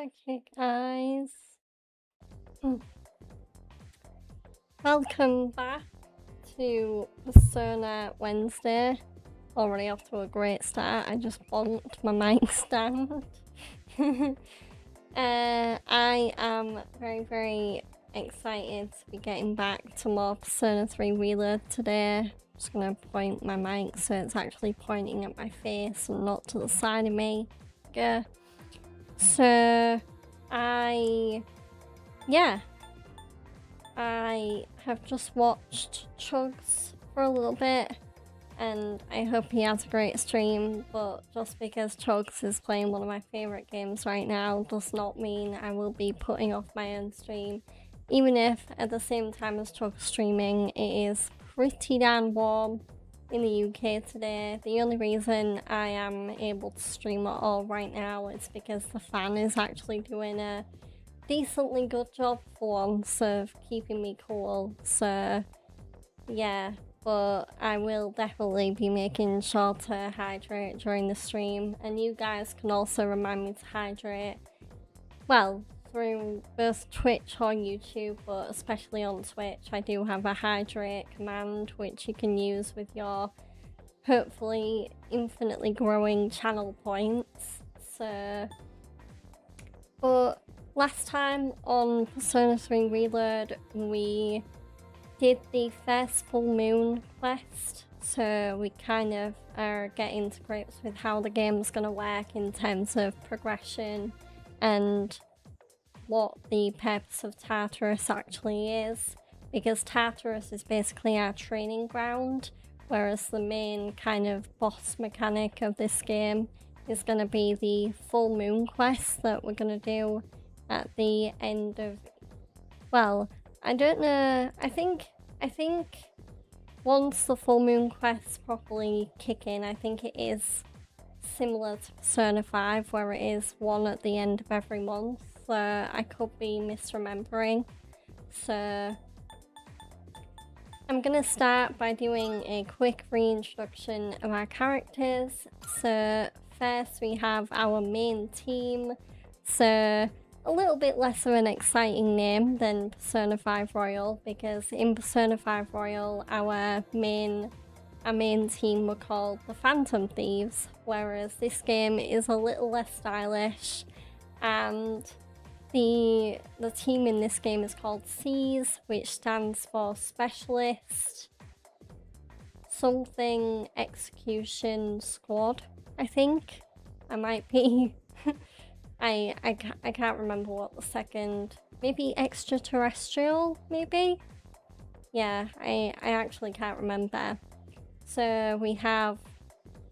Okay, guys. Mm. Welcome back to Persona Wednesday. Already off to a great start. I just bonked my mic stand. I am very excited to be getting back to more Persona 3 Reload today. I'm just gonna point my mic so it's actually pointing at my face and not to the side of me. Yeah. So I have just watched Chugs for a little bit, and I hope he has a great stream, but just because Chugs is playing one of my favourite games right now does not mean I will be putting off my own stream, even if at the same time as Chugs streaming it is pretty damn warm in the UK today. The only reason I am able to stream at all right now is because the fan is actually doing a decently good job for once of keeping me cool, so yeah, but I will definitely be making sure to hydrate during the stream, and you guys can also remind me to hydrate, well, through both Twitch or YouTube, but especially on Twitch I do have a hydrate command which you can use with your hopefully infinitely growing channel points. So, but last time on Persona 3 Reload we did the first full moon quest, so we kind of are getting to grips with how the game's gonna work in terms of progression and what the purpose of Tartarus actually is, because Tartarus is basically our training ground, whereas the main kind of boss mechanic of this game is going to be the full moon quest that we're going to do at the end of, well, I don't know, I think once the full moon quests properly kick in, I think it is similar to Persona 5 where it is one at the end of every month, so I could be misremembering. So I'm gonna start by doing a quick reintroduction of our characters. So first we have our main team, so a little bit less of an exciting name than Persona 5 Royal, because in Persona 5 Royal our main team were called the Phantom Thieves, whereas this game is a little less stylish, and the team in this game is called SEAS, which stands for Specialist Something Execution Squad, I think. I might be I can't remember what the second, maybe Extraterrestrial, maybe? Yeah, I actually can't remember. So we have,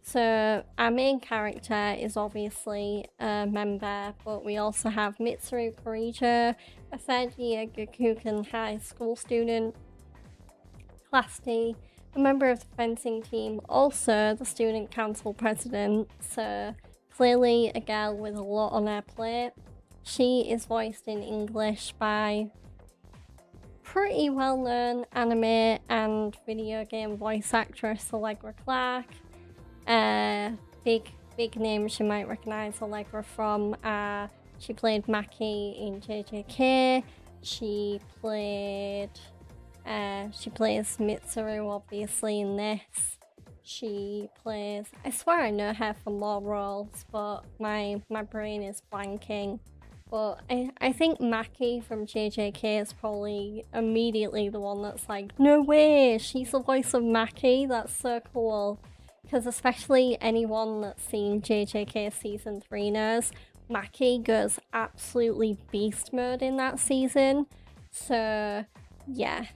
so our main character is obviously a member, but we also have Mitsuru Korijo, a third year Gakukan High School student, Class D, a member of the fencing team, also the student council president, so clearly a girl with a lot on her plate. She is voiced in English by pretty well-known anime and video game voice actress Allegra Clark. Big names you might recognize Allegra from. She played Maki in JJK. She plays Mitsuru obviously in this. She plays, I swear I know her from more roles, but my brain is blanking. But I think Maki from JJK is probably immediately the one that's like, no way, she's the voice of Maki, that's so cool. Because especially anyone that's seen JJK Season 3 knows, Maki goes absolutely beast mode in that season. So, yeah.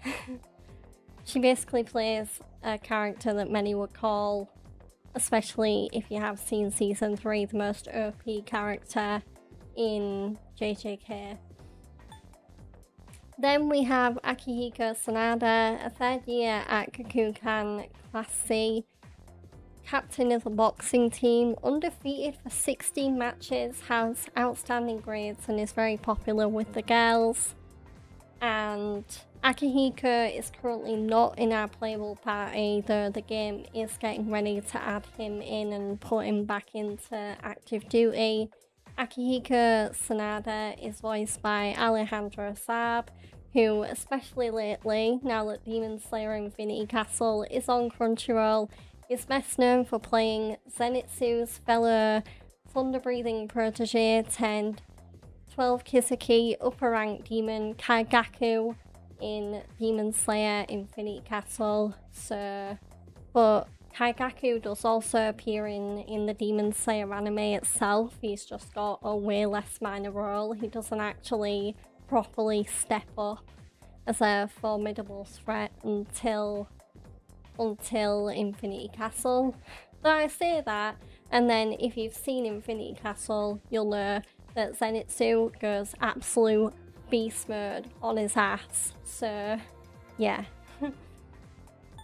She basically plays a character that many would call, especially if you have seen Season 3, the most OP character in JJK. Then we have Akihiko Sanada, a third year at Gakukan Class C, captain of the boxing team, undefeated for 16 matches, has outstanding grades and is very popular with the girls. And Akihiko is currently not in our playable party, though the game is getting ready to add him in and put him back into active duty. Akihiko Sanada is voiced by Alejandro Saab, who, especially lately, now that Demon Slayer Infinity Castle is on Crunchyroll, is best known for playing Zenitsu's fellow thunder-breathing protege turned 12 Kiseki upper rank demon Kaigaku in Demon Slayer Infinity Castle. But Kaigaku does also appear in the Demon Slayer anime itself. He's just got a way less minor role. He doesn't actually properly step up as a formidable threat until Infinity Castle. So I say that, and then if you've seen Infinity Castle, you'll know that Zenitsu goes absolute beast mode on his ass. So yeah.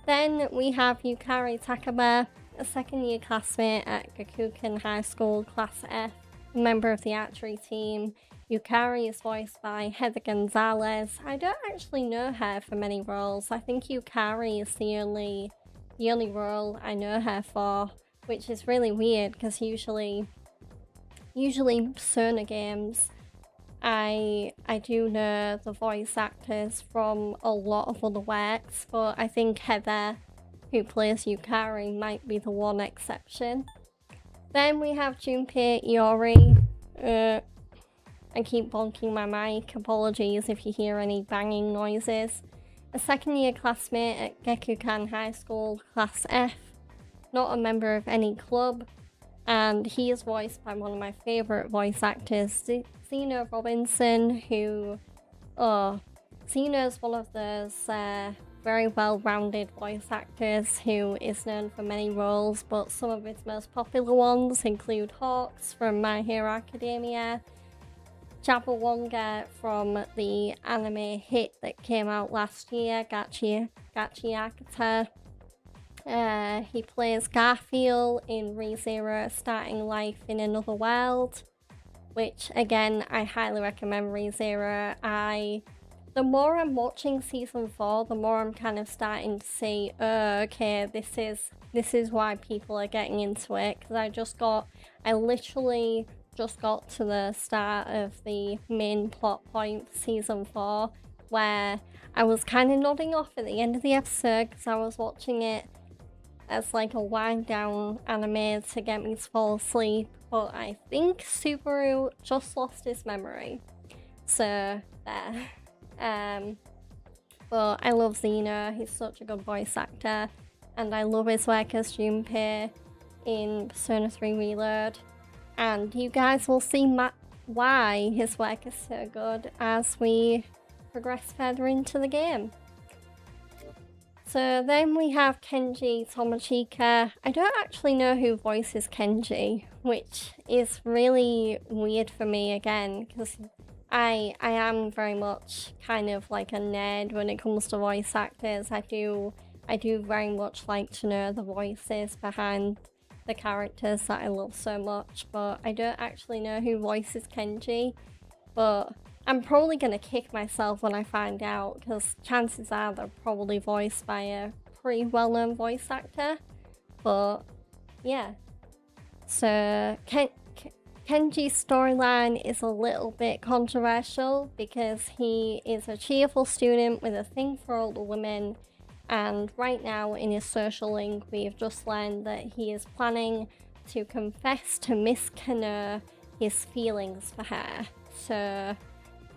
Then we have Yukari Takaba, a second-year classmate at Gakuken High School Class F, a member of the archery team. Yukari is voiced by Heather Gonzalez. I don't actually know her for many roles. I think Yukari is the only role I know her for, which is really weird because usually Persona games, I do know the voice actors from a lot of other works, but I think Heather, who plays Yukari, might be the one exception. Then we have Junpei Iori. I keep bonking my mic, apologies if you hear any banging noises. A second-year classmate at Gekukan High School Class F, not a member of any club, and he is voiced by one of my favourite voice actors, Zeno Robinson, who... Zeno's one of those very well-rounded voice actors who is known for many roles, but some of his most popular ones include Hawks from My Hero Academia, Jabberwonger from the anime hit that came out last year, Gachi Akata. He plays Garfield in ReZero Starting Life in Another World, which again I highly recommend ReZero. The more I'm watching season 4, the more I'm kind of starting to see, okay, this is why people are getting into it, because I literally just got to the start of the main plot point for season 4, where I was kind of nodding off at the end of the episode because I was watching it as like a wind down anime to get me to fall asleep, but I think Subaru just lost his memory. So there. But I love Zeno, he's such a good voice actor, and I love his work as Junpei in Persona 3 Reload. And you guys will see why his work is so good as we progress further into the game. So then we have Kenji Tomochika. I don't actually know who voices Kenji, which is really weird for me again, because I am very much kind of like a nerd when it comes to voice actors. I do very much like to know the voices behind the characters that I love so much, but I don't actually know who voices Kenji. But I'm probably gonna kick myself when I find out, because chances are they're probably voiced by a pretty well-known voice actor. But yeah, so Kenji's storyline is a little bit controversial because he is a cheerful student with a thing for older women, and right now in his social link we've just learned that he is planning to confess to Miss Kano his feelings for her. So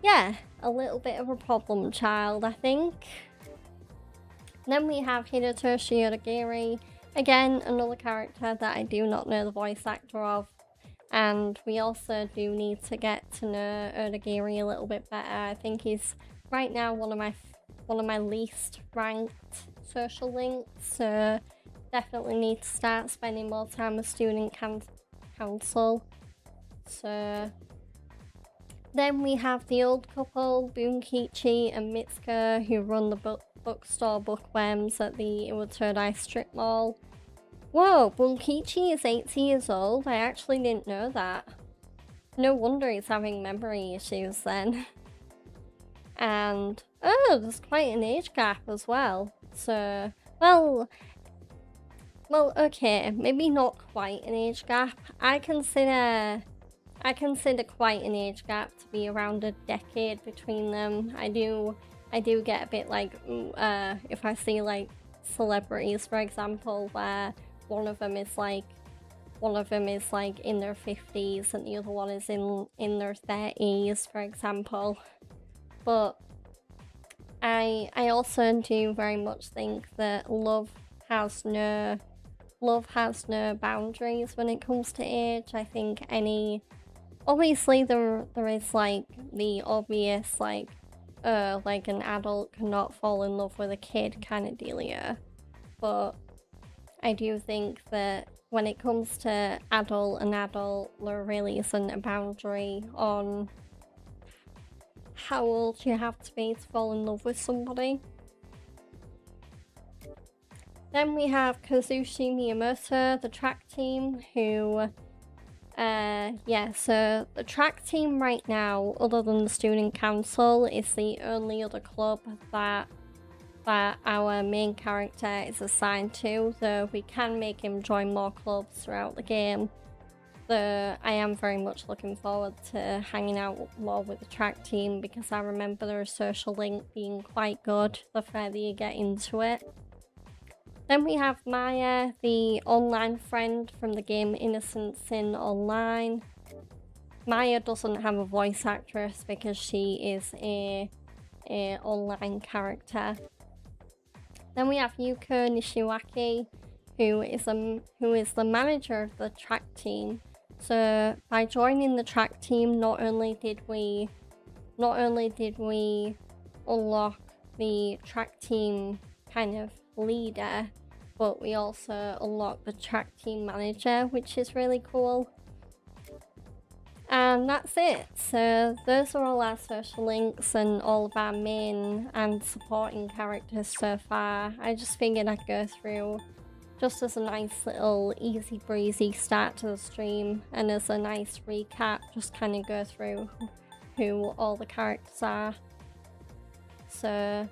yeah, a little bit of a problem child, I think. Then we have Hidetoshi Odagiri, again another character that I do not know the voice actor of, and we also do need to get to know Odagiri a little bit better. I think he's right now one of my least ranked social links, so definitely need to start spending more time with student council. So then we have the old couple, Bunkichi and Mitsuko, who run the bookstore Bookworms at the Iwatodai strip mall. Whoa, Bunkichi is 80 years old? I actually didn't know that. No wonder he's having memory issues then. And, oh, there's quite an age gap as well. So, well, okay, maybe not quite an age gap. I consider I consider quite an age gap to be around a decade between them. I do get a bit like, if I see like celebrities, for example, where one of them is like in their 50s and the other one is in their 30s, for example. But I also do very much think that love has no boundaries when it comes to age. I think obviously there is like the obvious like an adult cannot fall in love with a kid kind of dealio, but I do think that when it comes to adult and adult, there really isn't a boundary on how old you have to be to fall in love with somebody. Then we have Kazushi Miyamoto, the track team, who so the track team right now, other than the student council, is the only other club that our main character is assigned to, though we can make him join more clubs throughout the game. Though I am very much looking forward to hanging out more with the track team, because I remember their social link being quite good the further you get into it. Then we have Maya, the online friend from the game Innocent Sin Online. Maya doesn't have a voice actress because she is a online character. Then we have Yuko Nishiwaki, who is the manager of the track team. So by joining the track team, not only did we unlock the track team kind of leader, but we also unlocked the track team manager, which is really cool. And that's it. So those are all our social links and all of our main and supporting characters so far. I just figured I'd go through just as a nice little easy breezy start to the stream, and as a nice recap, just kind of go through who all the characters are. So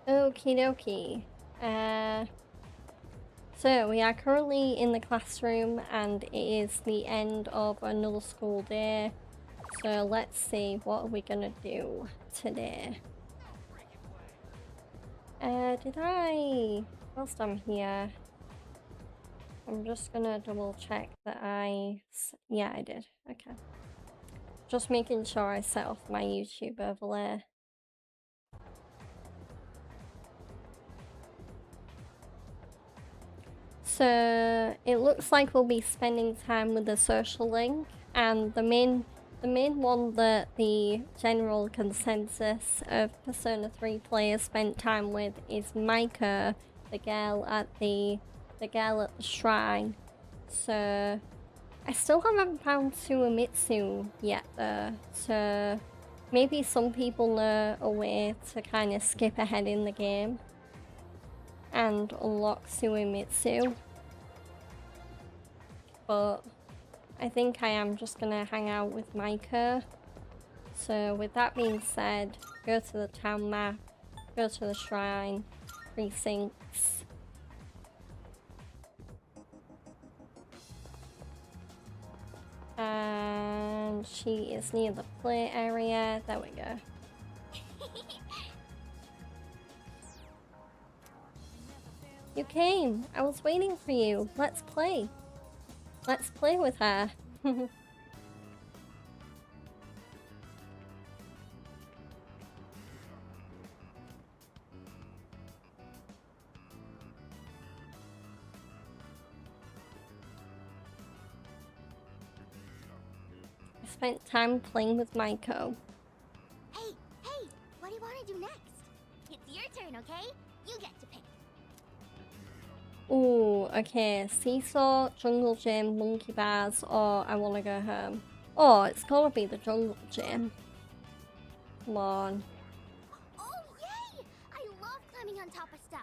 okie dokie. So we are currently in the classroom and it is the end of another school day. So let's see, what are we gonna do today? Whilst I'm here, I'm just gonna double check that yeah, I did. Okay. Just making sure I set off my YouTube overlay. So it looks like we'll be spending time with the social link, and the main one that the general consensus of Persona 3 players spent time with is Maiko, the girl at the shrine. So I still haven't found Tsuemitsu yet though, so maybe some people know a way to kind of skip ahead in the game and unlock Tsuemitsu. But I think I am just gonna hang out with Maiko. So with that being said, go to the town map, go to the shrine, precincts. And she is near the play area. There we go. You came! I was waiting for you. Let's play. Let's play with her. I spent time playing with Maiko. Hey, what do you want to do next? It's your turn, okay? You get to pick. Ooh, okay. Seesaw, Jungle Gym, Monkey Bars, or I want to go home. Oh, it's gotta be the Jungle Gym. Come on. Oh, yay! I love climbing on top of stuff.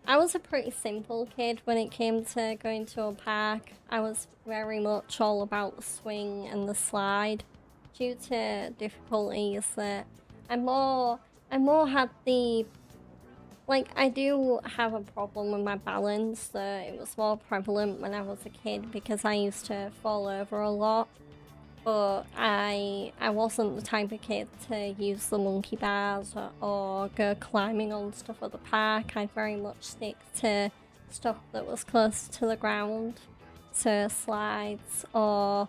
I was a pretty simple kid when it came to going to a park. I was very much all about the swing and the slide. Due to difficulties that I more had the Like, I do have a problem with my balance. It was more prevalent when I was a kid because I used to fall over a lot. But I wasn't the type of kid to use the monkey bars or go climbing on stuff at the park. I'd very much stick to stuff that was close to the ground. So slides or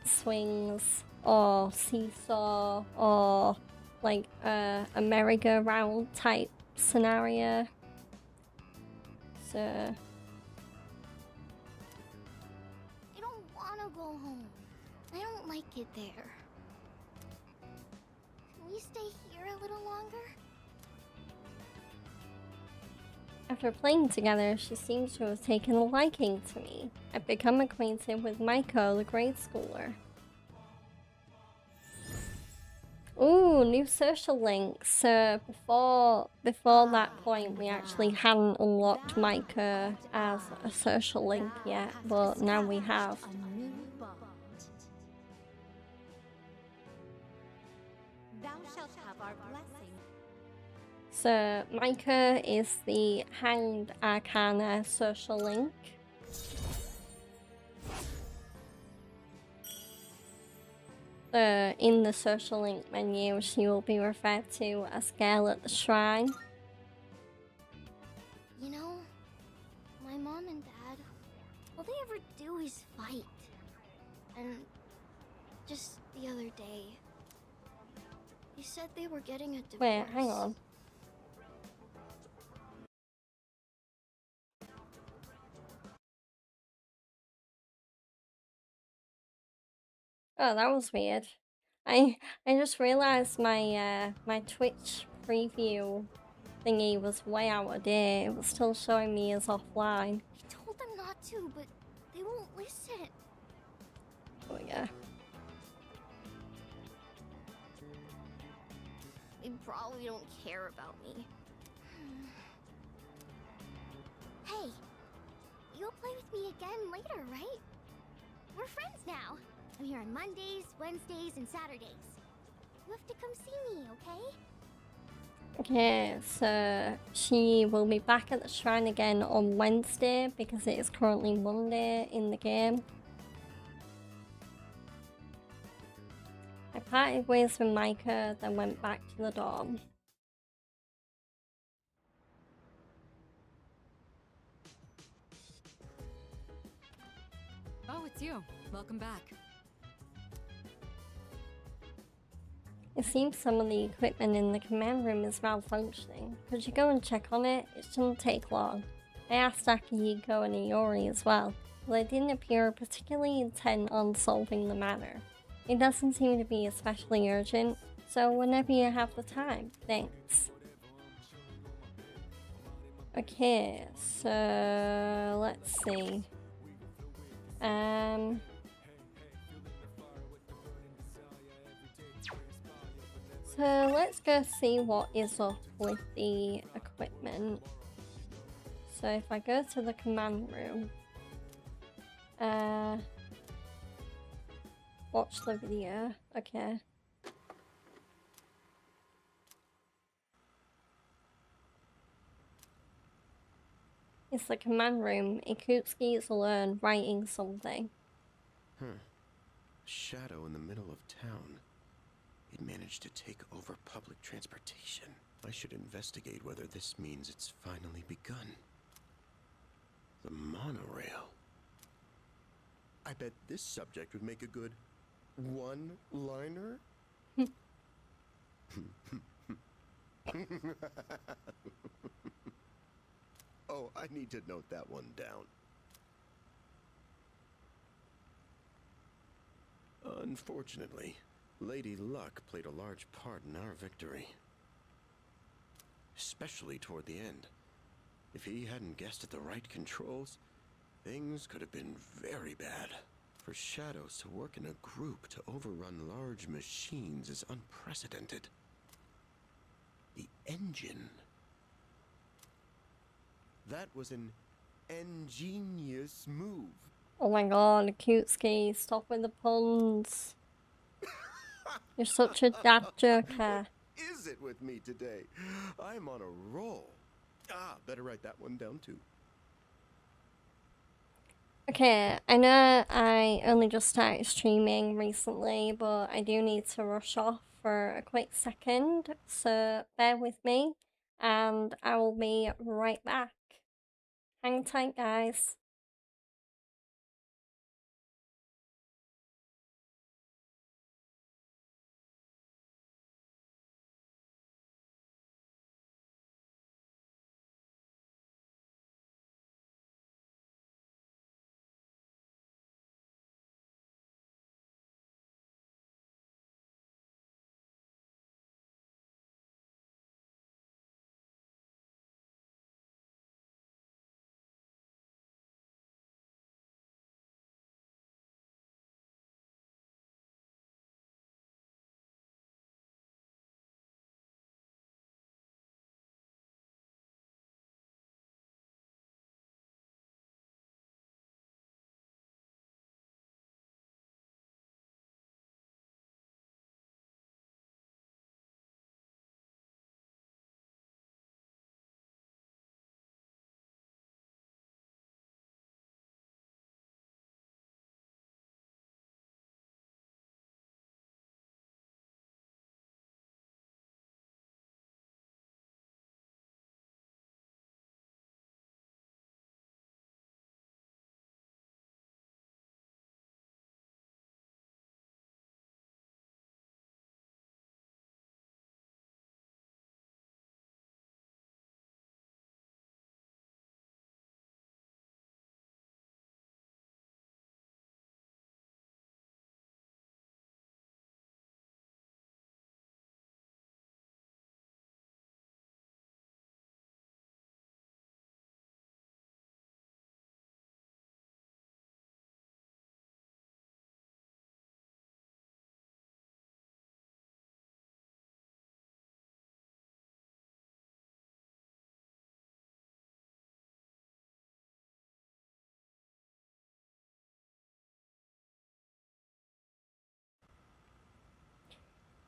swings or seesaw or like a merry-go-round type scenario. So I don't wanna go home. I don't like it there. Can we stay here a little longer? after playing together, she seems to have taken a liking to me. I've become acquainted with Maiko, the grade schooler. Ooh, new social links. So before that point, we actually hadn't unlocked Maiko as a social link yet, but now we have. A new bond. Thou shalt have our blessing. So Maiko is the Hanged Arcana social link. In the social link menu, she will be referred to as Girl at the Shrine. You know, my mom and dad, all they ever do is fight. And just the other day, they said they were getting a divorce. Wait, hang on. Oh, that was weird. I just realized my my Twitch preview thingy was way out of date. It was still showing me as offline. I told them not to, but they won't listen. Oh yeah. They probably don't care about me. Hey, you'll play with me again later, right? We're friends now. I'm here on Mondays, Wednesdays, and Saturdays. You have to come see me, okay? Okay, so she will be back at the shrine again on Wednesday because it is currently Monday in the game. I parted ways with Maiko, then went back to the dorm. Oh, it's you. Welcome back. It seems some of the equipment in the command room is malfunctioning. Could you go and check on it? It shouldn't take long. I asked Akihiko and Iori as well, but they didn't appear particularly intent on solving the matter. It doesn't seem to be especially urgent, so whenever you have the time, thanks. Okay, so let's see. So let's go see what is up with the equipment. So if I go to the command room, watch the video, okay. It's the command room. Ikutsuki is alone, writing something. A shadow in the middle of town. It managed to take over public transportation. I should investigate whether this means it's finally begun. The monorail. I bet this subject would make a good one-liner. Oh, I need to note that one down. Unfortunately, Lady Luck played a large part in our victory. Especially toward the end. If he hadn't guessed at the right controls, things could have been very bad. For shadows to work in a group to overrun large machines is unprecedented. The engine. That was an ingenious move. Oh my god, Ikutsuki, stop with the puns. You're such a dad joker. is it with me today? I'm on a roll. Better write that one down too. Okay, I know I only just started streaming recently, but I do need to rush off for a quick second, so bear with me, and I will be right back. Hang tight, guys.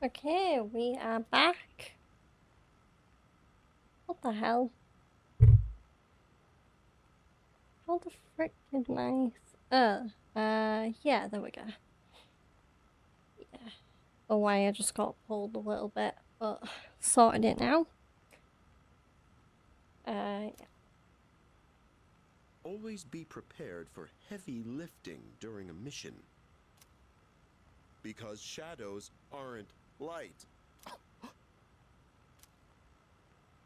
Okay, we are back. What the hell? How the frick did my... yeah, there we go. Yeah. Oh, why I just got pulled a little bit, but sorted it now. Yeah. Always be prepared for heavy lifting during a mission. Because shadows aren't light.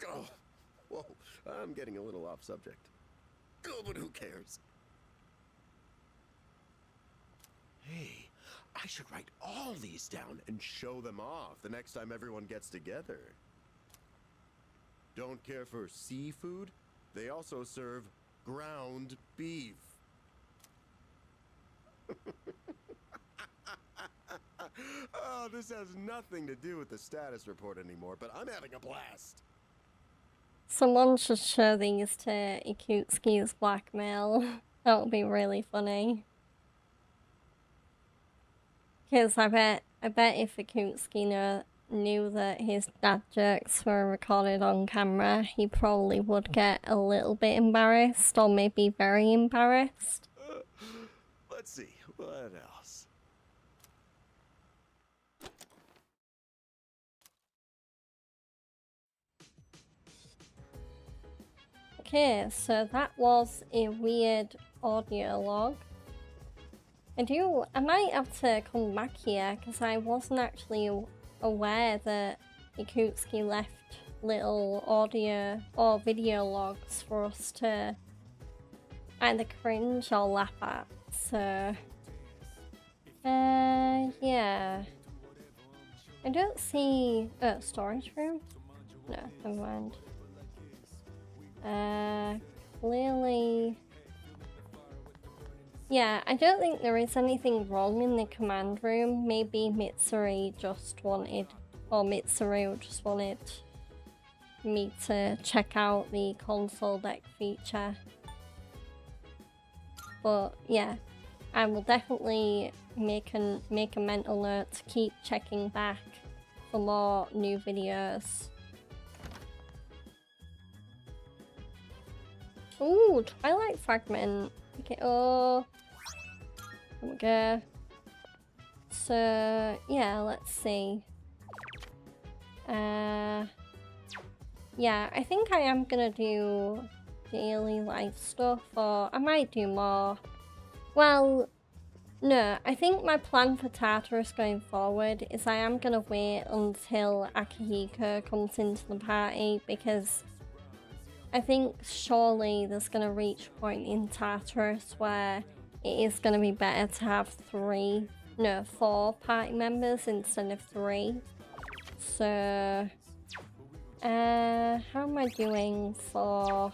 Oh, whoa, I'm getting a little off subject. Oh, but who cares? Hey, I should write all these down and show them off the next time everyone gets together. Don't care for seafood? They also serve ground beef. Oh, this has nothing to do with the status report anymore, but I'm having a blast. Someone should show these to Ikutsuki's blackmail. That would be really funny. Because I bet if Ikutsuki knew that his dad jokes were recorded on camera, he probably would get a little bit embarrassed, or maybe very embarrassed. Let's see, what else? Okay, so that was a weird audio log. I might have to come back here, because I wasn't actually aware that Ikutsuki left little audio or video logs for us to either cringe or laugh at, so... yeah. I don't see... storage room? No, never mind. Clearly... Yeah, I don't think there is anything wrong in the command room. Maybe Mitsuru just wanted me to check out the console deck feature. But yeah, I will definitely make a mental note to keep checking back for for more new videos. Ooh, Twilight Fragment. Okay, oh. There we go. So, yeah, let's see. Yeah, I think I am gonna do daily life stuff, or I might do more. Well, no, I think my plan for Tartarus going forward is I am gonna wait until Akihiko comes into the party, because I think surely there's gonna reach a point in Tartarus where it is gonna be better to have 4 party members instead of 3. So, how am I doing for...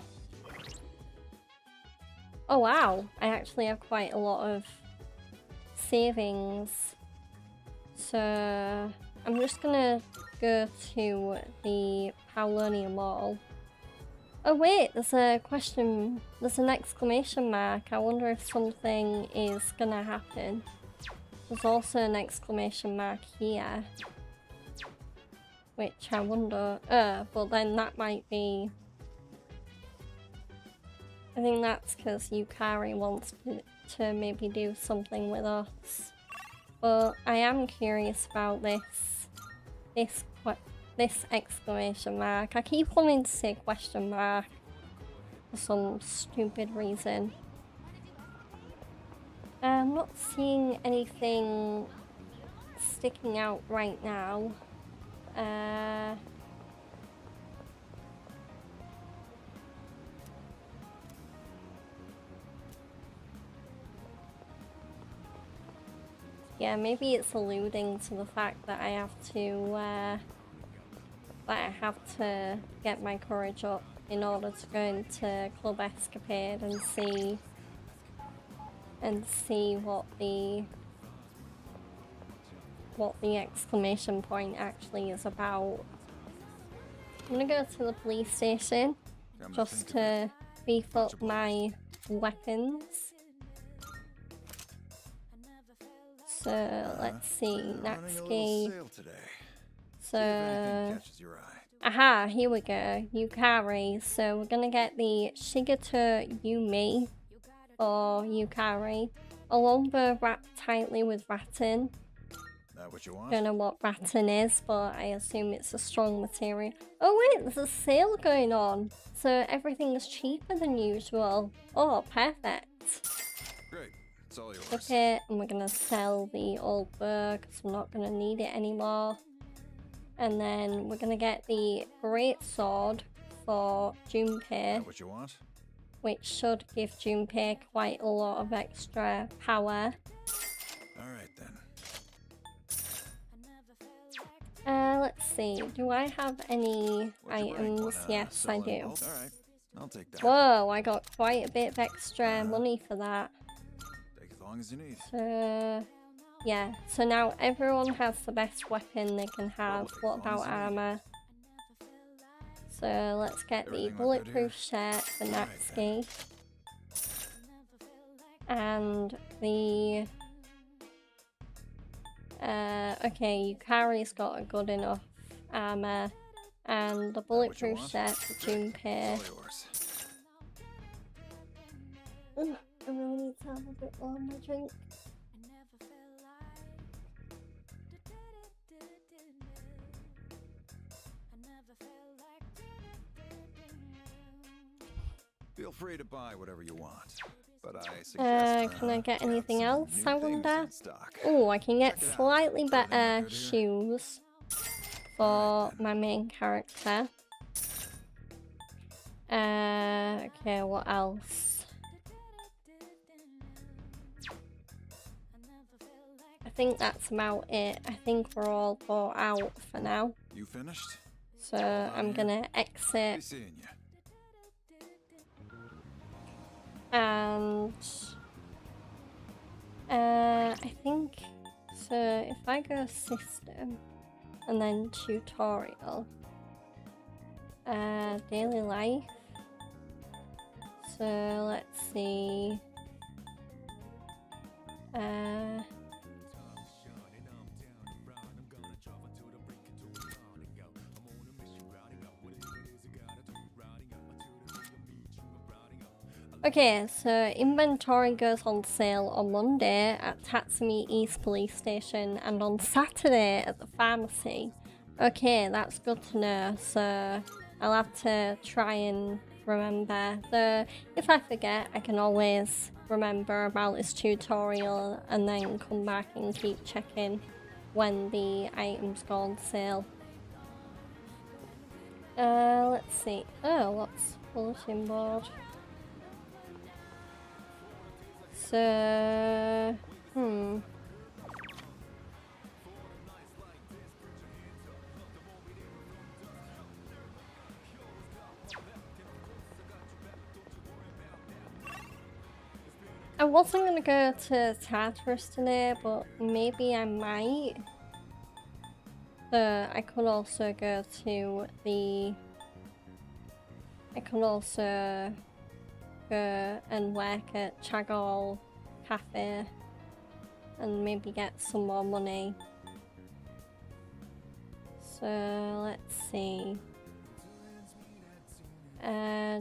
Oh wow, I actually have quite a lot of savings. So, I'm just gonna go to the Paulonia Mall. Oh wait, there's an exclamation mark. I wonder if something is gonna happen. There's also an exclamation mark here. Which I wonder, but then that might be... I think that's because Yukari wants to maybe do something with us. But I am curious about this exclamation mark. I keep wanting to say question mark for some stupid reason. I'm not seeing anything sticking out right now. Yeah, maybe it's alluding to the fact that I have to get my courage up in order to go into Club Escapade and see what the exclamation point actually is about. I'm gonna go to the police station just to beef up my weapons. So let's see, Natsuki. So, aha, here we go, Yukari. So we're gonna get the Shigeto Yumi for Yukari. A lumber wrapped tightly with rattan. That what you want? Don't know what rattan is, but I assume it's a strong material. Oh wait, there's a sale going on. So everything is cheaper than usual. Oh, perfect. Great. It's all yours. Okay, and we're gonna sell the old bow because I'm not gonna need it anymore. And then we're gonna get the great sword for Junpei, That what you want? which should give Junpei quite a lot of extra power. All right then. Let's see, do I have any items? Yes, I do. All right. I'll take that. Whoa, I got quite a bit of extra money for that. Take as long as you need. So, yeah. So now everyone has the best weapon they can have. What about armor? So let's get the Everything look good bulletproof shirt for Natsuki. And the... okay, Yukari's got a good enough armor. And the bulletproof want? shirt for Great. Junpei. It's all yours. Ugh, I really need to have a bit more on my drink. Feel free to buy whatever you want, but I suggest. Can I get got anything some else, new I things wonder? in stock. Oh, I can get Check it out. slightly Everything look better good here? shoes for my main character. Okay, what else? I think that's about it. I think we're all bought out for now. You finished? So I'm gonna Be exit seeing you. and I think so. If I go system and then tutorial, daily life. So let's see. Okay, so inventory goes on sale on Monday at Tatsumi East Police Station and on Saturday at the pharmacy. Okay, that's good to know, so I'll have to try and remember. Though, if I forget, I can always remember about this tutorial and then come back and keep checking when the items go on sale. Let's see. Oh, what's bulletin board? So, I wasn't gonna go to Tartarus today, but maybe I might. So I could also go to the... I could also go and work at Chagall Cafe and maybe get some more money. So let's see.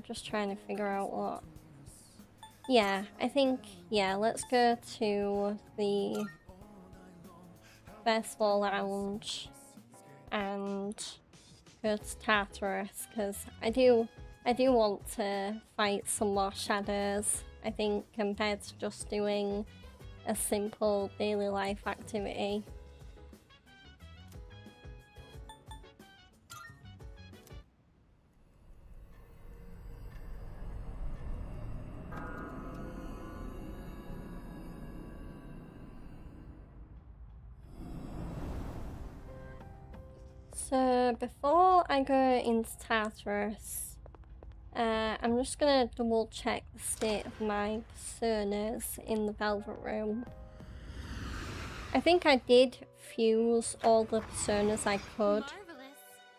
Just trying to figure out what. Yeah, I think, yeah, let's go to the Festival Lounge and go to Tartarus, because I do want to fight some more shadows, I think, compared to just doing a simple daily life activity. So before I go into Tartarus, I'm just gonna double check the state of my personas in the Velvet Room. I think I did fuse all the personas I could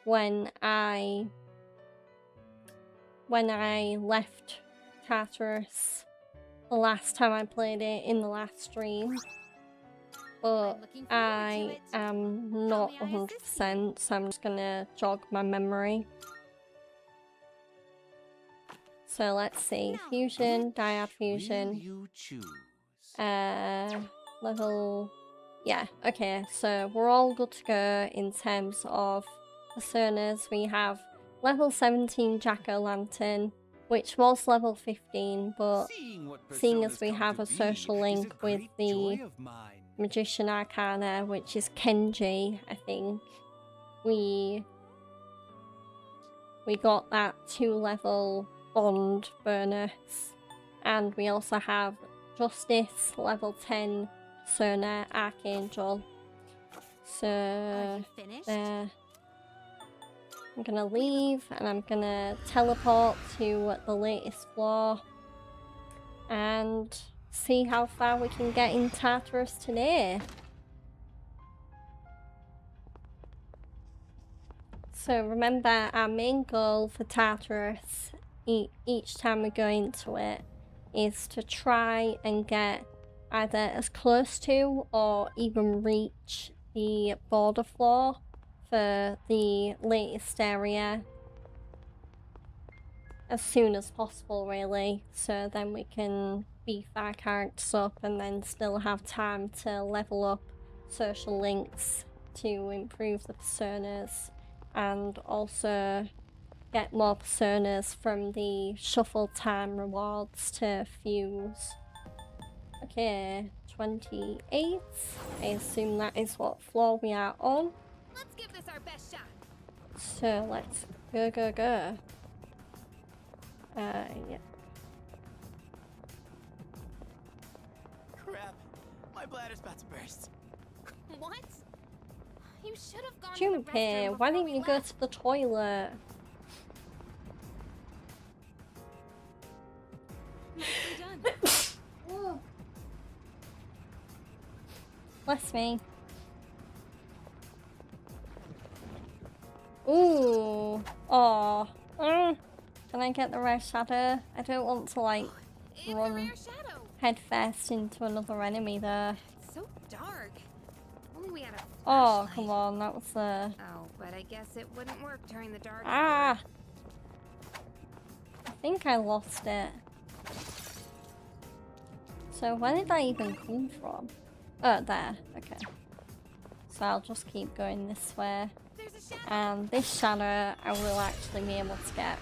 when I left Tartarus the last time I played it in the last stream. But I am not 100%, so I'm just gonna jog my memory. So let's see, fusion, dyad fusion, level, yeah, okay, so we're all good to go in terms of personas. We have level 17 Jack-o'-lantern, which was level 15, but seeing as we have a social link with the Magician Arcana, which is Kenji, I think, we got that 2-level bond bonus, and we also have Justice level 10 Sona Archangel. So there, I'm gonna leave and I'm gonna teleport to the latest floor and see how far we can get in Tartarus today. So remember, our main goal for Tartarus each time we go into it is to try and get either as close to or even reach the border floor for the latest area as soon as possible, really, so then we can beef our characters up and then still have time to level up social links to improve the personas and also get more personas from the shuffle time rewards to fuse. Okay, 28. I assume that is what floor we are on. Let's give this our best shot. So let's go. Yeah. Crap, my bladder's about to burst. What? You should have gone to the Junpei, restroom why before didn't we you go left. to the toilet? Nicely done. Bless me. Ooh. Aw. Can I get the rare shadow? I don't want to, like, It's a run rare shadow. head first into another enemy there. It's so dark. Only we had a Oh, flashlight. come on, that was the... Oh, but I guess it wouldn't work during the dark. Ah! I think I lost it. So where did I even come from? Oh, there. Okay. So I'll just keep going this way. There's a shadow. And this shadow I will actually be able to get.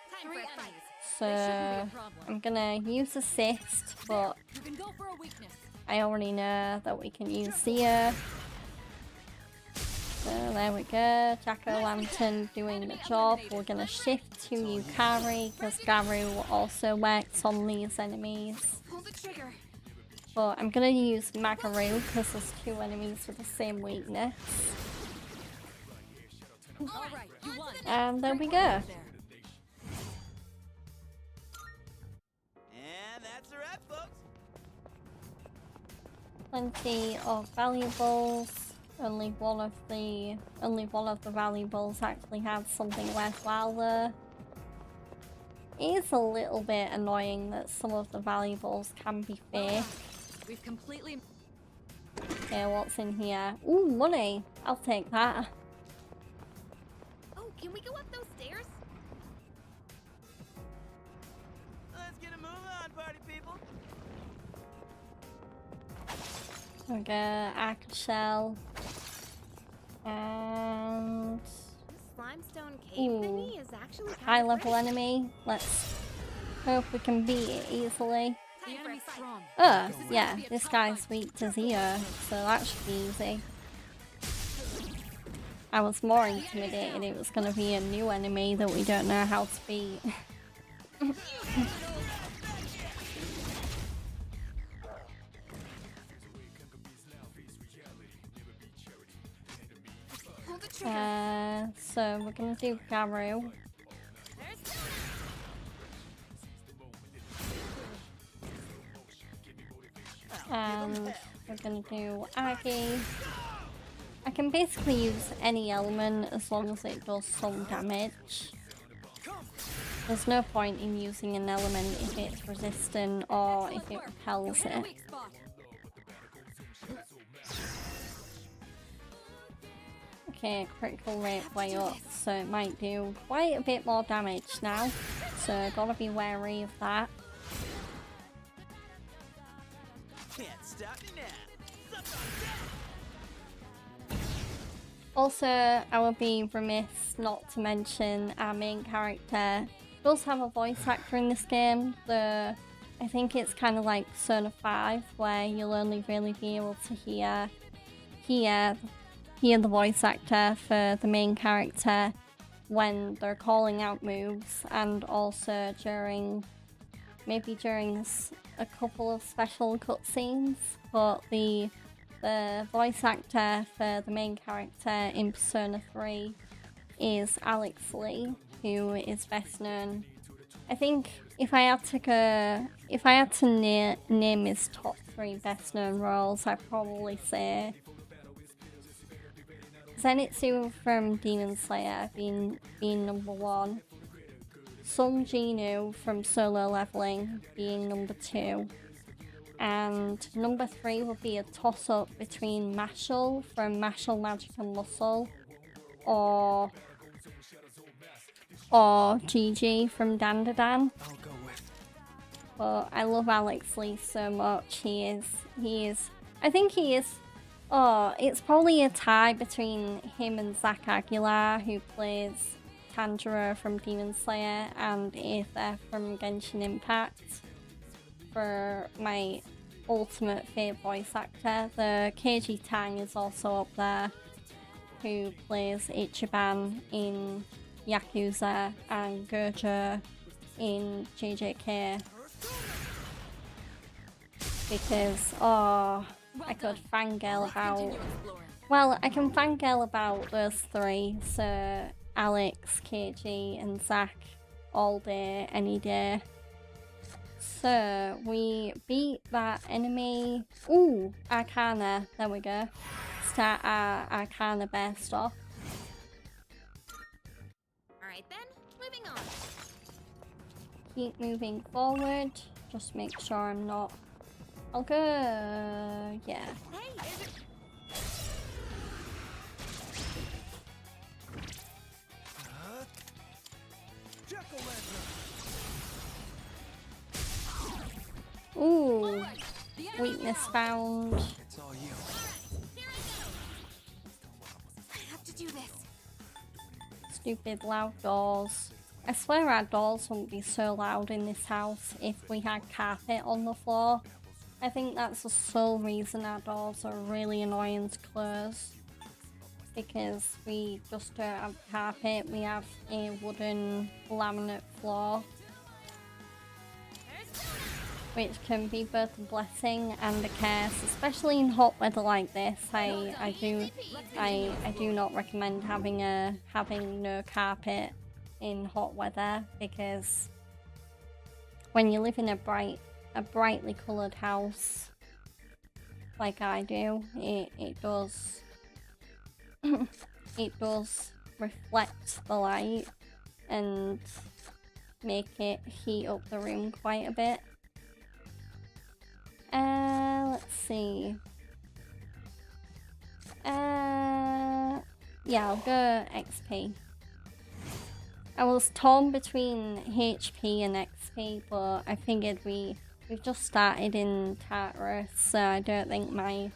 Time for a fight. So I'm gonna use assist, but You can go for a weakness. I already know that we can use Zia. So there we go, Jack-o'-lantern doing the job. We're gonna shift to Yukari because Garu also works on these enemies. Pull the trigger. But I'm gonna use Magaru because there's two enemies with the same weakness. All right, you won. And there we go. And that's a wrap, folks. Plenty of valuables. Only one of the valuables actually has something worthwhile there. It is a little bit annoying that some of the valuables can be fake. We've completely. Okay, what's in here? Ooh, money! I'll take that. Oh, can we go up those stairs? Let's get a move on, party people. There we go, Arca Shell. And This limestone cave Ooh. thingy is actually kinda high level great. enemy. Let's hope we can beat it easily. The enemy's strong. Oh, This is yeah, gonna be a this tough guy's fight. weak to Zio, so that should be easy. I was more intimidated it was gonna be a new enemy that we don't know how to beat. Pull the trigger. So we're gonna do Garu. And we're gonna do Agi. I can basically use any element as long as it does some damage. There's no point in using an element if it's resistant or if it repels Hit a it. weak spot. Okay, critical rate way up, so it might do quite a bit more damage now. So gotta be wary of that. Can't stop me now. Also, I would be remiss not to mention our main character does have a voice actor in this game. I think it's kind of like Persona 5, where you'll only really be able to hear the voice actor for the main character when they're calling out moves, and also during a couple of special cutscenes. But the voice actor for the main character in Persona 3 is Alex Lee, who is best known. I think if I had to name his top 3 best known roles, I'd probably say Zenitsu from Demon Slayer being number 1, Sung Ji-nu from Solo Leveling being number 2, and number 3 would be a toss-up between Mashle from Mashle Magic and Muscle or Gigi from Dandadan. I'll go with. But I love Alex Lee so much. He is. I think he is. Oh, it's probably a tie between him and Zach Aguilar, who plays Tanjiro from Demon Slayer, and Aether from Genshin Impact, for my ultimate favourite voice actor. The Keiji Tang is also up there, who plays Ichiban in Yakuza and Gojo in JJK. Because, I could fangirl about... Continue exploring. Well, I can fangirl about those 3, so Alex, Keiji and Zach all day, any day. So, we beat that enemy. Ooh, Arcana, there we go. Start our Arcana best off. Alright then, moving on. Keep moving forward, just make sure I'm not... I'll go... yeah. Hey, is it... Ooh, weakness found. It's all you. I have to do this. Stupid loud doors. I swear our doors wouldn't be so loud in this house if we had carpet on the floor. I think that's the sole reason our doors are really annoying to close. Because we just don't have carpet, we have a wooden laminate floor. Which can be both a blessing and a curse, especially in hot weather like this. I do not recommend having no carpet in hot weather, because when you live in a brightly coloured house like I do, it does it does reflect the light and make it heat up the room quite a bit. Let's see. Yeah, I'll go XP. I was torn between HP and XP, but I figured we've just started in Tartarus, so I don't think my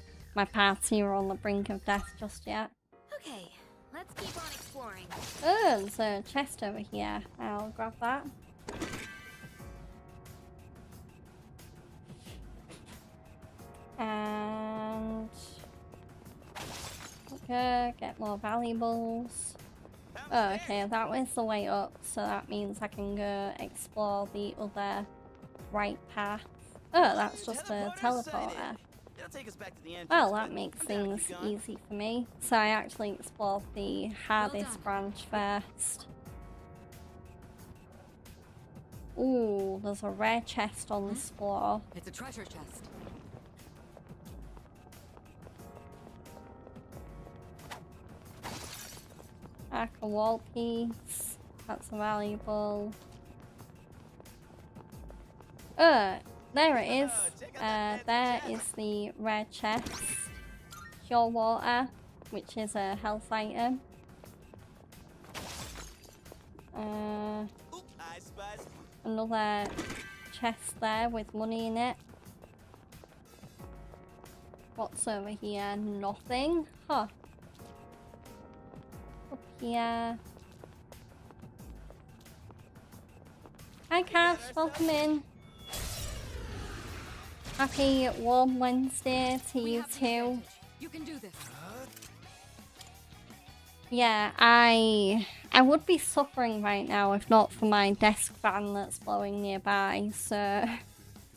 party are on the brink of death just yet. Okay, let's keep on exploring. Oh, there's a chest over here. I'll grab that. And okay, get more valuables. Oh, okay, that was the way up, so that means I can go explore the other right path. Oh, that's just a teleporter. It'll take us back to the entrance, Well, but that makes I'm down to things keep going. easy for me. So I actually explored the hardest branch first. Ooh, there's a rare chest on this floor. It's a treasure chest. A wall piece. That's valuable. Oh, there it is. There is the rare chest. Pure water, which is a health item. Oop, I spy. Another chest there with money in it. What's over here? Nothing? Huh. Up here. Hi Cash, welcome in. Happy warm Wednesday to We you have the too. advantage. You can do this. Yeah, I would be suffering right now if not for my desk fan that's blowing nearby, so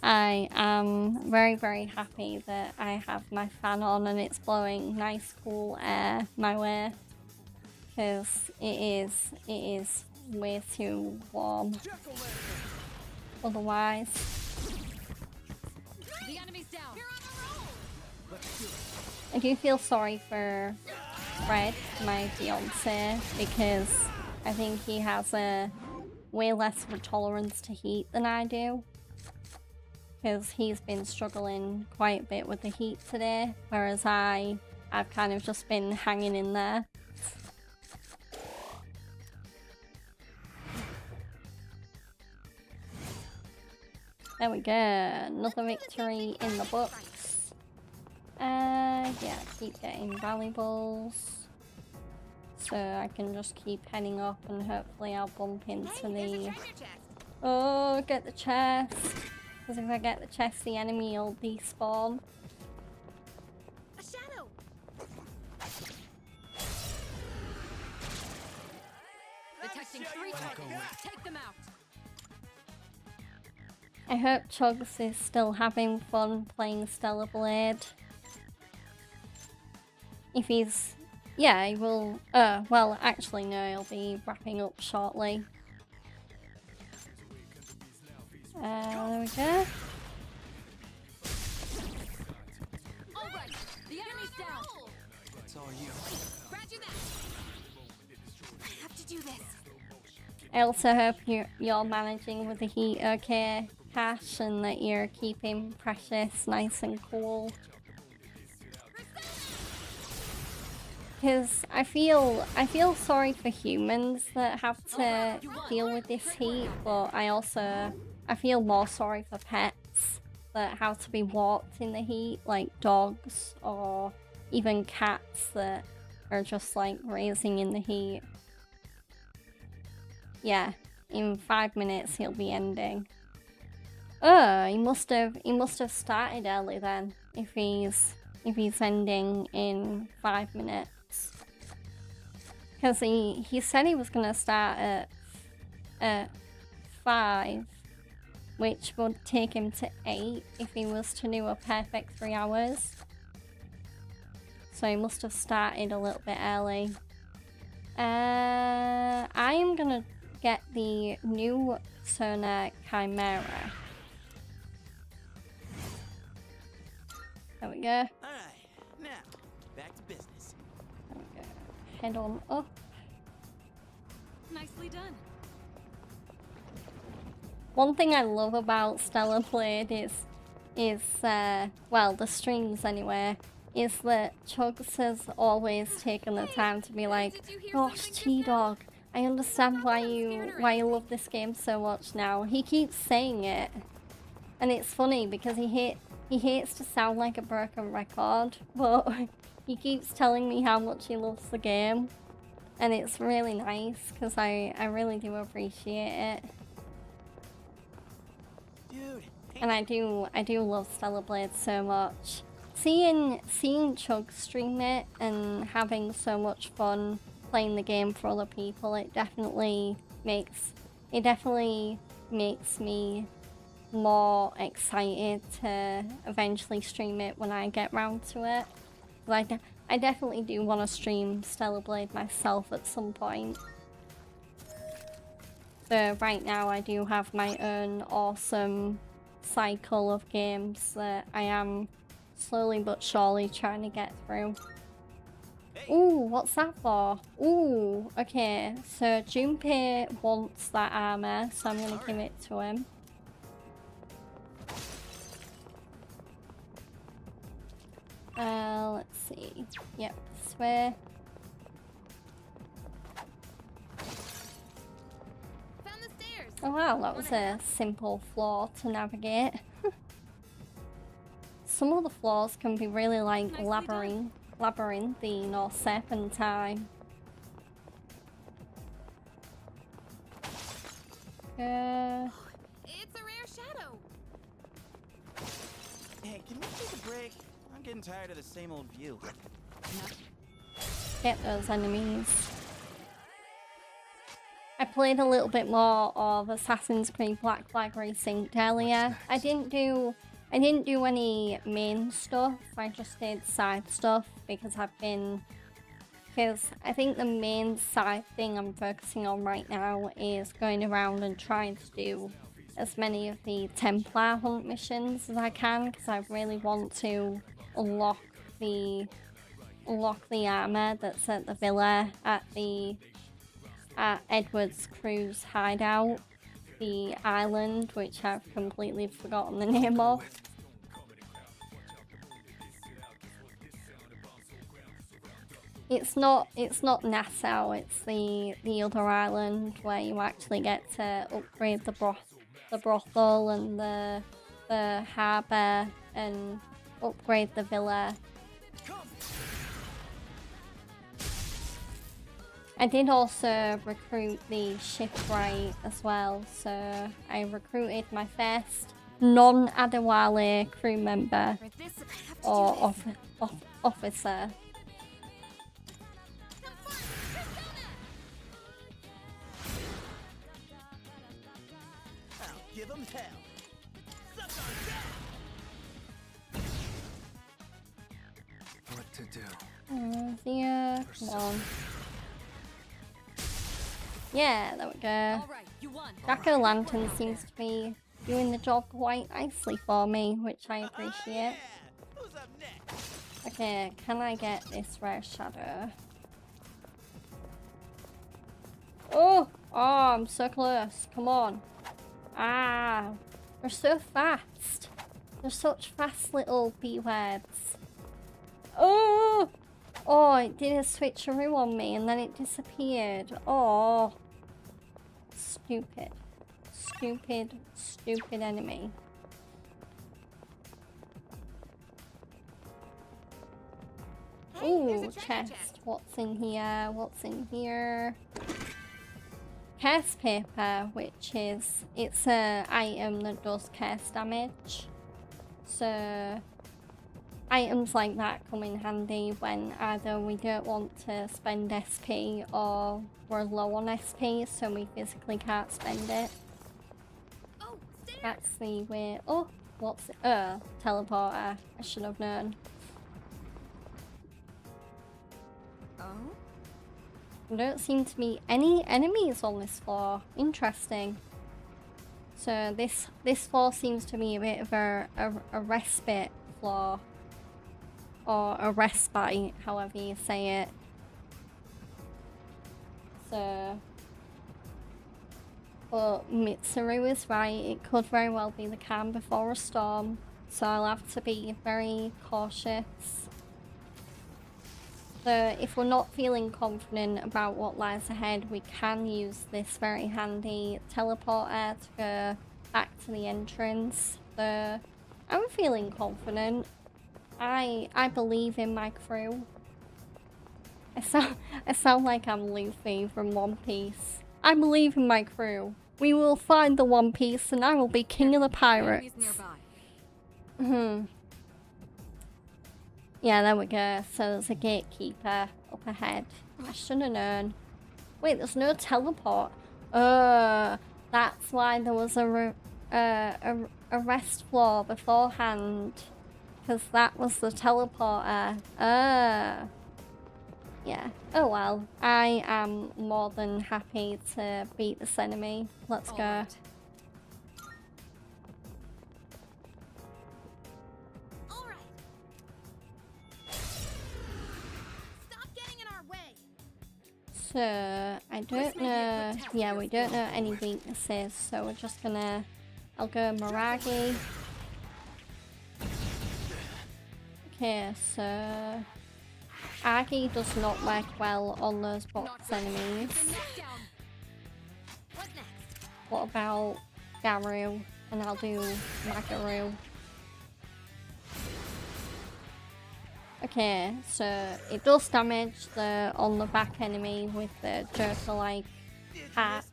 I am very, very happy that I have my fan on and it's blowing nice cool air my way, because it is way too warm otherwise. The enemy's down. I do feel sorry for Fred, my fiance, because I think he has a way less of a tolerance to heat than I do. Because he's been struggling quite a bit with the heat today, whereas I've kind of just been hanging in there. There we go, another victory in the books. Yeah, keep getting valuables. So I can just keep heading up and hopefully I'll bump into Hey, there's a the... treasure chest. Oh, get the chest! Because if I get the chest, the enemy will despawn. A shadow. Detecting 3 targets. Take them out. I hope Chugs is still having fun playing Stellar Blade. If he's... yeah, he will... well, actually no, he'll be wrapping up shortly. There we go. All right. The enemy's down. It's all you. Roger that. I have to do this. I also hope you're managing with the heat okay, Cash, and that you're keeping Precious nice and cool. Because I feel sorry for humans that have to deal with this heat, but I feel more sorry for pets that have to be walked in the heat, like dogs or even cats that are just like grazing in the heat. Yeah, in 5 minutes he'll be ending. Oh, he must have started early then, if he's ending in 5 minutes. Because he said he was gonna start at 5, which would take him to 8 if he was to do a perfect 3 hours. So he must have started a little bit early. I am gonna get the new Sona Chimera. There we go. Alright, now, back to business. There we go. Head on up. Nicely done. One thing I love about Stellar Blade is well, the streams anyway, is that Chugs has always taken the time to be like, gosh, T-Dog, I understand why you love this game so much now. He keeps saying it. And it's funny because he hates to sound like a broken record, but he keeps telling me how much he loves the game. And it's really nice because I really do appreciate it. Dude, And I do love Stellar Blade so much. Seeing Chug stream it and having so much fun playing the game for other people, it definitely makes me more excited to eventually stream it when I get round to it. Like, I definitely do want to stream Stellar Blade myself at some point. So right now I do have my own awesome cycle of games that I am slowly but surely trying to get through. Ooh, what's that for? Ooh, okay. So Junpei wants that armor, so I'm gonna give it to him. Let's see. Yep, this way. Found the stairs. Oh wow, that was a simple floor to navigate. Some of the floors can be really like labyrinthine or serpentine. It's a rare shadow. hey, can we take a break? I'm getting tired of the same old view. Get those enemies. I played a little bit more of Assassin's Creed Black Flag Resynced earlier. I didn't do any main stuff. I just did side stuff because I think the main side thing I'm focusing on right now is going around and trying to do as many of the Templar hunt missions as I can, because I really want to unlock the armor that's at the villa at Edward's crew's hideout, the island, which I've completely forgotten the name of. It's not Nassau, it's the other island where you actually get to upgrade the brothel and the harbour and upgrade the villa. I did also recruit the shipwright as well, so I recruited my first non-Adewale crew member or officer. I'll give 'em hell. What to do? Thea, come on. Yeah, there we go. All right, you won. Jack-o'-lantern seems to be doing the job quite nicely for me, which I appreciate. Who's up next? Okay, can I get this rare shadow? Oh! Oh, I'm so close. Come on. Ah! They're so fast. They're such fast little B-words. Oh! Oh, it did a switcheroo on me and then it disappeared. Oh. Stupid. Stupid, stupid enemy. Ooh, chest. What's in here? What's in here? Curse paper, which is it's a item that does curse damage. So items like that come in handy when either we don't want to spend SP or we're low on SP, so we physically can't spend it. Oh, stay That's the way. Oh, what's it? Teleporter. I should have known. Oh? There don't seem to be any enemies on this floor. Interesting. So this floor seems to be a bit of a respite floor. Or a respite, however you say it. So... But Mitsuru is right, it could very well be the calm before a storm. So I'll have to be very cautious. So if we're not feeling confident about what lies ahead, we can use this very handy teleporter to go back to the entrance. So I'm feeling confident. I believe in my crew. I sound like I'm Luffy from One Piece. I believe in my crew. We will find the One Piece and I will be king of the pirates. Yeah, there we go. So there's a gatekeeper up ahead. I should have known. Wait, there's no teleport. That's why there was a rest floor beforehand. Because that was the teleporter. Yeah. Oh well. I am more than happy to beat this enemy. Let's go. Alright. Stop getting in our way. So, I don't know. Yeah, we don't know any weaknesses, so we're just gonna. I'll go Miragi. Okay, so. Agi does not work well on those box enemies. What next? What about Garu? And I'll do Magaru. Okay, so it does damage the on the back enemy with the Joker-like hat.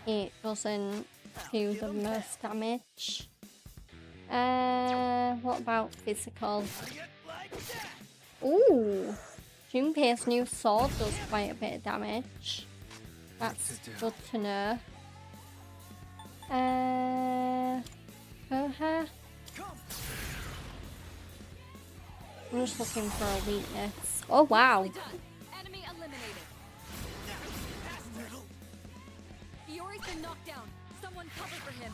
It doesn't do the most damage. What about physical? Ooh, Junpei's new sword does quite a bit of damage. That's good to know. Koha? I'm just looking for a weakness. Oh wow. Enemy eliminated. Fiori's been knocked down. Someone cover for him.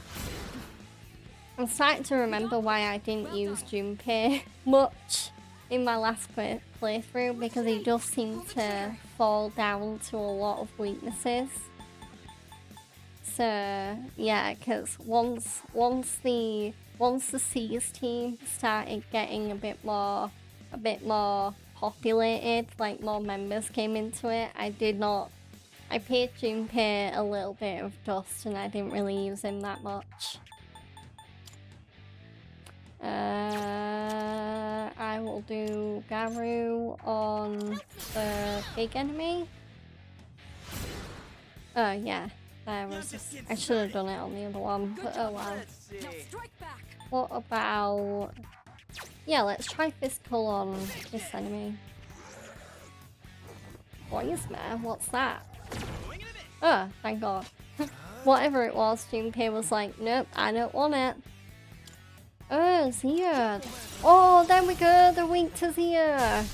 I'm starting to remember why I didn't use Junpei much in my last playthrough, because he does seem to fall down to a lot of weaknesses. So yeah, because once the Seas team started getting a bit more populated, like more members came into it, I paid Junpei a little bit of dust and I didn't really use him that much. I will do Garu on the big enemy. Oh yeah, there was. I should have done it on the other one, but oh well. Now strike back. What about? Yeah, let's try physical on this enemy. Poisma, what's that? Oh, thank God. Whatever it was, Junpei was like, nope, I don't want it. Oh, Zia. Oh, there we go. They're weak to Zia.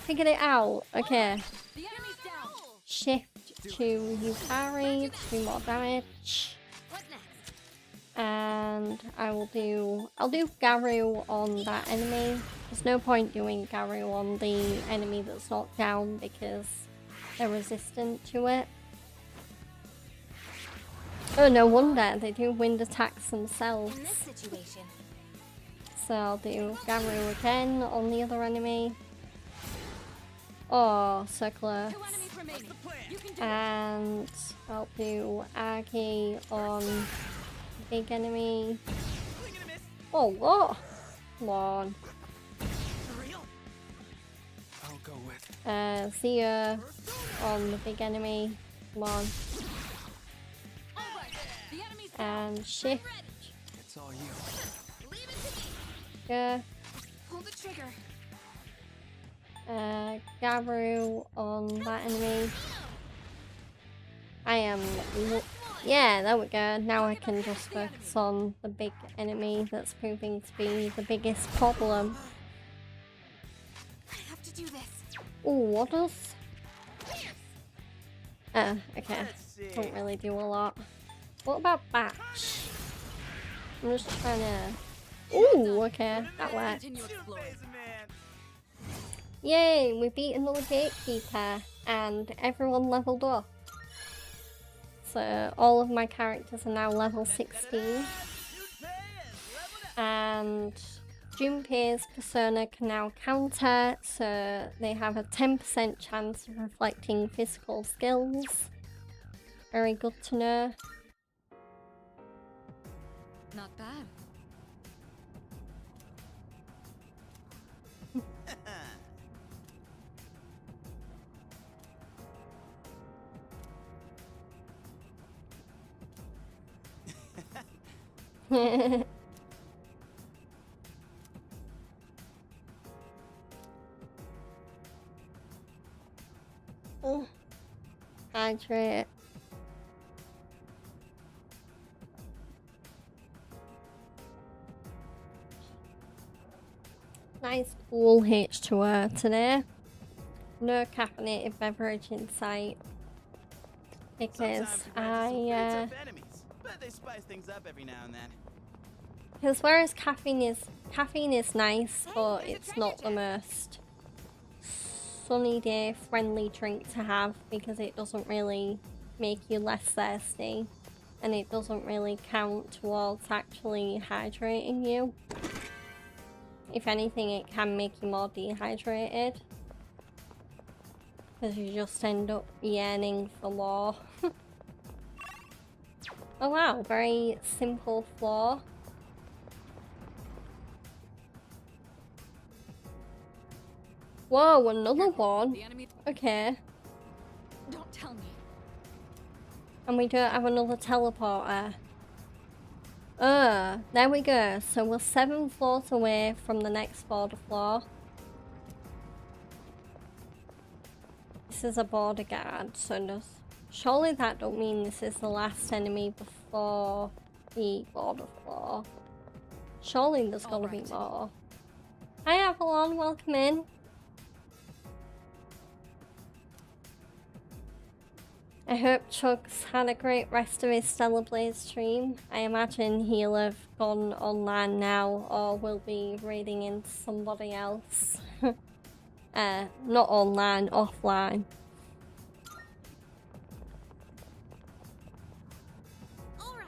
Figured it out. Okay. The enemy's down. Shift to Yukari to do more damage. What next? And I'll do Garu on that enemy. There's no point doing Garu on the enemy that's knocked down because they're resistant to it. Oh, no wonder. They do wind attacks themselves. In this situation. So I'll do Garu again on the other enemy. Oh, so close. 2 enemies remaining. You can do it. And I'll do Agi on the big enemy. Oh, what? Come on. I'll go with. Zia on the big enemy. Come on. Alright, the enemy's And shift. It's all you. leave it to me. Yeah. Pull the trigger. Garu on that enemy. I am. Yeah, there we go. Now I can just focus on the big enemy that's proving to be the biggest problem. I have to do this. Ooh, what does? Oh, okay. Let's see. Don't really do a lot. What about Batch? I'm just trying to. Ooh, okay, that worked. Continue exploring. Amazing, man. Yay, we beat another gatekeeper and everyone leveled up. So all of my characters are now level 16. And Junpei's persona can now counter, so they have a 10% chance of reflecting physical skills. Very good to know. Not bad. Hydrate. Nice cool H2O today. No caffeinated beverage in sight. Because Sometimes friends are I, tough enemies, but they spice things up every now and then. because whereas caffeine is nice, but it's not the most sunny day friendly drink to have because it doesn't really make you less thirsty and it doesn't really count towards actually hydrating you. If anything, it can make you more dehydrated because you just end up yearning for more. Oh wow, very simple floor. Whoa, another one. The enemy. Okay. Don't tell me. And we don't have another teleporter. There we go. So we're 7 floors away from the next border floor. This is a border guard, so surely that don't mean this is the last enemy before the border floor. Surely there's gotta be Alright. more. Hi Avalon, welcome in. I hope Chugs had a great rest of his Stellar Blaze stream. I imagine he'll have gone online now or will be raiding into somebody else. Not online, offline. Alright.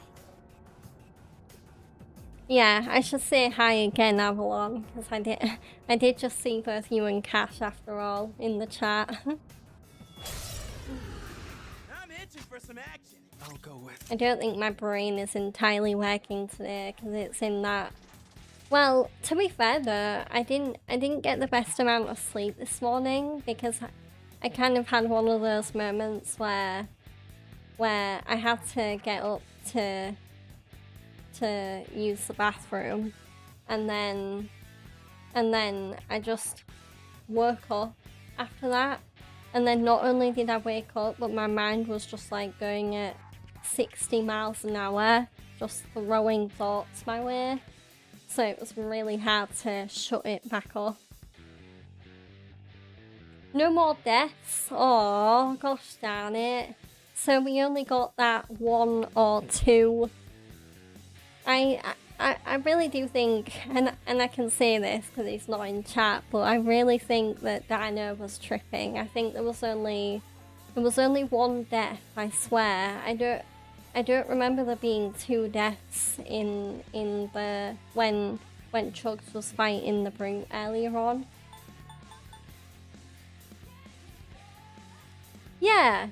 Yeah, I should say hi again, Avalon, because I did just see both you and Cash after all in the chat. I'm itching for some action. I'll go with. I don't think my brain is entirely working today because it's in that. Well, to be fair though, I didn't get the best amount of sleep this morning because I kind of had one of those moments where I had to get up to use the bathroom, and then I just woke up after that. And then not only did I wake up, but my mind was just like going at 60 miles an hour, just throwing thoughts my way. So it was really hard to shut it back off. No more deaths. Oh, gosh darn it. So we only got that 1 or 2. I really do think, and I can say this because he's not in chat, but I really think that Dino was tripping. I think there was only 1 death, I swear. I don't remember there being 2 deaths in the when Chugs was fighting the brute earlier on. Yeah.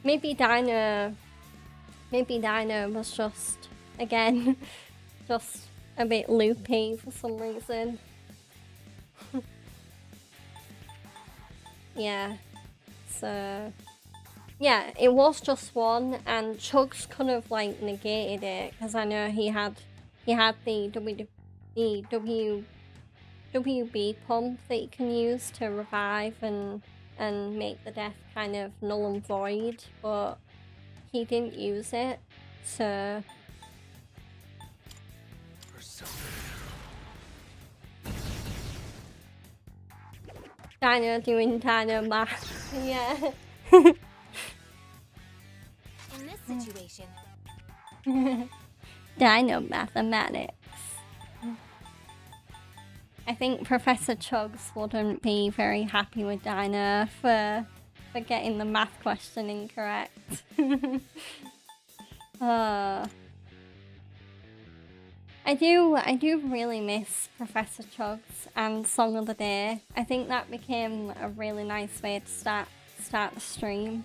Maybe Dino was just, again, just a bit loopy for some reason. Yeah. So yeah, it was just one, and Chugs could have like negated it because I know he had the WB pump that you can use to revive and make the death kind of null and void, but he didn't use it, so Dino doing Dino math. Yeah. In this situation, Dino mathematics. I think Professor Chugs wouldn't be very happy with Dino for getting the math question incorrect. I do really miss Professor Chugs and Song of the Day. I think that became a really nice way to start the stream.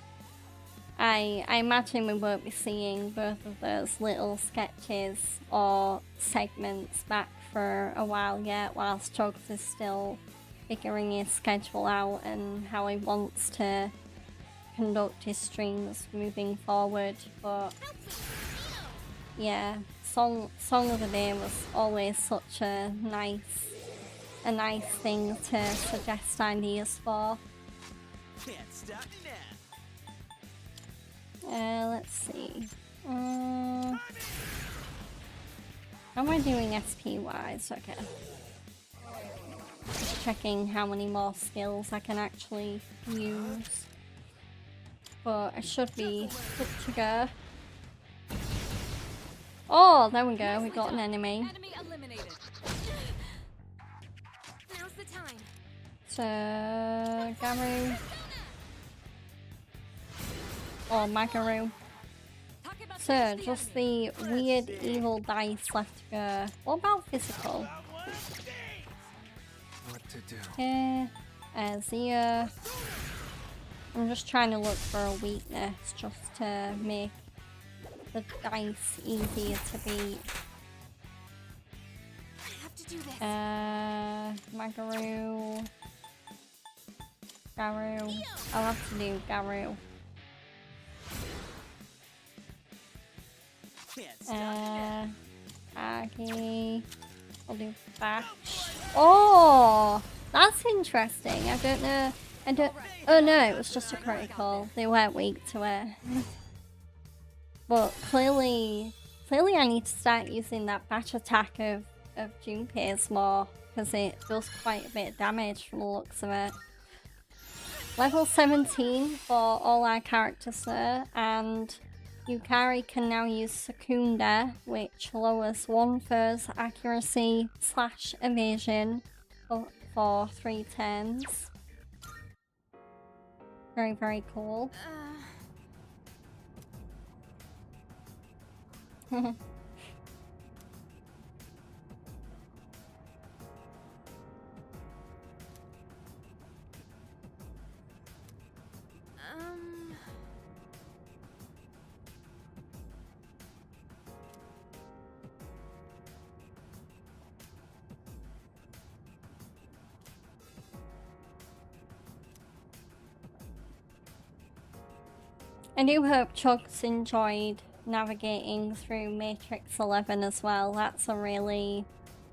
I imagine we won't be seeing both of those little sketches or segments back for a while yet, whilst Chugs is still figuring his schedule out and how he wants to conduct his streams moving forward. But yeah, Song of the Day was always such a nice thing to suggest ideas for. Can't stop now. Let's see. How am I doing SP wise? Okay. Just checking how many more skills I can actually use. But I should be good to go. Oh, there we go. We got an enemy. Enemy eliminated. now's the time. So, Garu. Or Magaru. So, just the weird evil dice left to go. What about physical? What to do? Okay, Zia. I'm just trying to look for a weakness just to make the dice easier to beat. I have to do this. Magaru. Garu. I'll have to do Garu. Can't stop now. Agi. I'll do Bash. Oh! That's interesting. I don't know. Oh no, it was just a critical. They weren't weak to it. But clearly I need to start using that batch attack of Junpei's more, because it does quite a bit of damage from the looks of it. Level 17 for all our characters there, and Yukari can now use Secunda, which lowers one foe's accuracy / evasion for 3 turns. Very, very cool. I do hope Chugs enjoyed navigating through Matrix 11 as well. That's a really...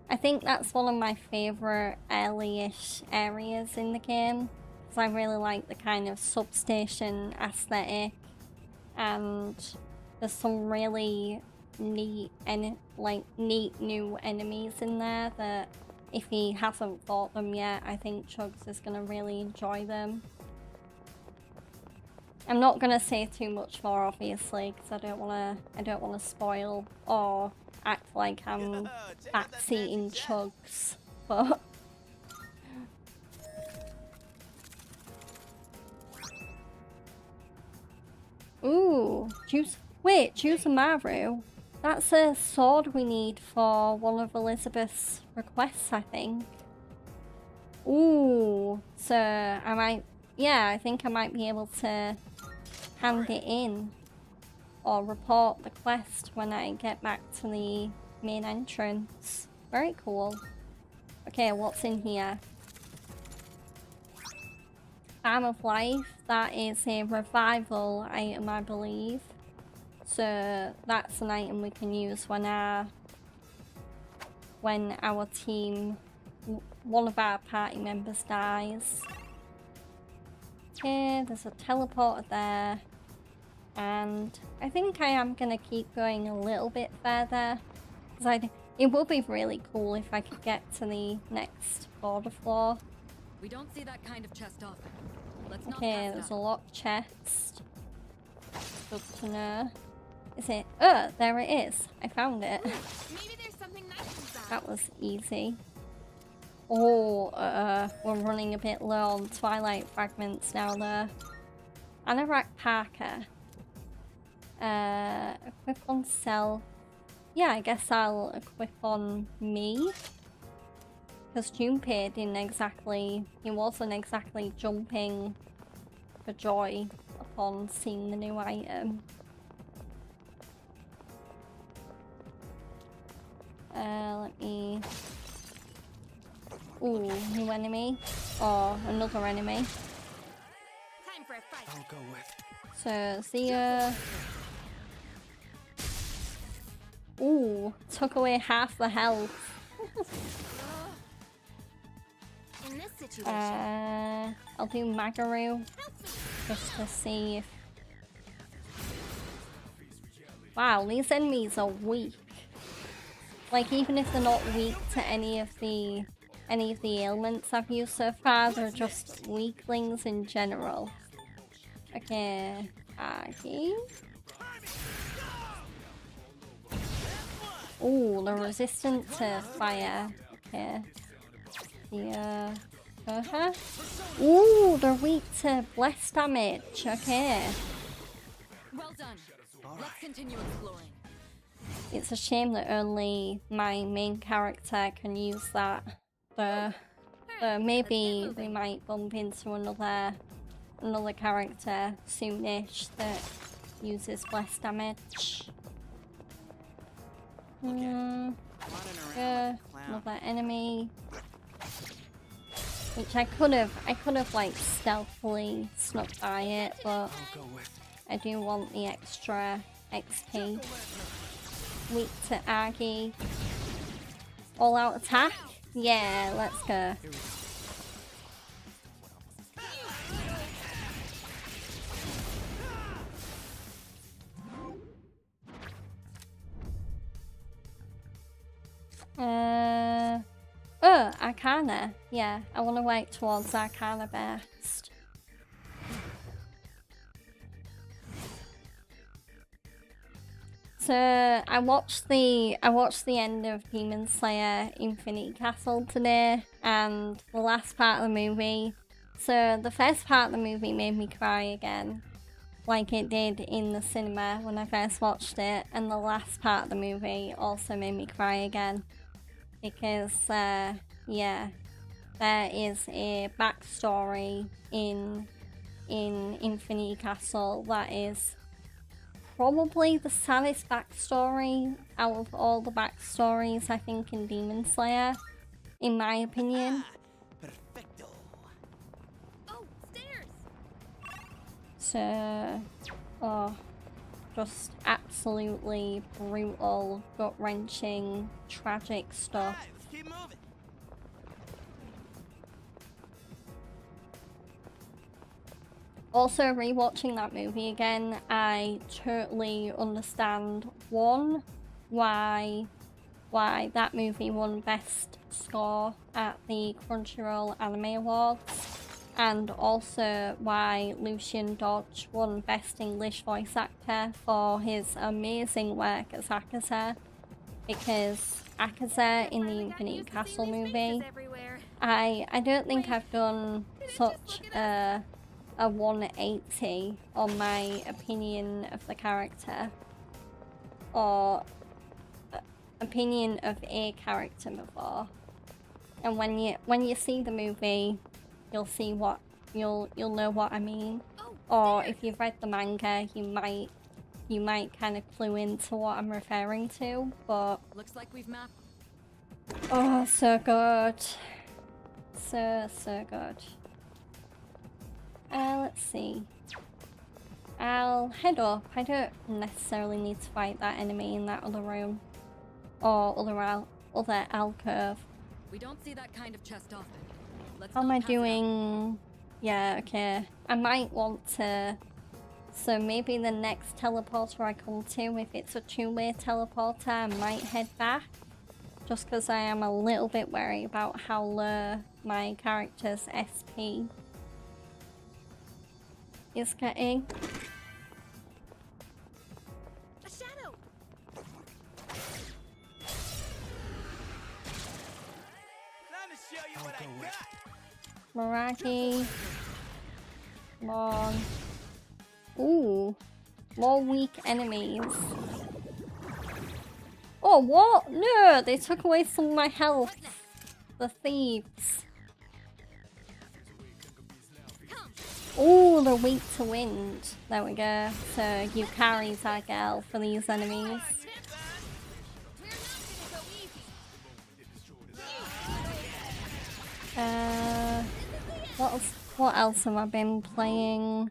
I think that's one of my favourite early-ish areas in the game, because I really like the kind of substation aesthetic, and there's some really neat new enemies in there that if he hasn't fought them yet, I think Chugs is going to really enjoy them. I'm not gonna say too much more, obviously, because I don't wanna spoil or act like I'm backseating Chugs. But ooh, Jusamaru. That's a sword we need for one of Elizabeth's requests, I think. Ooh, so I think I might be able to hand it in or report the quest when I get back to the main entrance. Very cool. Okay, what's in here? Fan of Life. That is a revival item, I believe. So that's an item we can use when our team, one of our party members dies. Okay, there's a teleporter there. And I think I am gonna keep going a little bit further. Because it would be really cool if I could get to the next border floor. We don't see that kind of chest often. Let's not Okay, pass there's it a up. locked chest. Good to know. Is it? Oh, there it is. I found it. Maybe there's something nice inside. That was easy. Oh, we're running a bit low on Twilight Fragments now though. Anorak Parker. Equip on self. Yeah, I guess I'll equip on me. Because Junpei he wasn't exactly jumping for joy upon seeing the new item. Let me... Ooh, new enemy. Or another enemy. Time for a fight. I'll go with. So, Zia... Ooh, took away half the health. In this situation, I'll do Magaru just to see if... Wow, these enemies are weak. Like, even if they're not weak to any of the ailments I've used so far, they're just weaklings in general. Okay, Agi. Ooh, they're resistant to fire. Okay. Yeah. Ooh, they're weak to bless damage. Okay. Well done. Let's continue exploring. It's a shame that only my main character can use that. So maybe we might bump into another character soonish that uses bless damage. Running around like a clown. Another enemy. Which I could have like stealthily snuck by it, but I'll go with. I do want the extra XP. Weak to Agi. All out attack? Yeah, let's go. Oh, Arcana. Yeah, I want to work towards Arcana best. So I watched the end of Demon Slayer Infinite Castle today, and the last part of the movie. So the first part of the movie made me cry again, like it did in the cinema when I first watched it, and the last part of the movie also made me cry again. Because, yeah, there is a backstory in Infinity Castle that is probably the saddest backstory out of all the backstories, I think, in Demon Slayer, in my opinion. Perfecto. oh, stairs. So, oh, just absolutely brutal, gut-wrenching, tragic stuff. Right, let's keep moving. Also, rewatching that movie again, I totally understand, one, why that movie won Best Score at the Crunchyroll Anime Awards, and also why Lucian Dodge won Best English Voice Actor for his amazing work as Akaza, because Akaza in the Infinite Castle movie, I don't think I've done such a 180 on my opinion of the character, or opinion of a character before. And when you see the movie, you'll see what you'll know what I mean. Or if you've read the manga, you might kind of clue into what I'm referring to. But Looks like we've mapped. oh, so good, so good. Let's see. I'll head up. I don't necessarily need to fight that enemy in that other room. Or other alcove. We don't see that kind of chest often. Let's How am not I pass it up. doing? Yeah, okay. I might want to... So maybe the next teleporter I come to, if it's a two-way teleporter, I might head back. Just because I am a little bit worried about how low my character's SP is getting. A shadow! Time to show you what I got. Meraki. Come on. Ooh. More weak enemies. Oh, what? No! They took away some of my health. The thieves. Ooh, they're weak to wind. There we go. So Yukari's our girl for these enemies. What else have I been playing?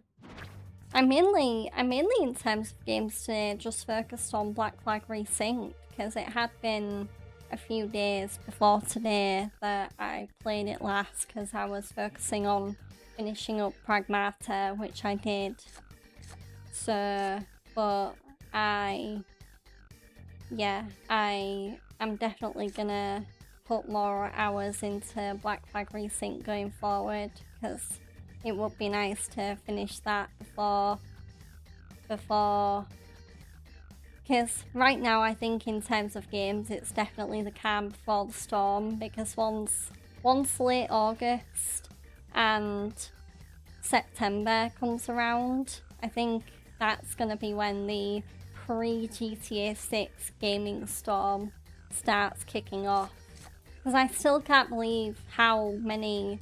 I mainly in terms of games today just focused on Black Flag Resync because it had been a few days before today that I played it last because I was focusing on finishing up Pragmata, which I did. So, but I am definitely gonna put more hours into Black Flag Resync going forward because it would be nice to finish that before because right now I think in terms of games it's definitely the calm before the storm, because once late August and September comes around, I think that's gonna be when the pre-GTA 6 gaming storm starts kicking off. Because I still can't believe how many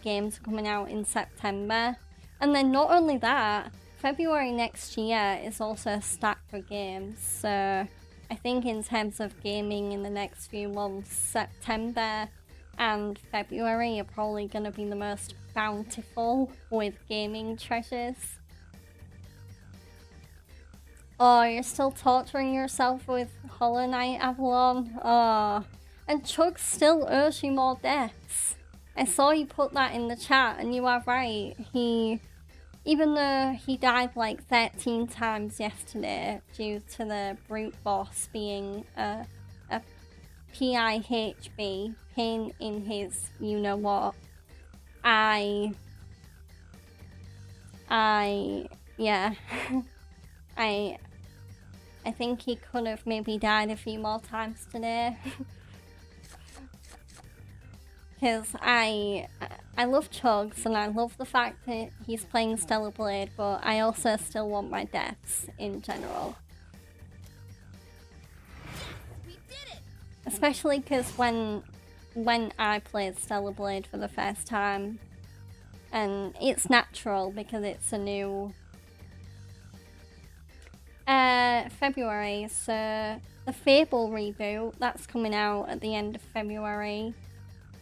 games are coming out in September. And then not only that, February next year is also stacked with games. So I think in terms of gaming in the next few months, September and February are probably going to be the most bountiful with gaming treasures. Oh, you're still torturing yourself with Hollow Knight, Avalon? Oh. And Chug still owes you more deaths. I saw you put that in the chat, and you are right. Even though he died like 13 times yesterday due to the brute boss being a PIHB, pain in his you-know-what, I think he could have maybe died a few more times today. Because I love Chugs and I love the fact that he's playing Stellar Blade, but I also still want my deaths in general. We did it! Especially because when I played Stellar Blade for the first time, and it's natural because it's a new February, so the Fable reboot, that's coming out at the end of February.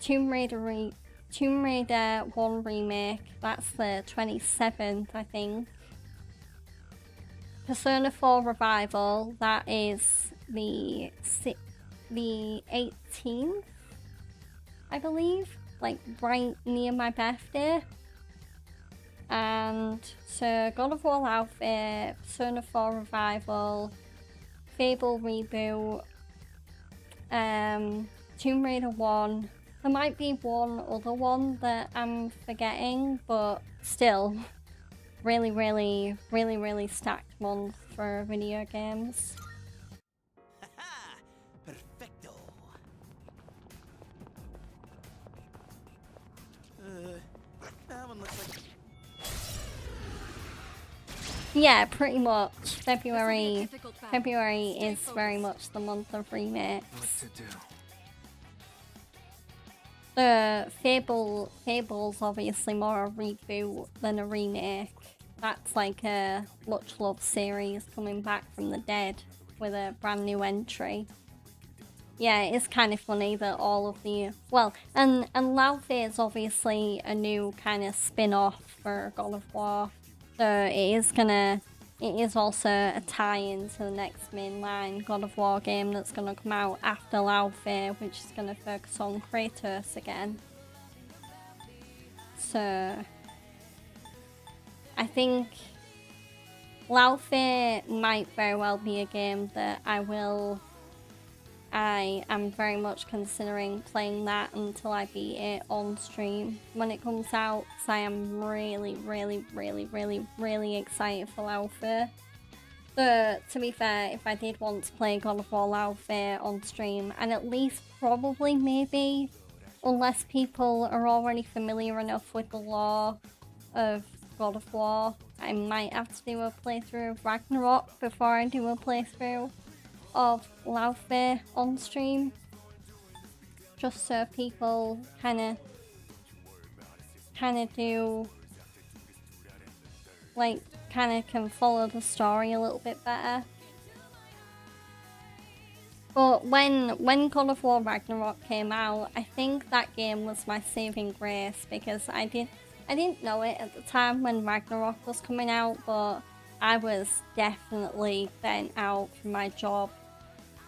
Tomb Raider 1 remake, that's the 27th, I think. Persona 4 Revival, that is the 18th, I believe, like right near my birthday. And so God of War outfit, Persona 4 Revival, Fable reboot, Tomb Raider 1. There might be one other one that I'm forgetting, but still, really stacked month for video games. Haha! Perfecto. That one looks like... Yeah, pretty much. February difficult battle. February Stay is very focused. much the month of remakes. What to do? The Fable's obviously more a reboot than a remake. That's like a much loved series coming back from the dead with a brand new entry. yeah, it's kind of funny that all of the and Laufey is obviously a new kind of spin-off for God of War, so it is also a tie-in to the next mainline God of War game that's gonna come out after Laufey, which is gonna focus on Kratos again. So I think Laufey might very well be a game that I am very much considering playing that until I beat it on stream when it comes out, because I am really, really, really, really, really excited for Laufey. But to be fair, if I did want to play God of War Laufey on stream, and at least probably maybe, unless people are already familiar enough with the lore of God of War, I might have to do a playthrough of Ragnarok before I do a playthrough of Laufey on stream, just so people kind of do, like, kind of can follow the story a little bit better. But when God of War Ragnarok came out, I think that game was my saving grace, because I didn't know it at the time when Ragnarok was coming out, but I was definitely burnt out from my job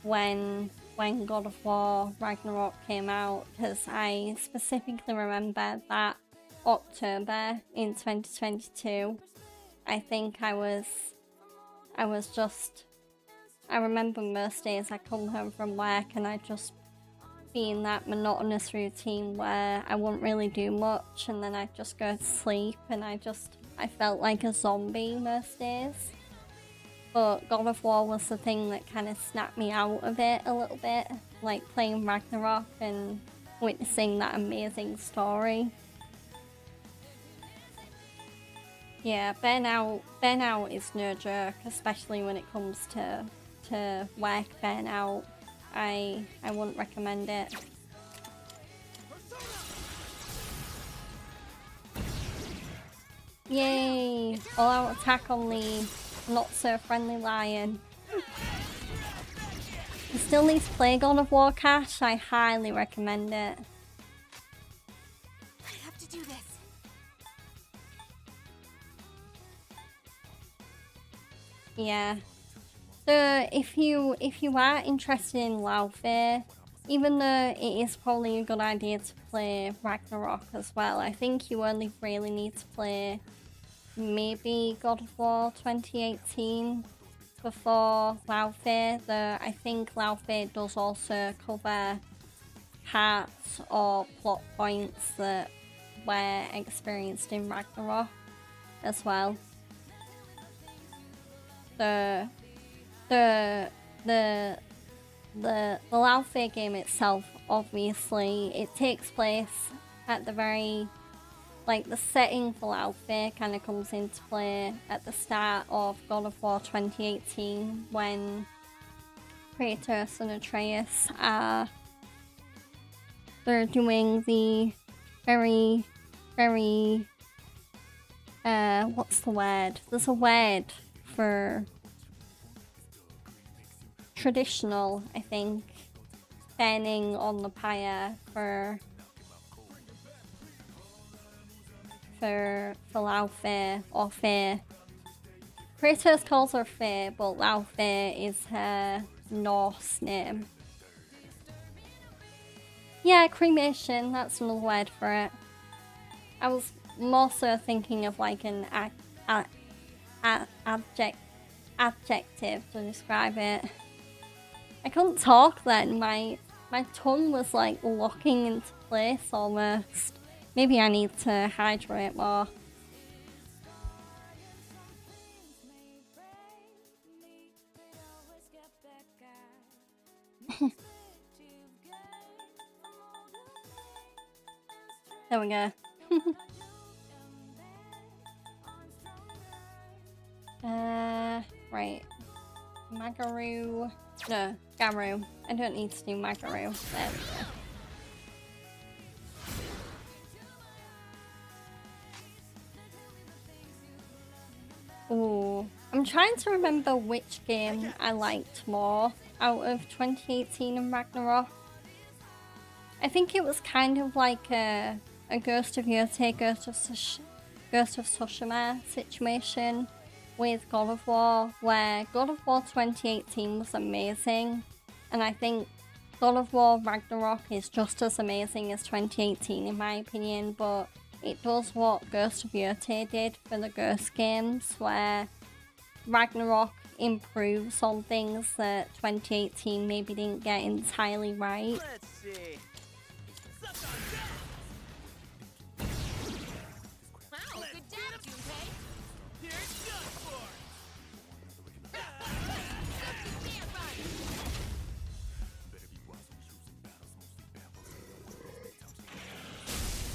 when God of War Ragnarok came out, because I specifically remember that October in 2022, I think I remember most days I come home from work and I just be in that monotonous routine where I wouldn't really do much, and then I'd just go to sleep, and I felt like a zombie most days. But God of War was the thing that kind of snapped me out of it a little bit, like playing Ragnarok and witnessing that amazing story. Yeah, burnout is no joke, especially when it comes to work burnout. I wouldn't recommend it. Yay! All-out attack on the not-so-friendly lion. You still need to play God of War, Cash? I highly recommend it. I have to do this. Yeah. So if you are interested in Laufey, even though it is probably a good idea to play Ragnarok as well, I think you only really need to play maybe God of War 2018 before Laufey, though I think Laufey does also cover parts or plot points that were experienced in Ragnarok as well. The Laufey game itself, obviously, it takes place at the very, like, the setting for Laufey kind of comes into play at the start of God of War 2018, when Kratos and Atreus they're doing the very, what's the word? There's a word for traditional, I think, burning on the pyre for Laufey, or Faye. Kratos calls her Faye, but Laufey is her Norse name. Yeah, cremation, that's another word for it. I was more so thinking of like an adjective to describe it. I couldn't talk then, my tongue was like locking into place almost. Maybe I need to hydrate more. There we go. Right. Magaru. No, Garu. I don't need to do Magaru. There we go. Ooh. I'm trying to remember which game I liked more. out of 2018 and Ragnarok. I think it was kind of like a Ghost of Yotei, Ghost of Tsushima situation with God of War, where God of War 2018 was amazing, and I think God of War Ragnarok is just as amazing as 2018 in my opinion, but it does what Ghost of Yotei did for the Ghost games, where Ragnarok improves on things that 2018 maybe didn't get entirely right. Let's see. Wow, good job, Junpei. Here it's done for.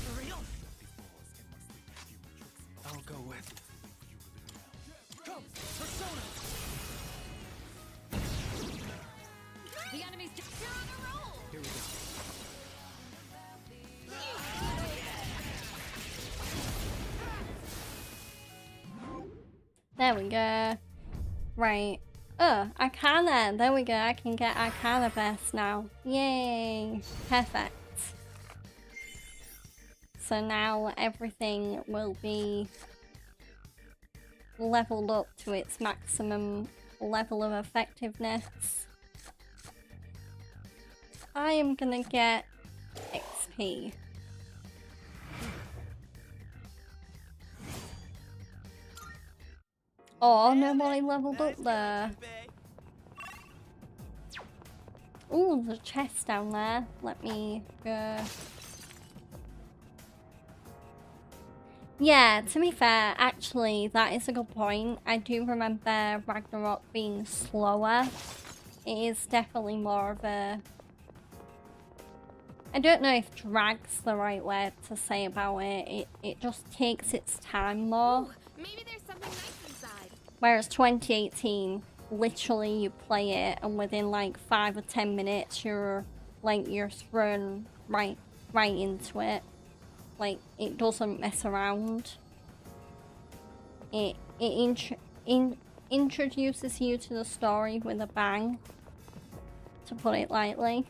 For real? I'll go with. Come, Persona. The enemy's you're on a roll. Here we go. There we go. Right. Oh, Arcana. There we go. I can get Arcana Best now. Yay. Perfect. So now everything will be leveled up to its maximum level of effectiveness. I am gonna get XP. Oh, nobody leveled up there. Ooh, there's a chest down there. Let me go. Yeah, to be fair, actually, that is a good point. I do remember Ragnarok being slower. It is definitely more of a... I don't know if drag's the right word to say about it. It just takes its time more. Ooh, maybe there's something nice inside. Whereas 2018, literally you play it and within like 5 or 10 minutes you're thrown right into it. Like, it doesn't mess around. It introduces you to the story with a bang, to put it lightly.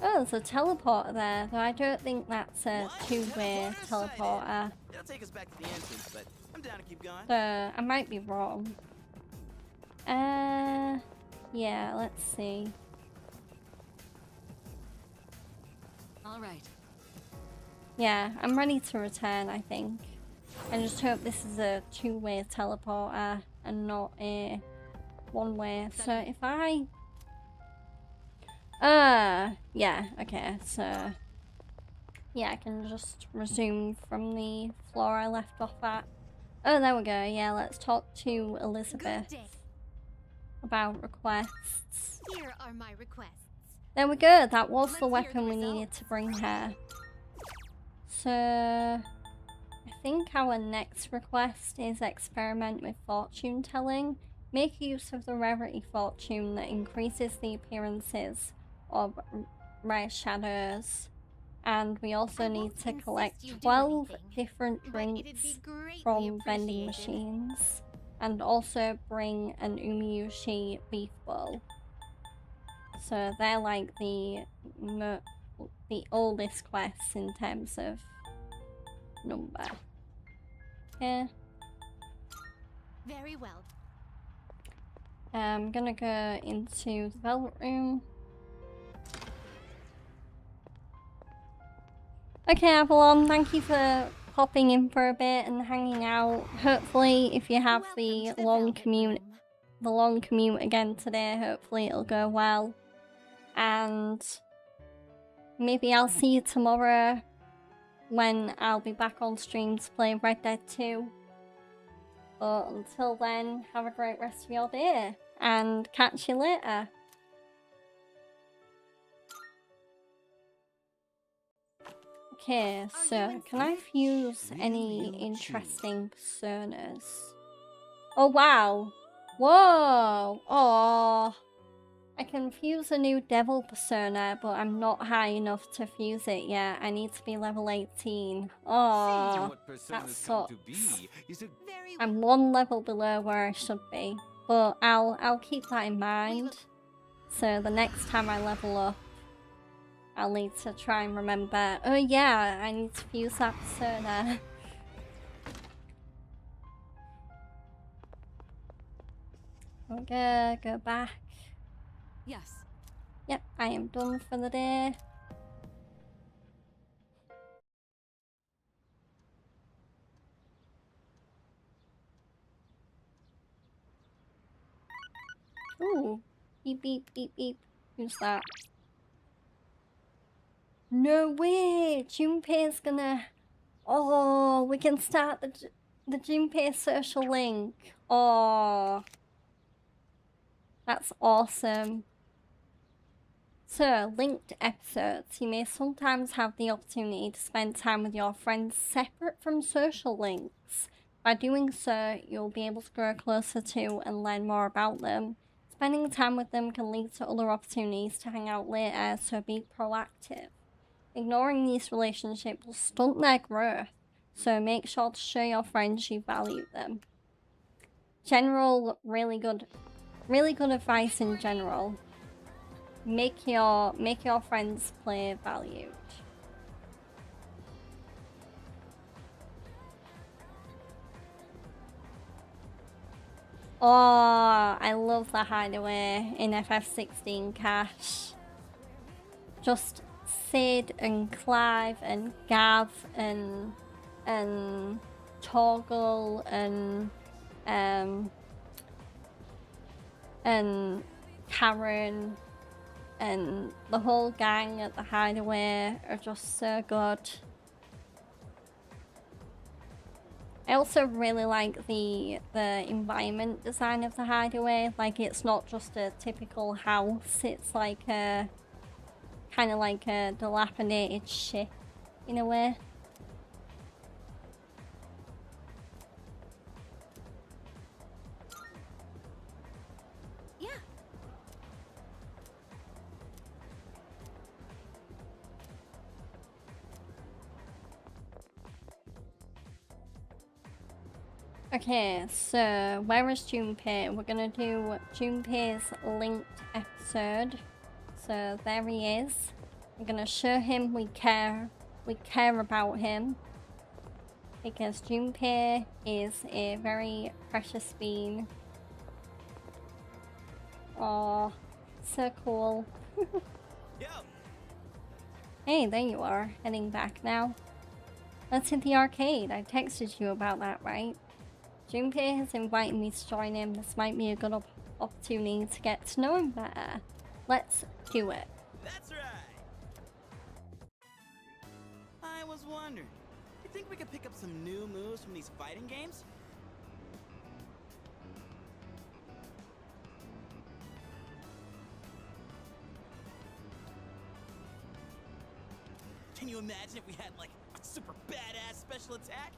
Oh, there's a teleporter there, though I don't think that's a two-way teleporter. It'll take us back to the entrance, but I'm down to keep going. So, I might be wrong. Yeah, let's see. All right. Yeah, I'm ready to return, I think. I just hope this is a two-way teleporter and not a one-way. So if I... yeah, okay, so... Yeah, I can just resume from the floor I left off at. Oh, there we go. Yeah, let's talk to Elizabeth Good day. about requests. Here are my requests. There we go. That was Let's the hear weapon the we needed results. to bring her. So, I think our next request is experiment with fortune telling. Make use of the rarity fortune that increases the appearances of rare shadows. And we also I need won't to insist collect you do 12 anything, different but it'd drinks be greatly from vending appreciated. machines. And also bring an Umiyushi beef bowl. So they're like the oldest quests in terms of number. Yeah. Very well. I'm gonna go into the Velvet Room. Okay, Avalon, thank you for popping in for a bit and hanging out. Hopefully, if you have Welcome the to the long Velvet commute, Room. again today, hopefully it'll go well. And maybe I'll see you tomorrow when I'll be back on stream to play Red Dead 2. But until then, have a great rest of your day and catch you later. Okay, so can I fuse any interesting personas? Oh wow! Whoa! Oh, I can fuse a new devil persona, but I'm not high enough to fuse it yet. I need to be level 18. Oh, that sucks. Very well. I'm one level below where I should be. but I'll keep that in mind. So the next time I level up, I'll need to try and remember. Oh yeah, I need to fuse that persona. Okay, go back. Yes. Yep, I am done for the day. Ooh, beep beep beep beep. Who's that? No way! Junpei's gonna. Oh, we can start the Junpei social link. Oh, that's awesome. So, linked episodes. You may sometimes have the opportunity to spend time with your friends separate from social links. By doing so, you'll be able to grow closer to and learn more about them. Spending time with them can lead to other opportunities to hang out later, so be proactive. Ignoring these relationships will stunt their growth, so make sure to show your friends you value them. General, really good advice in general. Make your friends play valued. Oh, I love the hideaway in FF16 Cash. Just Sid and Clive and Gav and Torgal and Karen and the whole gang at the hideaway are just so good. I also really like the environment design of the hideaway. Like, it's not just a typical house, it's like a kind of like a dilapidated ship in a way. Yeah. Okay, so where is Junpei? We're gonna do Junpei's linked episode. So there he is. I'm gonna show him we care about him. Because Junpei is a very precious being. Aw, so cool. Yo. Hey, there you are, heading back now. Let's hit the arcade. I texted you about that, right? Junpei has invited me to join him. This might be a good opportunity to get to know him better. Let's do it. That's right. I was wondering, you think we could pick up some new moves from these fighting games? Can you imagine if we had like a super badass special attack?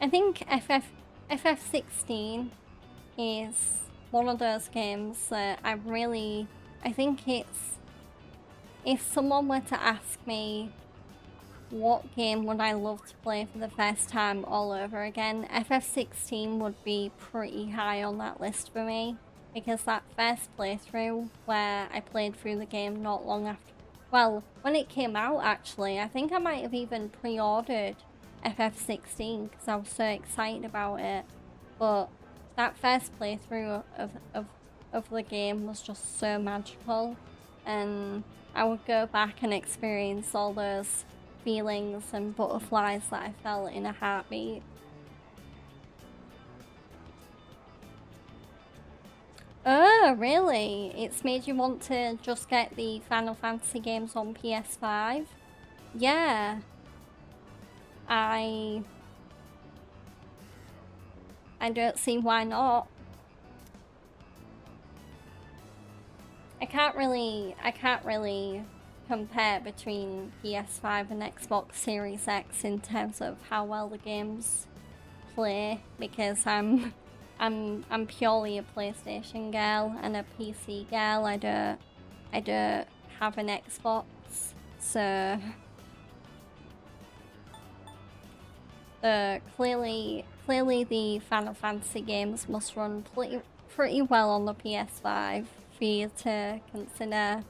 I think FF16 is one of those games that I think it's, if someone were to ask me what game would I love to play for the first time all over again, FF16 would be pretty high on that list for me, because that first playthrough where I played through the game not long after, well, when it came out actually, I think I might have even pre-ordered FF16 because I was so excited about it, but that first playthrough of the game was just so magical, and I would go back and experience all those feelings and butterflies that I felt in a heartbeat. Oh, really? It's made you want to just get the Final Fantasy games on PS5? Yeah. I don't see why not. I can't really compare between PS5 and Xbox Series X in terms of how well the games play, because I'm purely a PlayStation girl and a PC girl. I don't have an Xbox, so Clearly the Final Fantasy games must run pretty well on the PS5 for you to consider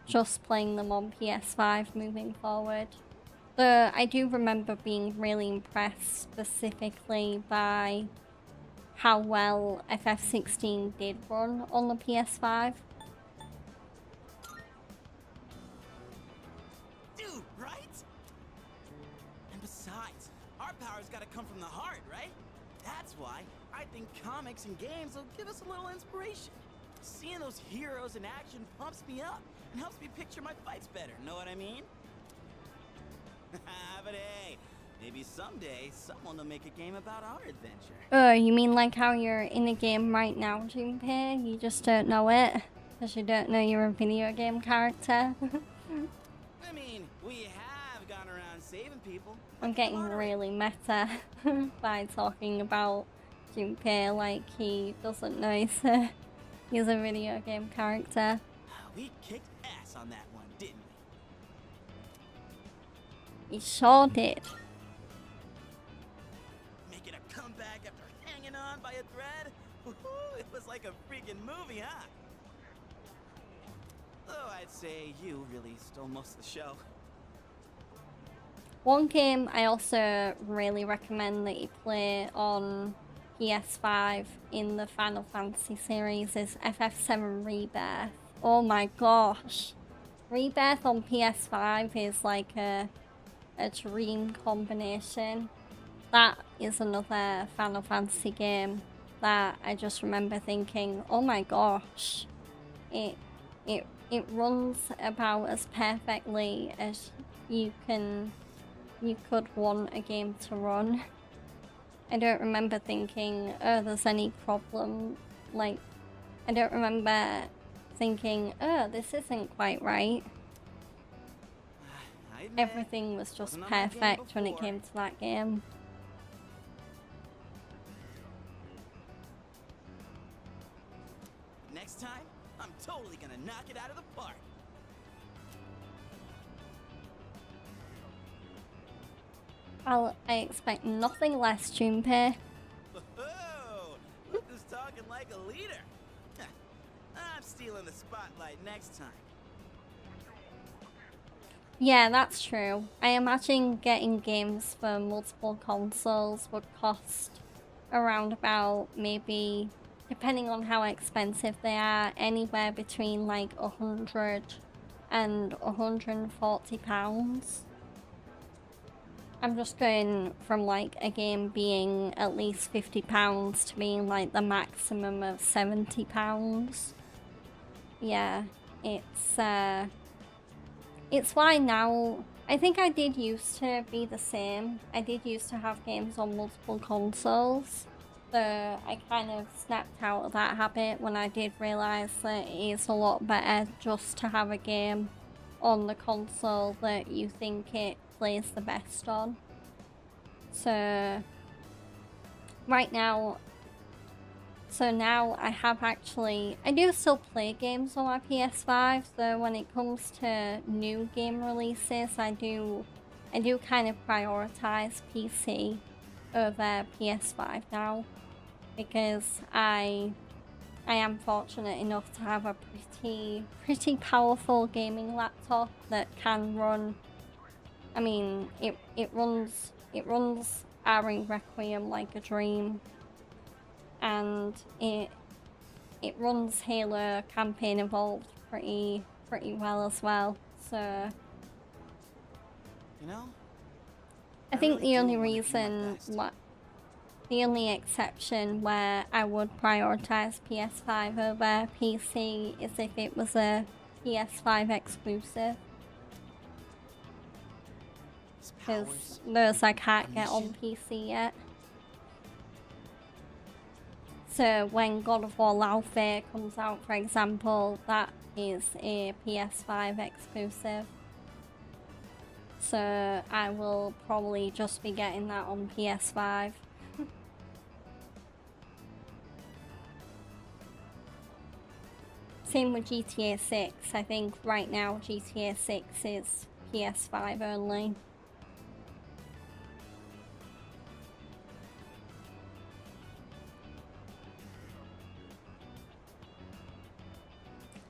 just playing them on PS5 moving forward. I do remember being really impressed specifically by how well FF16 did run on the PS5. Dude, right? And besides, our power's gotta come from the heart, right? That's why I think comics and games will give us a little inspiration. Seeing those heroes in action pumps me up and helps me picture my fights better, know what I mean? But hey, maybe someday someone will make a game about our adventure. Oh, you mean like how you're in a game right now, Junpei? You just don't know it? Because you don't know you're a video game character? I mean, we have gone around saving people. I'm getting really meta by talking about Junpei like he doesn't know he's a video game character. We kicked ass on that one, didn't we? He sure did. Making a comeback after hanging on by a thread? Woohoo, it was like a freaking movie, huh? Though I'd say you really stole most of the show. One game I also really recommend that you play on PS5 in the Final Fantasy series is FF7 Rebirth. Oh my gosh. Rebirth on PS5 is like a dream combination. That is another Final Fantasy game that I just remember thinking, oh my gosh, it runs about as perfectly as you could want a game to run. I don't remember thinking, oh, there's any problem. Like, I don't remember thinking, oh, this isn't quite right. I admit, Everything was just wasn't on my game perfect when it before. came to that game. Next time, I'm totally gonna knock it out of the park. I expect nothing less, Junpei. Whoa! Look who's talking like a leader. I'm stealing the spotlight next time. Yeah, that's true. I imagine getting games for multiple consoles would cost around about maybe, depending on how expensive they are, anywhere between like £100 and £140. I'm just going from like a game being at least £50 to being like the maximum of £70. Yeah, it's why now, I think I did used to be the same. I did used to have games on multiple consoles. So I kind of snapped out of that habit when I did realise that it is a lot better just to have a game on the console that you think it plays the best on. So now I do still play games on my PS5, so when it comes to new game releases, I do kind of prioritize PC over PS5 now, because I am fortunate enough to have a pretty powerful gaming laptop that can run. I mean, it runs Aring Requiem like a dream, and it runs Halo Campaign Evolved pretty well as well. So You know? I think really the only do wanna do my reason best. the only exception where I would prioritize PS5 over PC is if it was a PS5 exclusive, These because powers, those I can't get on omniscient. PC yet. So when God of War Laufe comes out, for example, that is a PS5 exclusive. So I will probably just be getting that on PS5. Same with GTA 6. I think right now GTA 6 is PS5 only.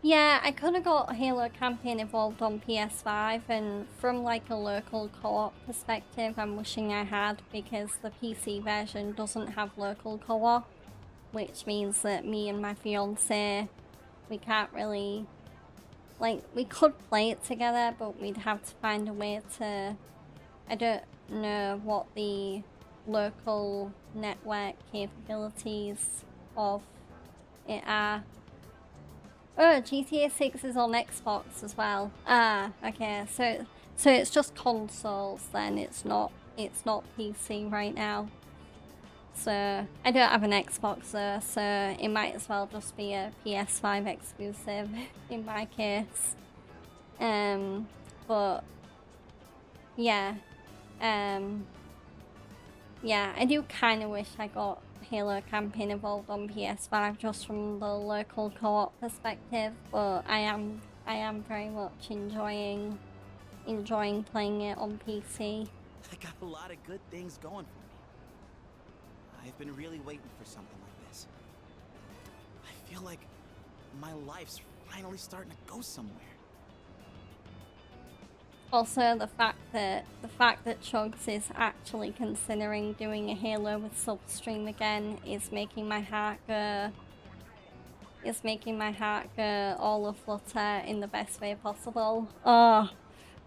Yeah, I could have got Halo Campaign Evolved on PS5, and from like a local co-op perspective, I'm wishing I had, because the PC version doesn't have local co-op, which means that me and my fiance, we can't really, like, we could play it together, but we'd have to find a way to, I don't know what the local network capabilities of it are. Oh, GTA 6 is on Xbox as well. Ah, okay. So it's just consoles then. It's not PC right now. So I don't have an Xbox though, so it might as well just be a PS5 exclusive in my case. But yeah. Yeah, I do kind of wish I got Halo Campaign Evolved on PS5 just from the local co-op perspective, but I am very much enjoying playing it on PC. I got a lot of good things going for me. I've been really waiting for something like this. I feel like my life's finally starting to go somewhere. Also, the fact that Chugs is actually considering doing a Halo with Substream again is making my heart go all aflutter in the best way possible. Oh,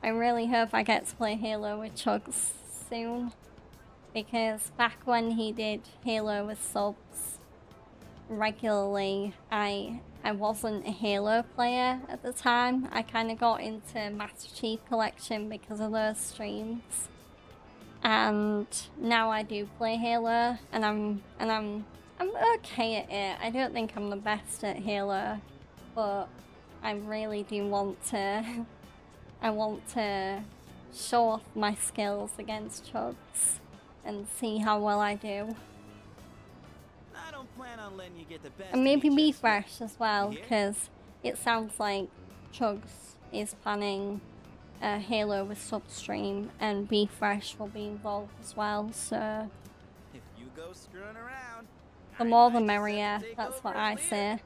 I really hope I get to play Halo with Chugs soon, because back when he did Halo with subs regularly, I wasn't a Halo player at the time. I kind of got into Master Chief Collection because of those streams, and now I do play Halo, and I'm okay at it. I don't think I'm the best at Halo, but I really do want to. I want to show off my skills against Chugs and see how well I do. I don't plan on letting you get the best. And maybe of me Be just yet. Fresh as well, You hear? because it sounds like Chugs is planning a Halo with Substream, and Be Fresh will be involved as well, so If you go screwing around, the I more the might just have to merrier, take that's over what as I leader. say.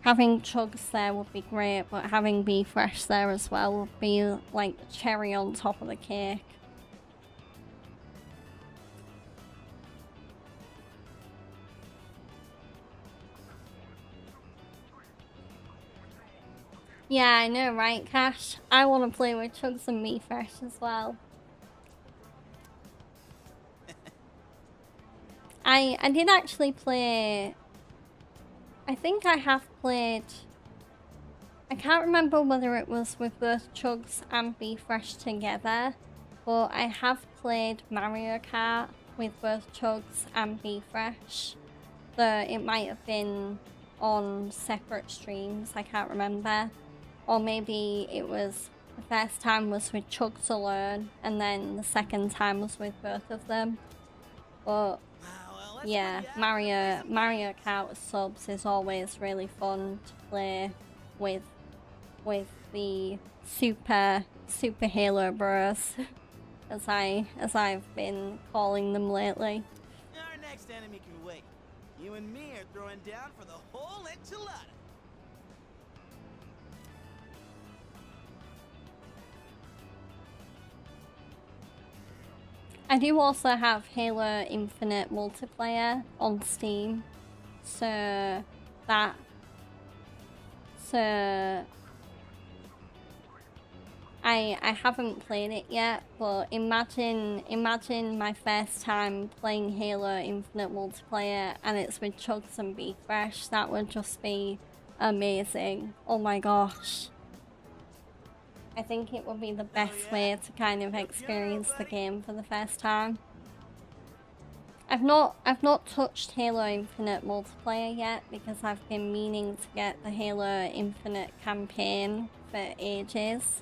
Having Chugs there would be great, but having Be Fresh there as well would be like the cherry on top of the cake. Yeah, I know, right, Cash? I want to play with Chugs and Be Fresh as well. I did actually play... I think I have played... I can't remember whether it was with both Chugs and Be Fresh together, but I have played Mario Kart with both Chugs and Be Fresh. Though it might have been on separate streams, I can't remember. Or maybe it was, the first time was with Chugs alone, and then the second time was with both of them. But Well, let's yeah, find out. Mario Kart with subs is always really fun to play with the super Halo bros, as I've been calling them lately. Our next enemy can wait. You and me are throwing down for the whole enchilada. I do also have Halo Infinite multiplayer on Steam, so I haven't played it yet, but imagine my first time playing Halo Infinite multiplayer and it's with Chugs and Be Fresh. That would just be amazing. Oh my gosh. I think it would be the best way to kind of experience the game for the first time. I've not touched Halo Infinite multiplayer yet because I've been meaning to get the Halo Infinite campaign for ages.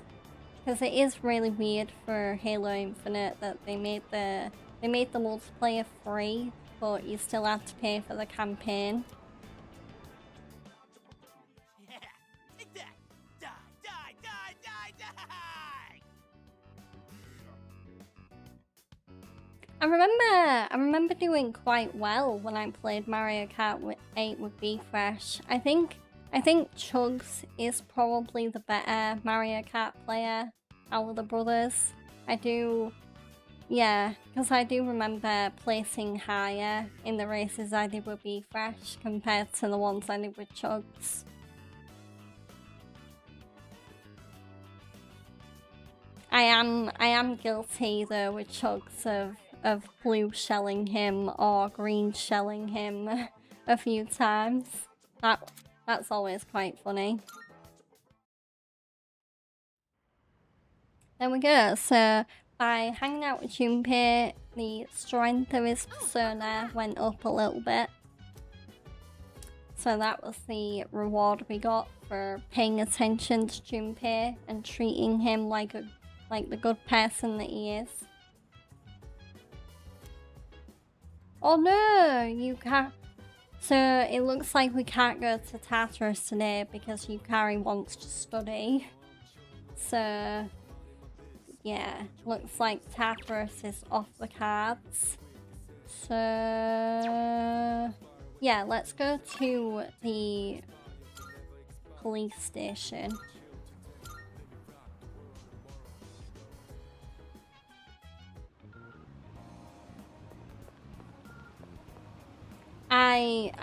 Because it is really weird for Halo Infinite that they made the multiplayer free, but you still have to pay for the campaign. Yeah, take that. Die, die, die, die, die. I remember doing quite well when I played Mario Kart 8 with Be Fresh. I think I think Chugs is probably the better Mario Kart player out of the brothers. I do, yeah, because I do remember placing higher in the races I did with B-Fresh compared to the ones I did with Chugs. I am guilty though with Chugs of blue shelling him or green shelling him a few times. That's always quite funny. There we go. So by hanging out with Junpei, the strength of his persona went up a little bit. So that was the reward we got for paying attention to Junpei and treating him like the good person that he is. Oh no, you can't. So it looks like we can't go to Tartarus today because Yukari wants to study. So yeah, looks like Tartarus is off the cards. So yeah, let's go to the police station.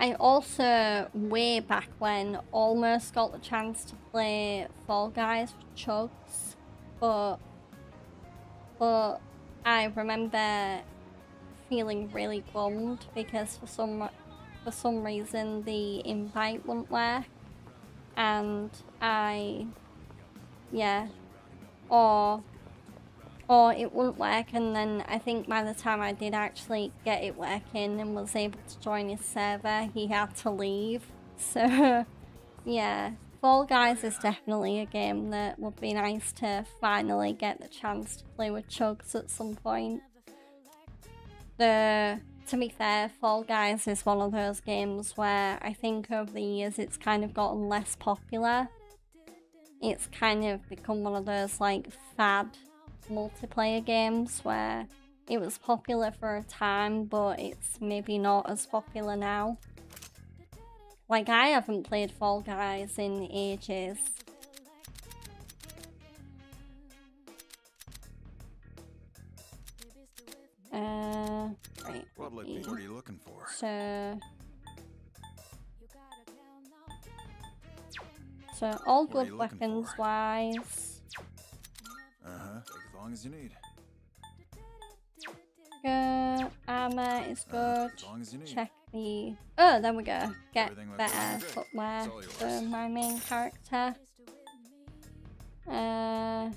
I also, way back when, almost got the chance to play Fall Guys with Chugs, but I remember feeling really bummed because for some reason the invite wouldn't work, and or it wouldn't work, and then I think by the time I did actually get it working and was able to join his server, he had to leave. So yeah, Fall Guys is definitely a game that would be nice to finally get the chance to play with Chugs at some point. To be fair, Fall Guys is one of those games where I think over the years it's kind of gotten less popular. It's kind of become one of those like fad multiplayer games where it was popular for a time, but it's maybe not as popular now. Like, I haven't played Fall Guys in ages. Right. What are you looking for? So all What are good you looking weapons for? wise. Take as long as you need. Good. Armor is good. As long as you need. Check the... Oh, there we go. Get Everything looks better good. footwear It's all yours. for my main character. Yeah,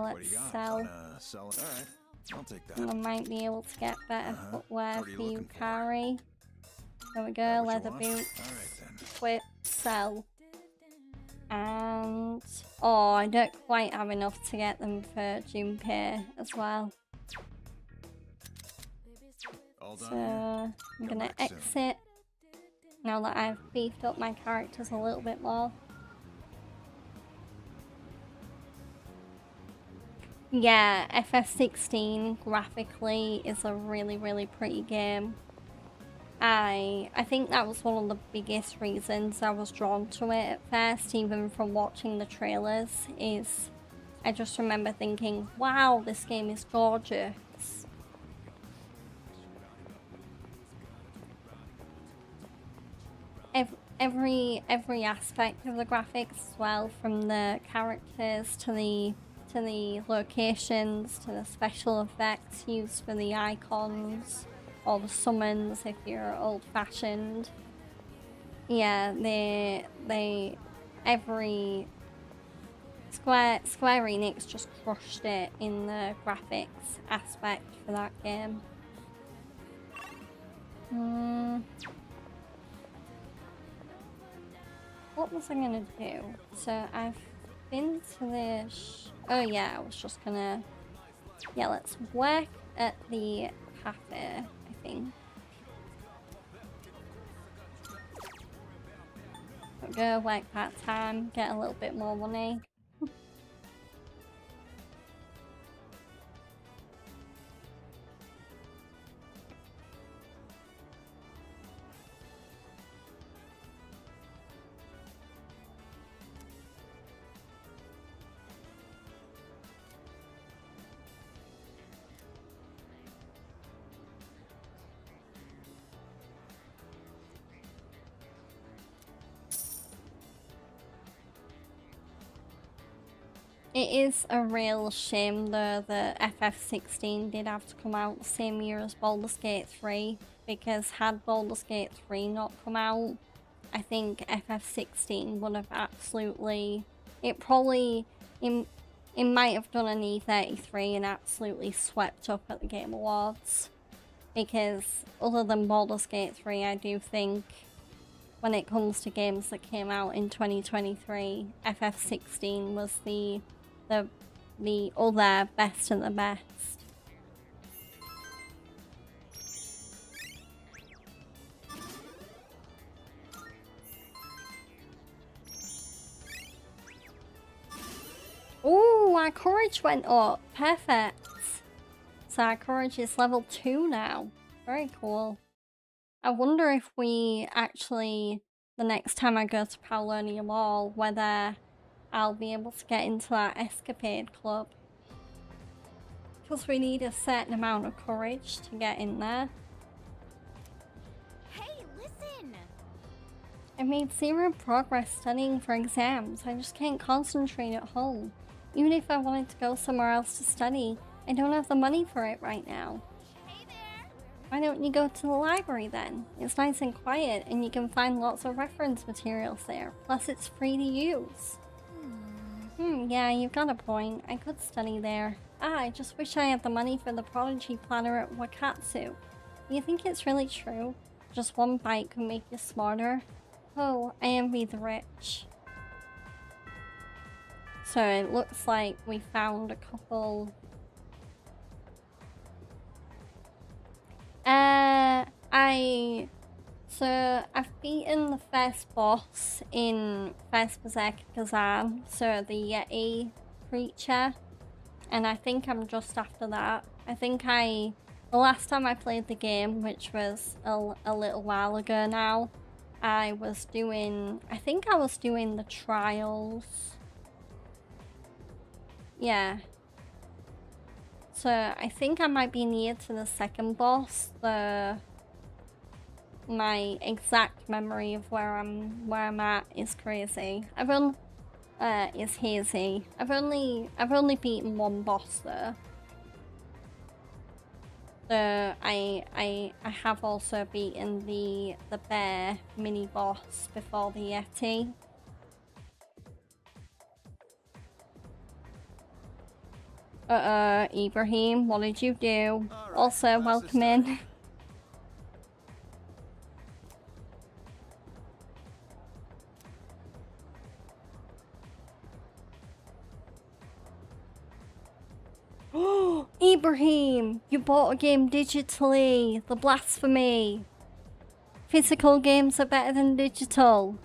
What do let's you got? sell. Sell it. All right, I'll take that. And I might be able to get better footwear What are you for looking for? Yukari. There we go, What you leather want? boots, All right then. equip, sell. And... oh, I don't quite have enough to get them for Junpei as well. All done. So, here? I'm Come gonna back soon. exit now that I've beefed up my characters a little bit more. Yeah, FF16 graphically is a really, really pretty game. I think that was one of the biggest reasons I was drawn to it at first, even from watching the trailers, is I just remember thinking, wow, this game is gorgeous. Every aspect of the graphics as well, from the characters to the locations to the special effects used for the icons or the summons if you're old-fashioned. Yeah, every Square Enix just crushed it in the graphics aspect for that game. What was I gonna do? So I've been to this... oh yeah, I was just gonna... yeah, let's work at the cafe, I think. Go work part-time, get a little bit more money. It is a real shame though that FF16 did have to come out the same year as Baldur's Gate 3, because had Baldur's Gate 3 not come out, I think FF16 would have absolutely... It might have done an E33 and absolutely swept up at the Game Awards. Because other than Baldur's Gate 3, I do think when it comes to games that came out in 2023, FF16 was the other best of the best. Ooh, our courage went up. Perfect. So our courage is level 2 now. Very cool. I wonder if we actually, the next time I go to Paulownia Mall, whether I'll be able to get into that escapade club. Because we need a certain amount of courage to get in there. Hey, listen! I made 0 progress studying for exams. I just can't concentrate at home. Even if I wanted to go somewhere else to study, I don't have the money for it right now. Hey there! Why don't you go to the library then? It's nice and quiet and you can find lots of reference materials there. Plus it's free to use. Yeah, you've got a point. I could study there. I just wish I had the money for the Prodigy Planner at Wakatsu. You think it's really true? Just one bite can make you smarter? Oh, I envy the rich. So it looks like we found a couple... So I've beaten the first boss in First Berserker Kazan, so the Yeti creature, and I think I'm just after that. I think the last time I played the game, which was a little while ago now, I think I was doing the trials. Yeah. So I think I might be near to the second boss. My exact memory of where I'm at is crazy. Is hazy. I've only beaten one boss though. So I have also beaten the bear mini boss before the Yeti. Ibrahim, what did you do? All right, Also, class is welcome in. started. Ibrahim, you bought a game digitally. The blasphemy. Physical games are better than digital.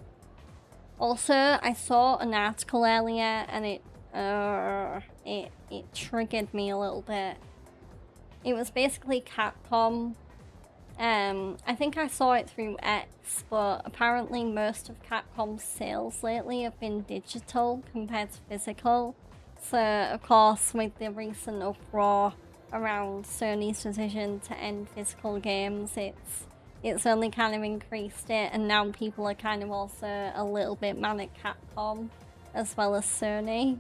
Also, I saw an article earlier and it triggered me a little bit. It was basically Capcom. I think I saw it through X, but apparently most of Capcom's sales lately have been digital compared to physical. So, of course, with the recent uproar around Sony's decision to end physical games, it's only kind of increased it, and now people are kind of also a little bit mad at Capcom, as well as Sony.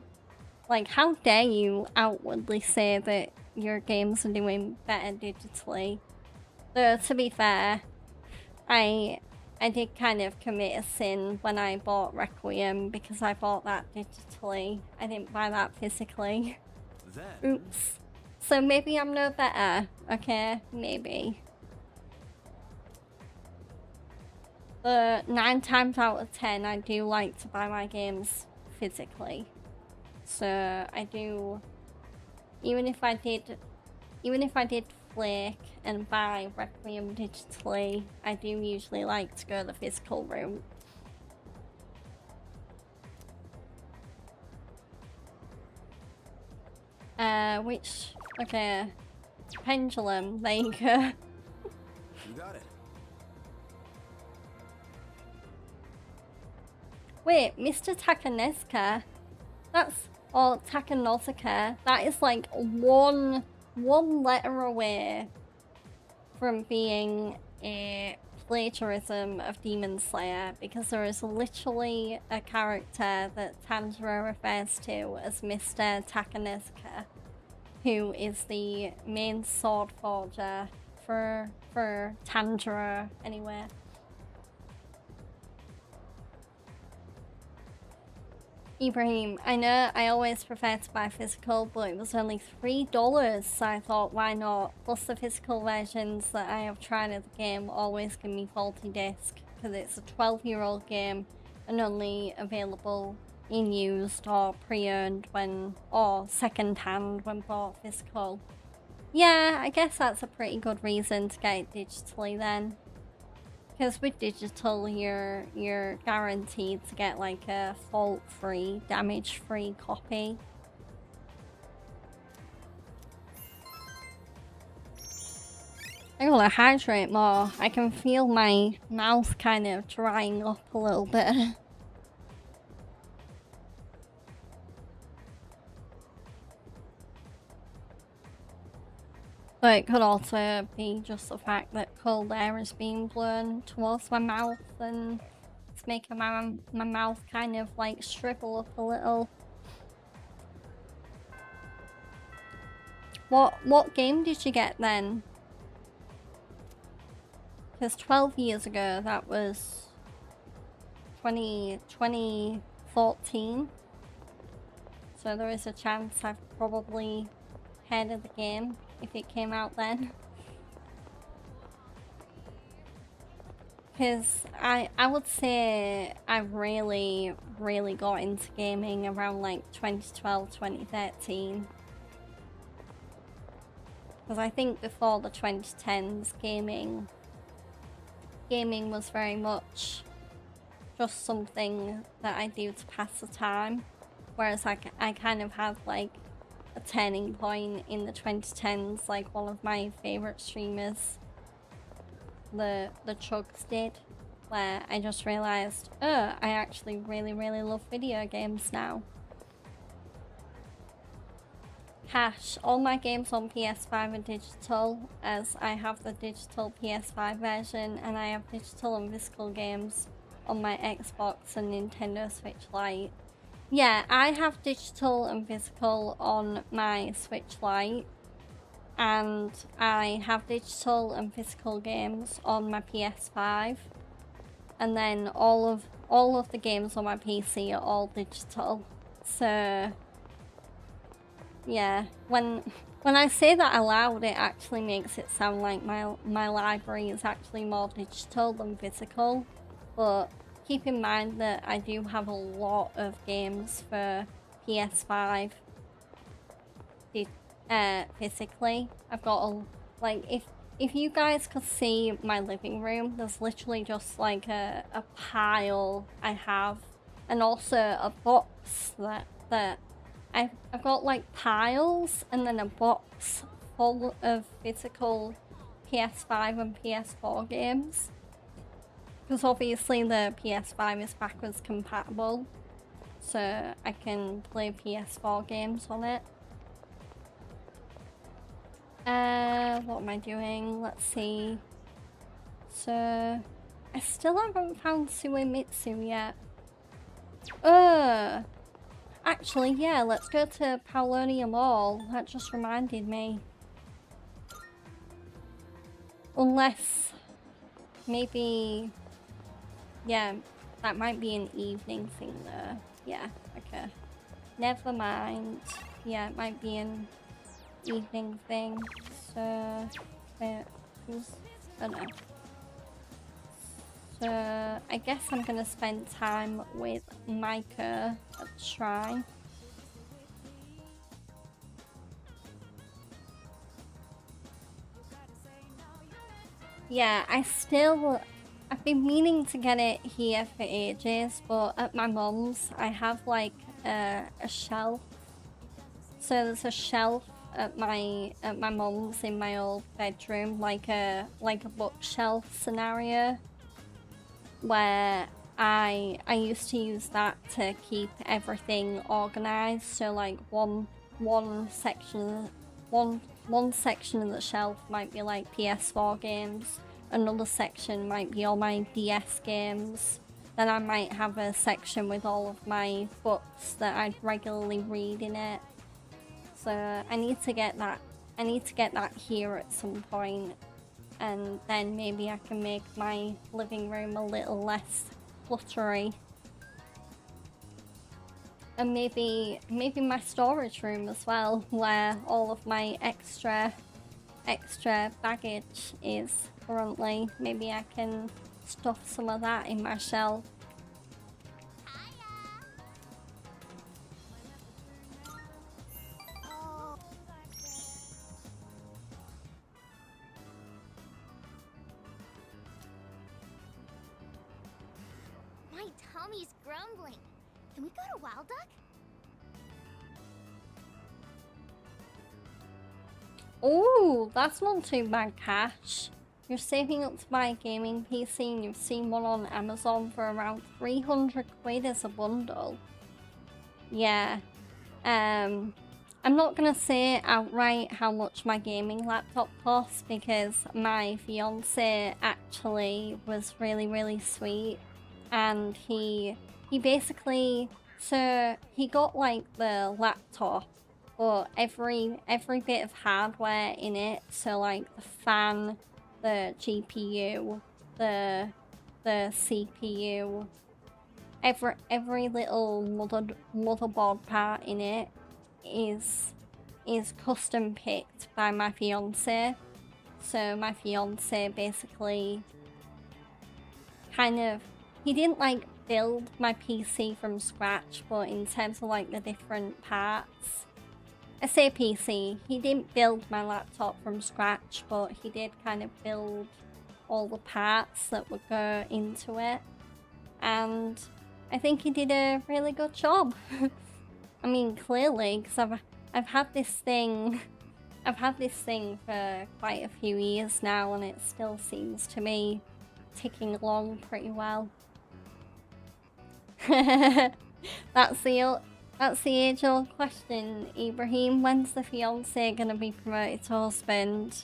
Like, how dare you outwardly say that your games are doing better digitally? Though, to be fair, I did kind of commit a sin when I bought Requiem, because I bought that digitally. I didn't buy that physically. Then, Oops. So maybe I'm no better, okay? Maybe. But 9 times out of 10, I do like to buy my games physically. So I do, even if I did flake and buy Requiem digitally, I do usually like to go the physical route. Okay, pendulum, there you go. You got it. Wait, Mr. Takaneska? Or Takanosuka, that is like one letter away from being a plagiarism of Demon Slayer because there is literally a character that Tanjiro refers to as Mr. Takanezuka, who is the main sword forger for Tanjiro anyway. Ibrahim, I know I always prefer to buy physical, but it was only $3, so I thought why not? Plus the physical versions that I have tried of the game always give me faulty disc, because it's a 12-year-old game and only available in used or pre-owned or second-hand when bought physical. Yeah, I guess that's a pretty good reason to get it digitally then. Because with digital, you're guaranteed to get like a fault-free, damage-free copy. I gotta hydrate more. I can feel my mouth kind of drying up a little bit. But it could also be just the fact that cold air is being blown towards my mouth and it's making my mouth kind of like shrivel up a little. What game did you get then? Because 12 years ago, that was 2014. So there is a chance I've probably heard of the game if it came out then. Because I would say I really got into gaming around like 2012, 2013. Because I think before the 2010s, gaming was very much just something that I do to pass the time. Whereas I kind of had like a turning point in the 2010s, like one of my favourite streamers, the Chugs, did, where I just realised, oh, I actually really love video games now. Hash, all my games on PS5 are digital, as I have the digital PS5 version, and I have digital and physical games on my Xbox and Nintendo Switch Lite. Yeah, I have digital and physical on my Switch Lite, and I have digital and physical games on my PS5, and then all of the games on my PC are all digital. So yeah, when I say that aloud, it actually makes it sound like my library is actually more digital than physical, but keep in mind that I do have a lot of games for PS5 physically. I've got like, if you guys could see my living room, there's literally just like a pile I have, and also a box that I've got like piles, and then a box full of physical PS5 and PS4 games. Because obviously the PS5 is backwards compatible, so I can play PS4 games on it. What am I doing? Let's see. So, I still haven't found Suemitsu yet. Actually, yeah, let's go to Paolonia Mall. That just reminded me. Unless, maybe... Yeah, that might be an evening thing though. Yeah, okay. Never mind. Yeah, it might be an evening thing. So, I don't know. So, I guess I'm gonna spend time with Micah at the shrine. Yeah, I've been meaning to get it here for ages, but at my mum's I have like a shelf. So there's a shelf at my mum's in my old bedroom, like a bookshelf scenario, where I used to use that to keep everything organized. So like one section of the shelf might be like PS4 games. another section might be all my DS games. Then I might have a section with all of my books that I'd regularly read in it. So I need to get that. I need to get that here at some point, and then maybe I can make my living room a little less cluttery. And maybe my storage room as well, where all of my extra baggage is currently. Maybe I can stuff some of that in my shelf. Oh. My tummy's grumbling. Can we go to Wild Duck? Oh, that's not too bad cash. You're saving up to buy a gaming PC and you've seen one on Amazon for around 300 quid as a bundle. Yeah. I'm not gonna say outright how much my gaming laptop costs because my fiance actually was really sweet, and he basically, so he got like the laptop, but every bit of hardware in it, so like the fan, the GPU, the CPU, every little motherboard part in it is custom picked by my fiance. So my fiance basically kind of, he didn't like build my PC from scratch, but in terms of like the different parts, I say PC, he didn't build my laptop from scratch, but he did kind of build all the parts that would go into it, and I think he did a really good job. I mean, clearly, because I've had this thing for quite a few years now, and it still seems to be ticking along pretty well. That's the age-old question, Ibrahim. When's the fiance gonna be promoted to husband?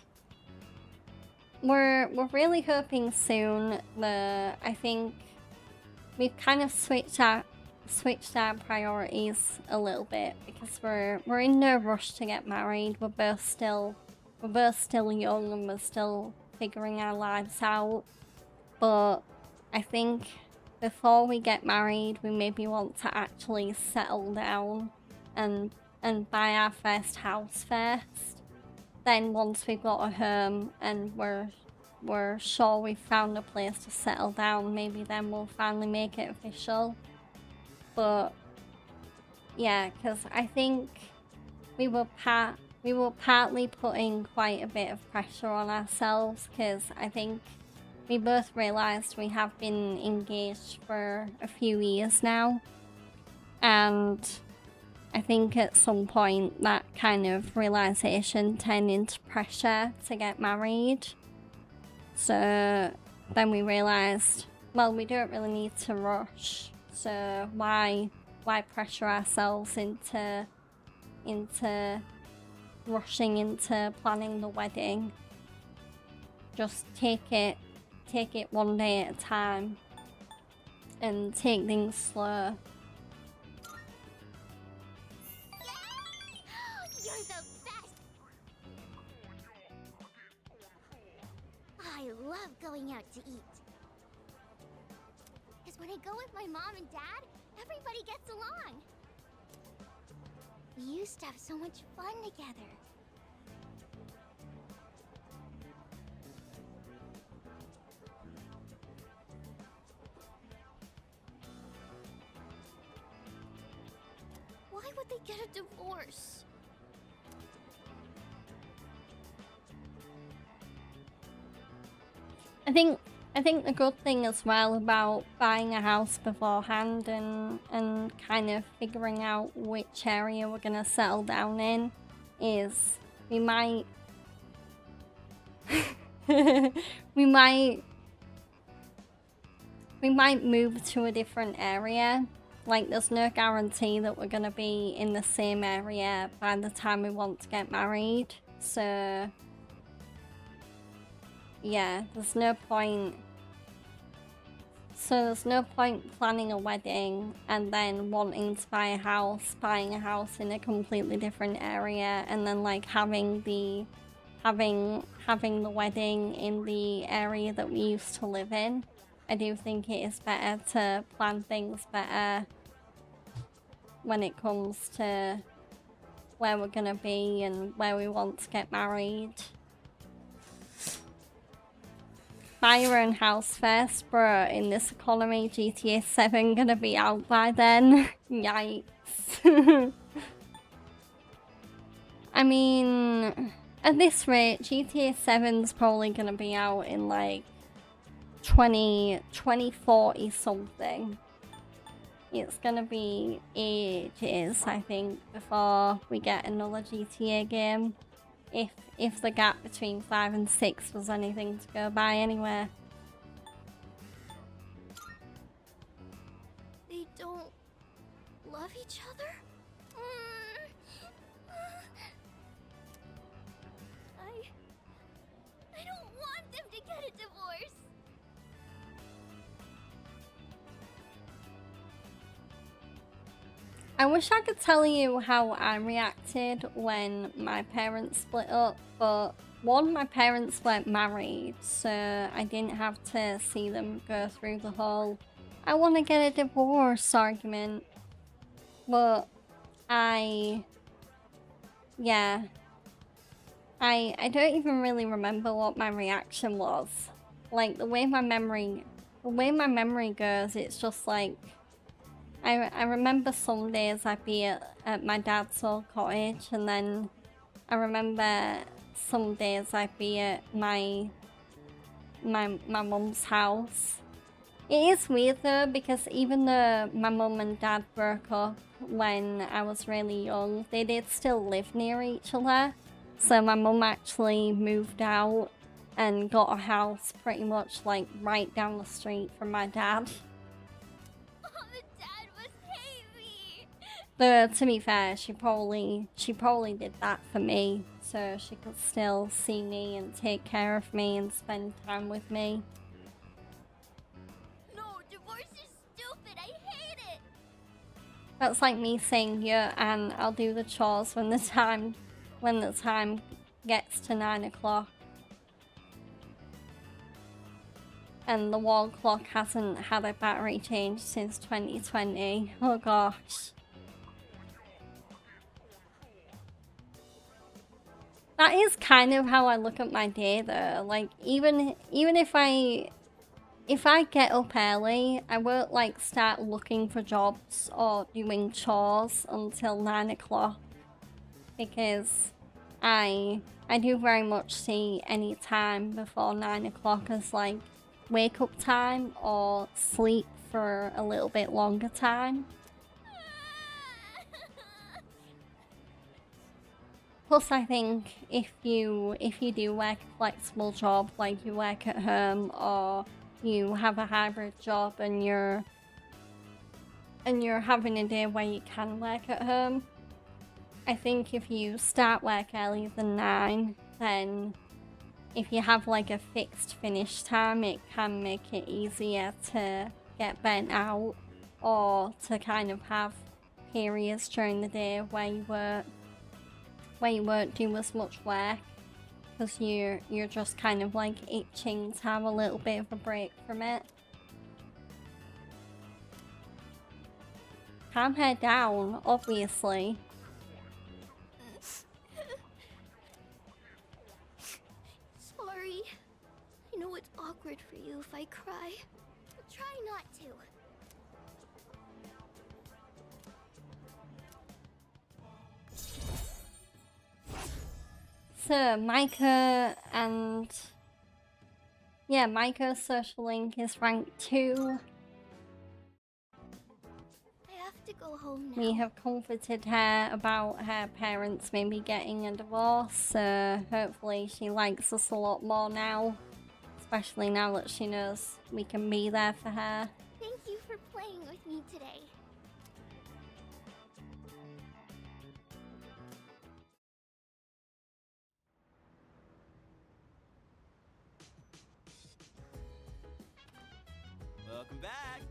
We're really hoping soon. I think we've kind of switched our priorities a little bit because we're in no rush to get married. We're both still young and we're still figuring our lives out. But I think before we get married, we maybe want to actually settle down and buy our first house first. Then once we've got a home and we're sure we've found a place to settle down, maybe then we'll finally make it official. But yeah, because I think we were partly putting quite a bit of pressure on ourselves, because I think we both realised we have been engaged for a few years now, and I think at some point that kind of realisation turned into pressure to get married. So then we realised, well, we don't really need to rush. So why pressure ourselves into rushing into planning the wedding? Just take it one day at a time and take things slow. You're the best! I love going out to eat. Because when I go with my mom and dad, everybody gets along. We used to have so much fun together. Why would they get a divorce? I think the good thing as well about buying a house beforehand and kind of figuring out which area we're gonna settle down in is we might we might move to a different area. Like, there's no guarantee that we're gonna be in the same area by the time we want to get married. So yeah, there's no point. So there's no point planning a wedding and then wanting to buy a house, buying a house in a completely different area, and then like having the wedding in the area that we used to live in. I do think it is better to plan things better when it comes to where we're gonna be and where we want to get married. Buy your own house first, bro. In this economy, GTA 7 gonna be out by then. Yikes. I mean, at this rate, GTA 7's probably gonna be out in like 2040 something. It's gonna be ages, I think, before we get another GTA game. If the gap between 5 and 6 was anything to go by anyway. They don't love each other? I don't want them to get a divorce. I wish I could tell you how I reacted when my parents split up, but one, my parents weren't married, so I didn't have to see them go through the whole I want to get a divorce argument. But I don't even really remember what my reaction was. Like the way my memory goes, it's just like I remember some days I'd be at my dad's old cottage, and then I remember some days I'd be at my mum's house. It is weird though, because even though my mum and dad broke up when I was really young, they did still live near each other. So my mum actually moved out and got a house pretty much like right down the street from my dad. But to be fair, she probably did that for me, so she could still see me and take care of me and spend time with me. No, divorce is stupid. I hate it. That's like me saying, yeah, and I'll do the chores when the time gets to 9 o'clock. And the wall clock hasn't had a battery change since 2020. Oh gosh. That is kind of how I look at my day though. Like even if I get up early, I won't like start looking for jobs or doing chores until 9 o'clock, because I do very much see any time before 9 o'clock as like wake up time or sleep for a little bit longer time. Plus, I think if you do work a flexible job, like you work at home or you have a hybrid job and you're having a day where you can work at home, I think if you start work earlier than 9, then if you have like a fixed finish time, it can make it easier to get burnt out or to kind of have periods during the day where you won't do as much work, because you're just kind of like itching to have a little bit of a break from it. Calm her down, obviously. Sorry. I know it's awkward for you if I cry. I'll try not to. So Micah and Micah's social link is rank 2. I have to go home now. We have comforted her about her parents maybe getting a divorce, so hopefully she likes us a lot more now, especially now that she knows we can be there for her. Thank you for playing with me today. Welcome back.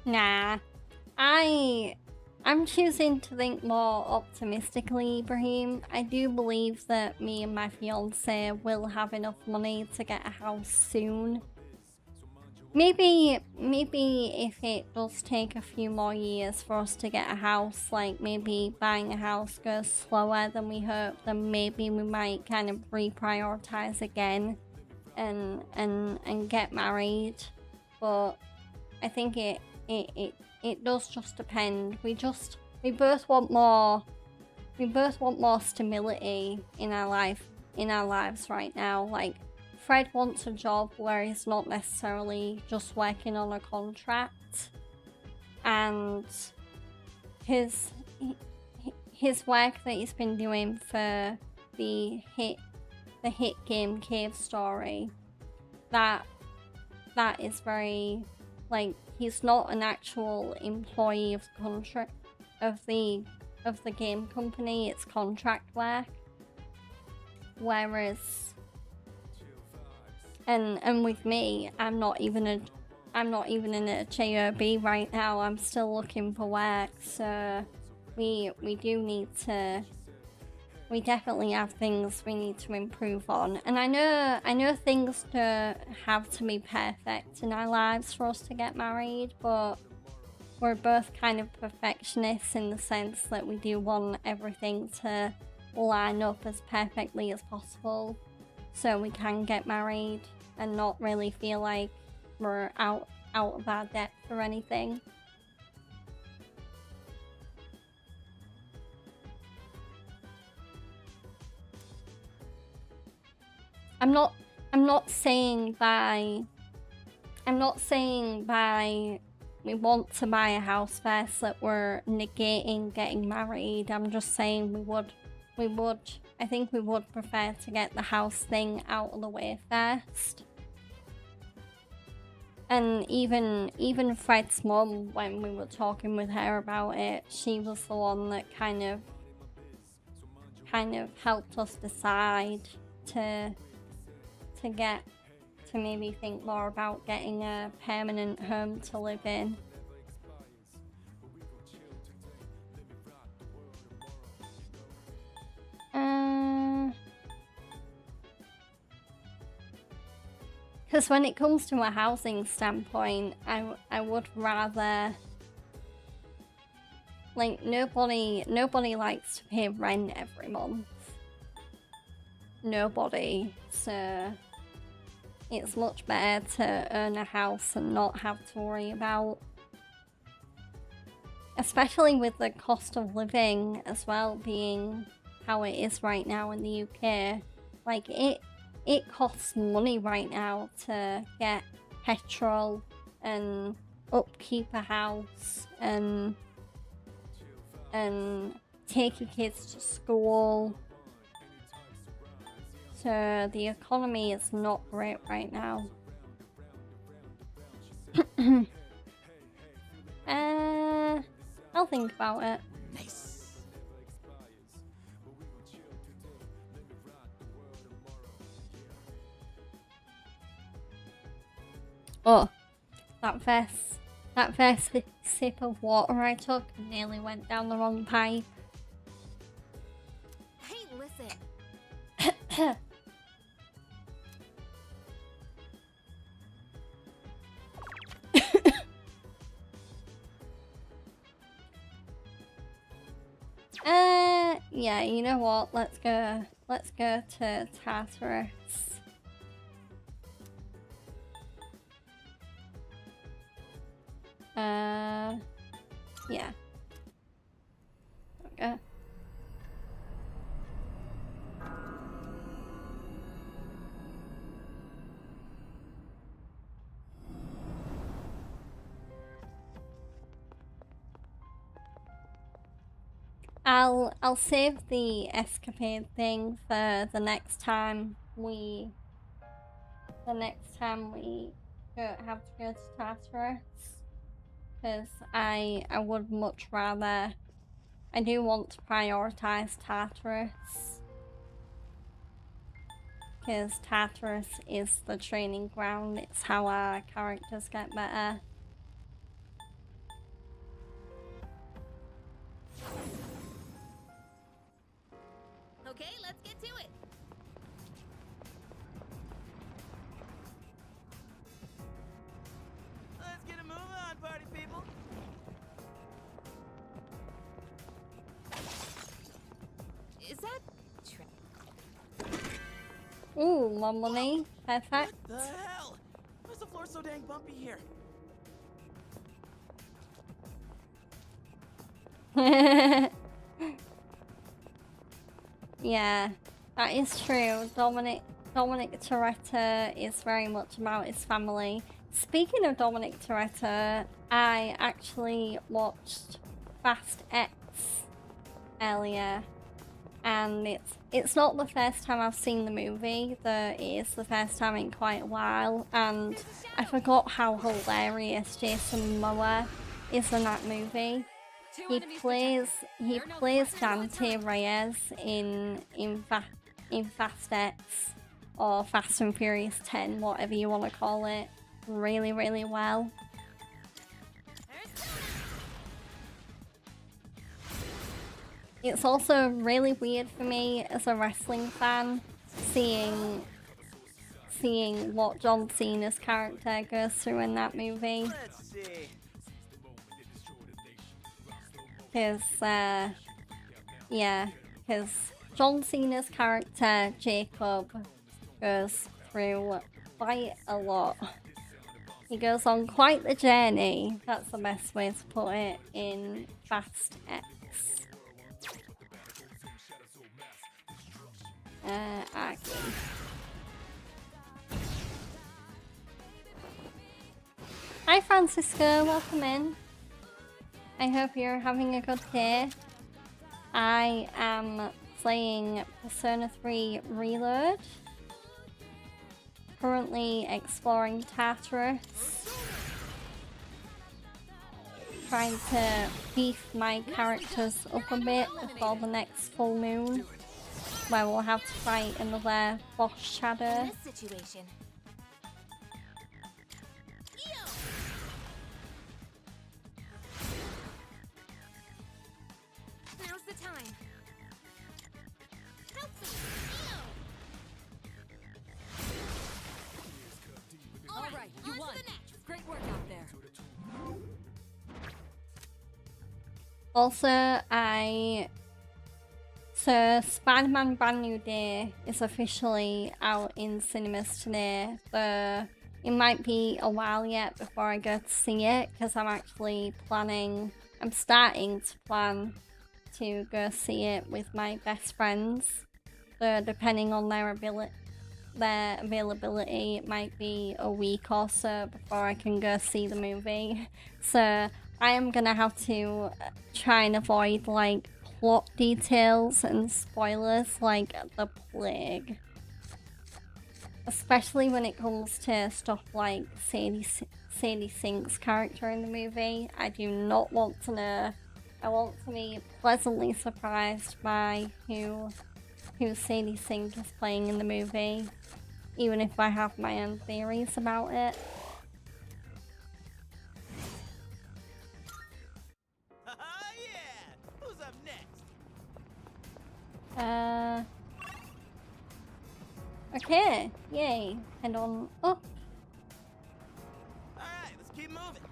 Nah, I'm choosing to think more optimistically, Ibrahim. I do believe that me and my fiance will have enough money to get a house soon. Maybe if it does take a few more years for us to get a house, like maybe buying a house goes slower than we hope, then maybe we might kind of reprioritize again and get married. But I think it does just depend. We both want more stability in our lives right now. Like, Fred wants a job where he's not necessarily just working on a contract, and his work that he's been doing for the hit game Cave Story, that is very, like, he's not an actual employee of the game company, it's contract work. Whereas and with me, I'm not even in a JOB right now. I'm still looking for work, so we definitely have things we need to improve on. And I know things don't have to be perfect in our lives for us to get married, but we're both kind of perfectionists in the sense that we do want everything to line up as perfectly as possible so we can get married and not really feel like we're out of our depth or anything. I'm not saying by we want to buy a house first that we're negating getting married. I'm just saying I think we would prefer to get the house thing out of the way first. And even Fred's mum, when we were talking with her about it, she was the one that kind of helped us decide to maybe think more about getting a permanent home to live in. Because when it comes to a housing standpoint, I would rather, like, nobody likes to pay rent every month. Nobody. So it's much better to earn a house and not have to worry about, especially with the cost of living as well being how it is right now in the UK. Like, it costs money right now to get petrol and upkeep a house and take your kids to school. So the economy is not great right now. I'll think about it. Nice. Oh, that first sip of water I took nearly went down the wrong pipe. Hey, listen. Yeah, you know what? Let's go to Tartarus. Yeah. Okay. I'll save the escapade thing for the next time we have to go to Tartarus. because I would much rather. I do want to prioritize Tartarus, because Tartarus is the training ground. It's how our characters get better. Okay, let's get to it. Let's get a move on, party people. Is that Ooh, more money. Perfect. What the hell? Why's the floor so dang bumpy here? Yeah, that is true. Dominic Toretto is very much about his family. Speaking of Dominic Toretto, I actually watched Fast X earlier, and it's not the first time I've seen the movie, though it is the first time in quite a while, and I forgot how hilarious Jason Momoa is in that movie. He plays Dante Reyes in Fast X or Fast and Furious 10, whatever you want to call it, really, really well. It's also really weird for me as a wrestling fan seeing what John Cena's character goes through in that movie. Let's see. Because John Cena's character, Jacob, goes through quite a lot. He goes on quite the journey, that's the best way to put it, in Fast X. Aki. Hi Francisco, welcome in. I hope you're having a good day. I am playing Persona 3 Reload. Currently exploring Tartarus. Trying to beef my characters up a bit before the next full moon, where we'll have to fight another boss shadow. in this situation? Now's the time. Help me. All right, you on to won. the next. Great work out there. Also, So Spider-Man Brand New Day is officially out in cinemas today, but it might be a while yet before I go to see it, because I'm starting to plan to go see it with my best friends. So depending on their availability, it might be a week or so before I can go see the movie. So I am gonna have to try and avoid like plot details and spoilers like the plague. Especially when it comes to stuff like Sadie Sink's character in the movie. I do not want to know. I want to be pleasantly surprised by who Sadie Sink is playing in the movie, even if I have my own theories about it. Yeah! Who's up next? Okay, yay, head on up. Alright, let's keep moving.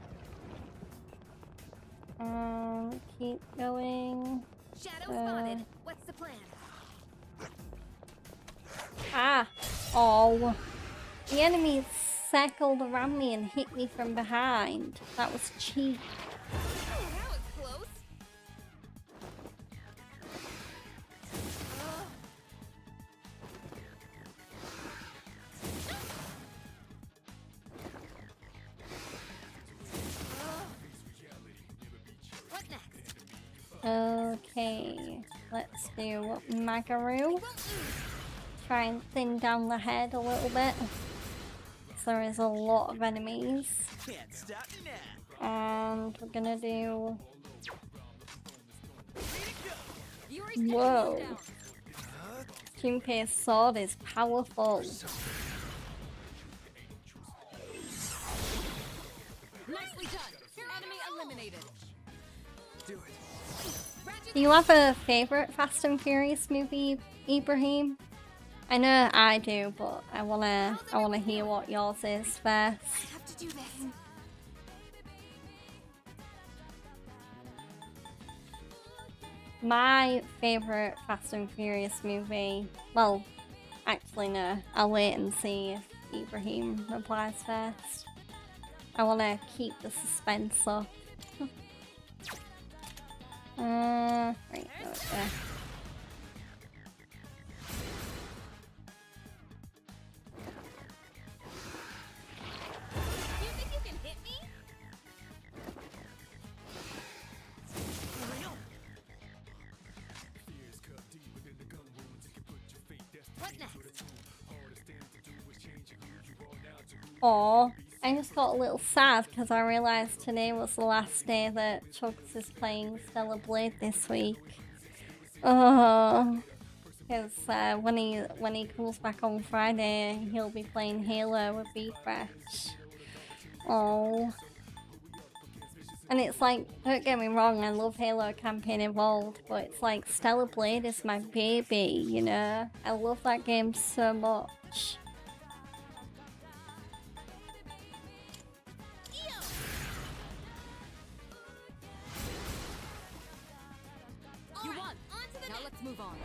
Keep going. Shadow spotted. What's the plan? Ah! Oh! The enemy circled around me and hit me from behind. That was cheap. That was close. What next? Okay, let's do Magaru. Try and thin down the head a little bit. There is a lot of enemies. Can't stop me now. And we're gonna do. Yuri's taking Whoa. one down. Junpei's sword is powerful. Nicely done. Enemy eliminated. Do it. Do you have a favorite Fast and Furious movie, Ibrahim? I know I do, but I wanna hear what yours is first. I have to do this. My favorite Fast and Furious movie. Well, actually no. I'll wait and see if Ibrahim replies first. I wanna keep the suspense up. Right, there. You think you can hit me? What next? Aw, I just got a little sad because I realised today was the last day that Chugs is playing Stellar Blade this week. Oh, because when he comes back on Friday, he'll be playing Halo with B-Fresh. Oh, and it's like, don't get me wrong, I love Halo Campaign Evolved, but it's like Stellar Blade is my baby, you know? I love that game so much. You won. Now let's move on.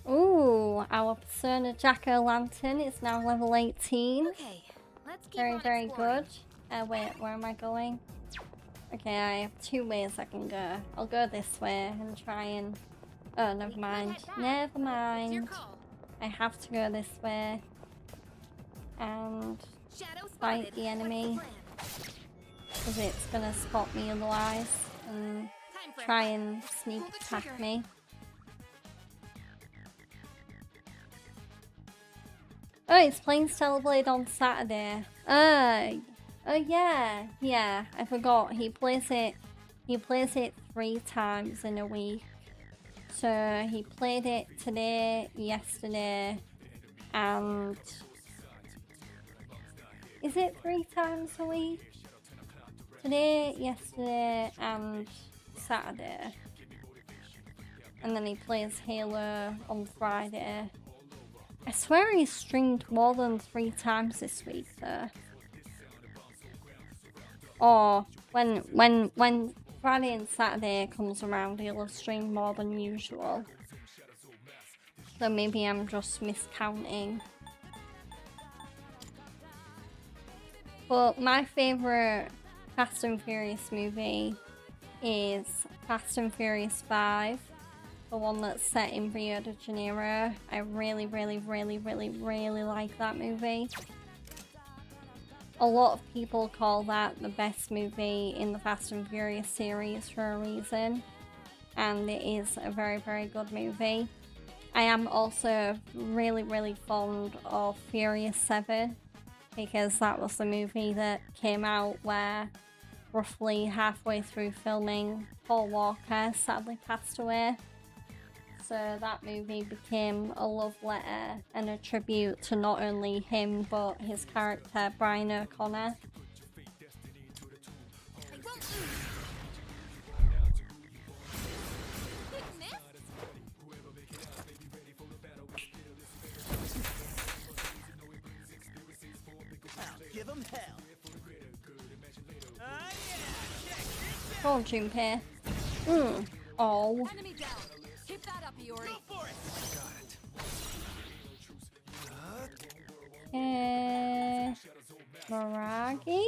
Ooh, our Persona Jack-O-Lantern is now level 18. Okay, let's keep Very, on very exploring. good. Wait, where am I going? Okay, I have two ways I can go. I'll go this way and try and... Oh, never mind. Never It's your mind. call. I have to go this way. And Shadow fight spotted. the What's enemy. plan? because it's gonna spot me otherwise and Time for a try fight. and sneak Pull the attack trigger. me. Oh, it's playing Stellar Blade on Saturday. Oh yeah. I forgot. He plays it 3 times in a week. So he played it today, yesterday, and is it 3 times a week? Today, yesterday, and Saturday. And then he plays Halo on Friday. I swear he streamed more than 3 times this week though. Or when Friday and Saturday comes around, he'll stream more than usual. So maybe I'm just miscounting. But my favourite Fast and Furious movie is Fast and Furious 5. The one that's set in Rio de Janeiro. I really like that movie. A lot of people call that the best movie in the Fast and Furious series for a reason. And it is a very good movie. I am also really fond of Furious 7. Because that was the movie that came out where roughly halfway through filming, Paul Walker sadly passed away. So that movie became a love letter and a tribute to not only him but his character Brian O'Connor. I won't lose. You missed? Give him hell. Go on, Junpei. Oh. Enemy down. Keep that up, Iori. Maragi?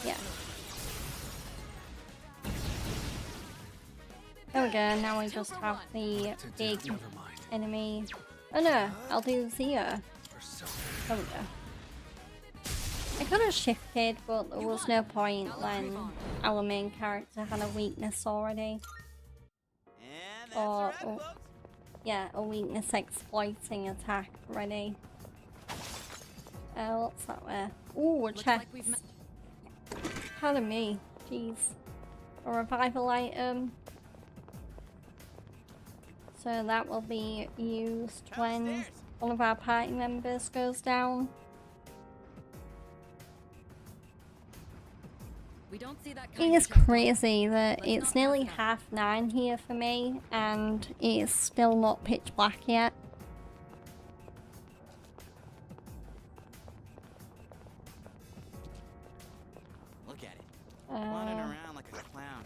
Yeah. There we go, now we just have the big enemy. Oh no, I'll do Zia. There we go. I could have shifted, but there was no point when our main character had a weakness already. And that's Or, right, folks. yeah, a weakness exploiting attack ready. What's that way? Ooh, a Looks chest. like we've met. Pardon me. Jeez. A revival item. So that will be used when Downstairs. one of our party members goes down. We don't see that It kind is of chest on- crazy that Let's it's not nearly pass it up. 9:30 here for me and it's still not pitch black yet. Look at it. Running around like a clown.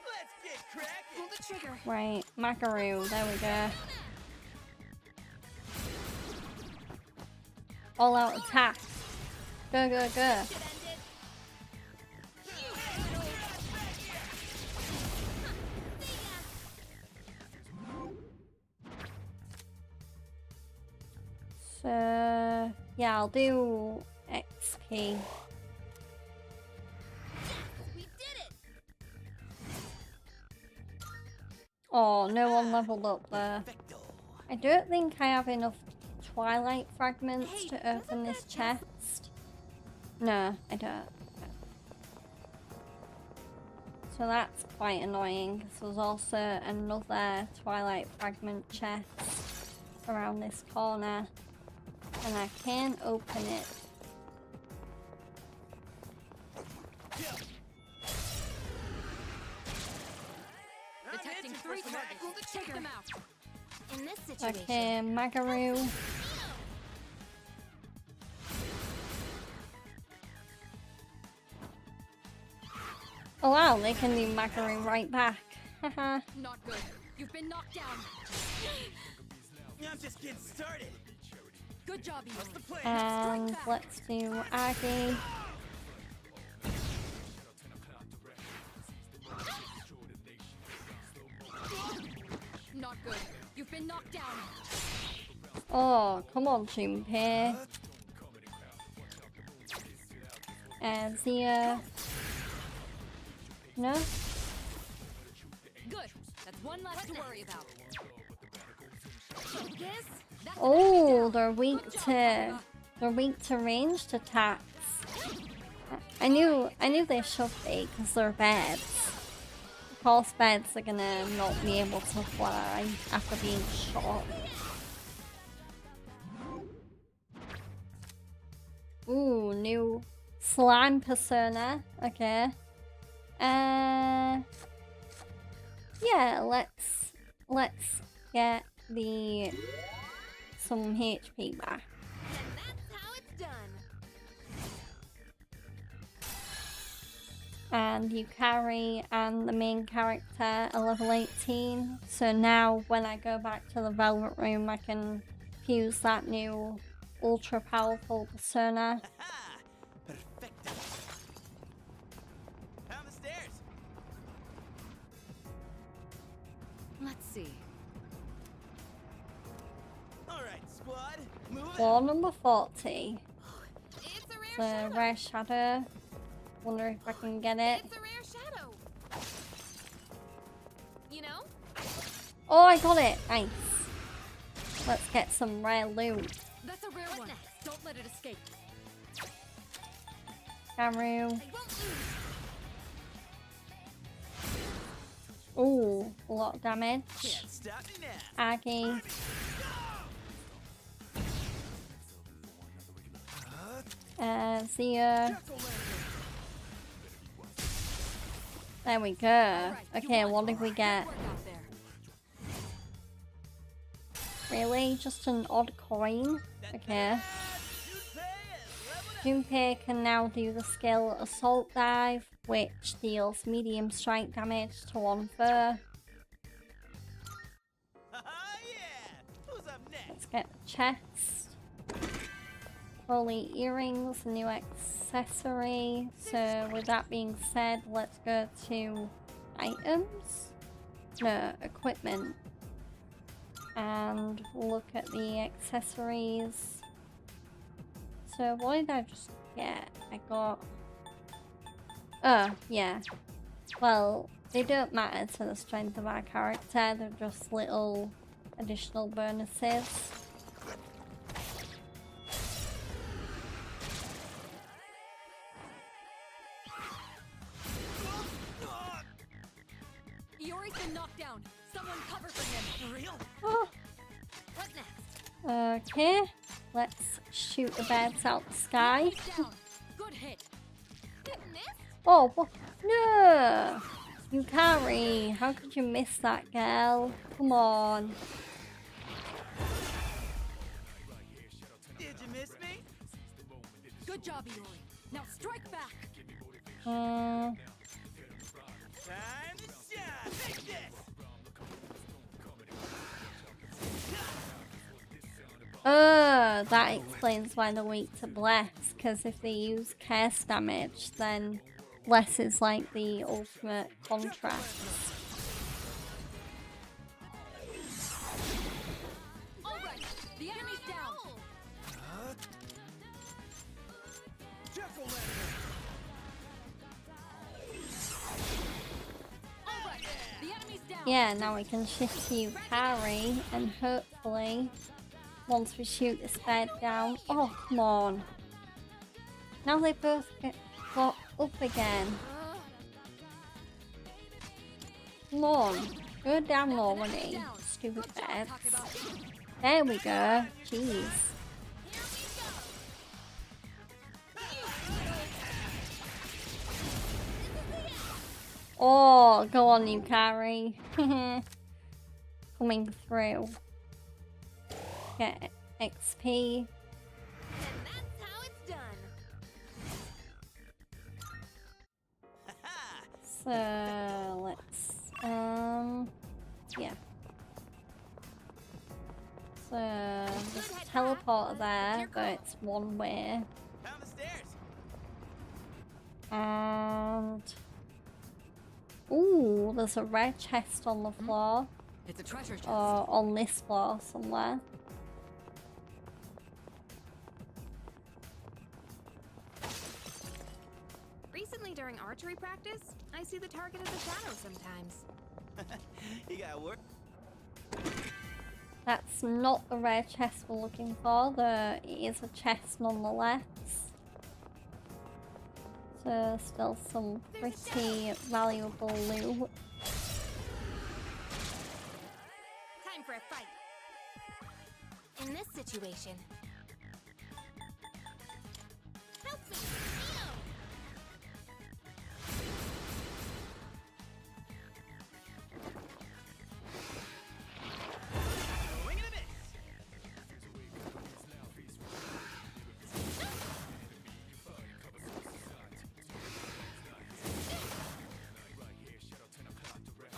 Let's get cracking. Pull the trigger. Right, Macaroon, there we go. All out attack. Go, go, go. So, yeah, I'll do X key. We did it. Oh, no one leveled up there. Perfecto. I don't think I have enough Twilight fragments Hey, to doesn't open this that chest- chest. No, I don't. So that's quite annoying because there's also another Twilight fragment chest around this corner and I can open it. Detecting I'm 3 itching for some targets. action. Pull the Take trigger. them out. In this situation. Okay, Magaroo. Oh wow, they can do Magaroo right back. Haha. Not good. You've been knocked down. I'm just getting started. Good job, What's the Ethan. plan? And let's do Aggie. Not good. You've been knocked down. Oh, come on, Junpei. And Zia. No? Good. That's one less to worry about. Focus. That's Oh, they're weak to ranged attacks. I knew they should be because they're beds. Of course, beds are gonna not be able to fly after being shot. Ooh, new slime persona. Okay. Yeah, let's get some HP back. And that's how it's done. And Yukari and the main character are level 18. So now when I go back to the Velvet Room, I can use that new ultra powerful persona. Ha! Perfecto. Down the stairs. Let's see. All right, squad. Move it. Floor number 40. It's a rare The shadow. rare shadow. Wonder if I can get it. It's a rare shadow. You know? Oh, I got it! Nice. Let's get some rare loot. That's a rare one. next? Don't let it escape. Garu. I won't lose. Ooh, a lot of damage. Can't stop me now. Aggie. Zia. There we go. Alright, you Okay, won. what did we get? Good work out there. Really? Just an odd coin? Okay. Junpei can now do the skill Assault Dive, which deals medium strike damage to one foe. Yeah. Who's up next? Let's get the chest. Holy earrings, new accessory. So with that being said, let's go to items? No, equipment. And look at the accessories. So what did I just get? I got... Oh, yeah. Well, they don't matter to the strength of our character, they're just little additional bonuses. Iori's been knocked down. Someone cover for him. For real? Oh. What next? Okay, let's shoot the birds out the sky. Down. Good hit. It missed? Oh, what? No! Yukari, how could you miss that, girl? Come on. Did you miss me? Good job, Iori. Now strike back. Time to shine. Take this. That explains why they're weak to Bless, because if they use curse damage, then Bless is like the ultimate contrast. All right. The enemy's down. All right. The enemy's down. Yeah, now we can shift to Yukari, and hopefully, once we shoot this bird down... Oh, come on. Now they both got up again. Come on. Go down already, stupid Good job, birds. Takeba. There we go. Jeez. Oh, go on, Yukari. Coming through. Get XP. And that's how it's done. So let's yeah. So there's a teleporter there, but it's one way. Down the stairs. And ooh, there's a red chest on the floor. It's a treasure chest. Or on this floor somewhere. Recently, during archery practice, I see the target as a shadow sometimes. You got work. That's not the rare chest we're looking for, though it is a chest nonetheless. So still some pretty valuable loot. Time for a fight. In this situation. Help me, Neo! Swing and a miss.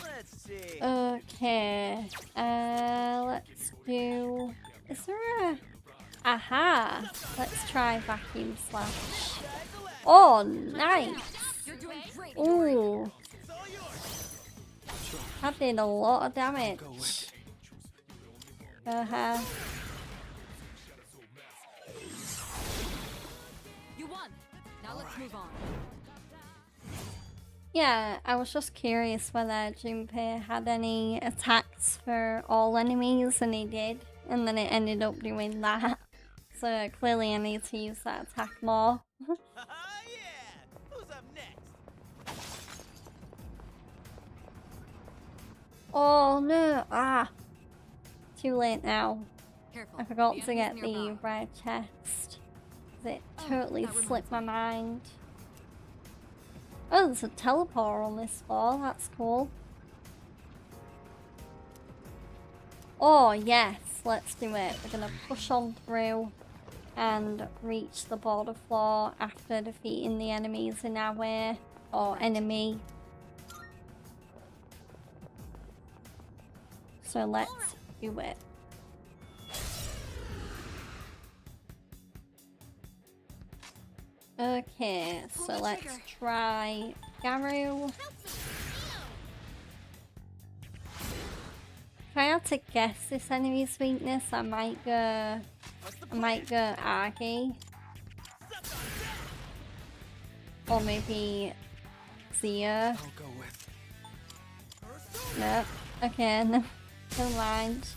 Let's see. Okay, let's do... Is there a... Aha! Let's try Vacuum Slash. Oh, nice! You're doing great. Ooh, It's all yours. that did a lot of damage. Uh-huh. You won. Now let's move on. Yeah, I was just curious whether Junpei had any attacks for all enemies, and he did. And then it ended up doing that. So clearly I need to use that attack more. Yeah. Who's up next? Oh no! Ah! Too late now. Careful. I forgot The to enemy's get the nearby. red chest. It Oh, totally that reminds slipped my mind. Oh, there's a teleporter on this floor. That's cool. Oh, yes. Let's do it. We're gonna push on through and reach the border floor after defeating the enemies in our way. Or enemy. So let's do it. Okay, so let's try Garu. If I had to guess this enemy's weakness, I might go Agi. Or maybe Zia. I'll go with. Nope. Okay, no, never mind.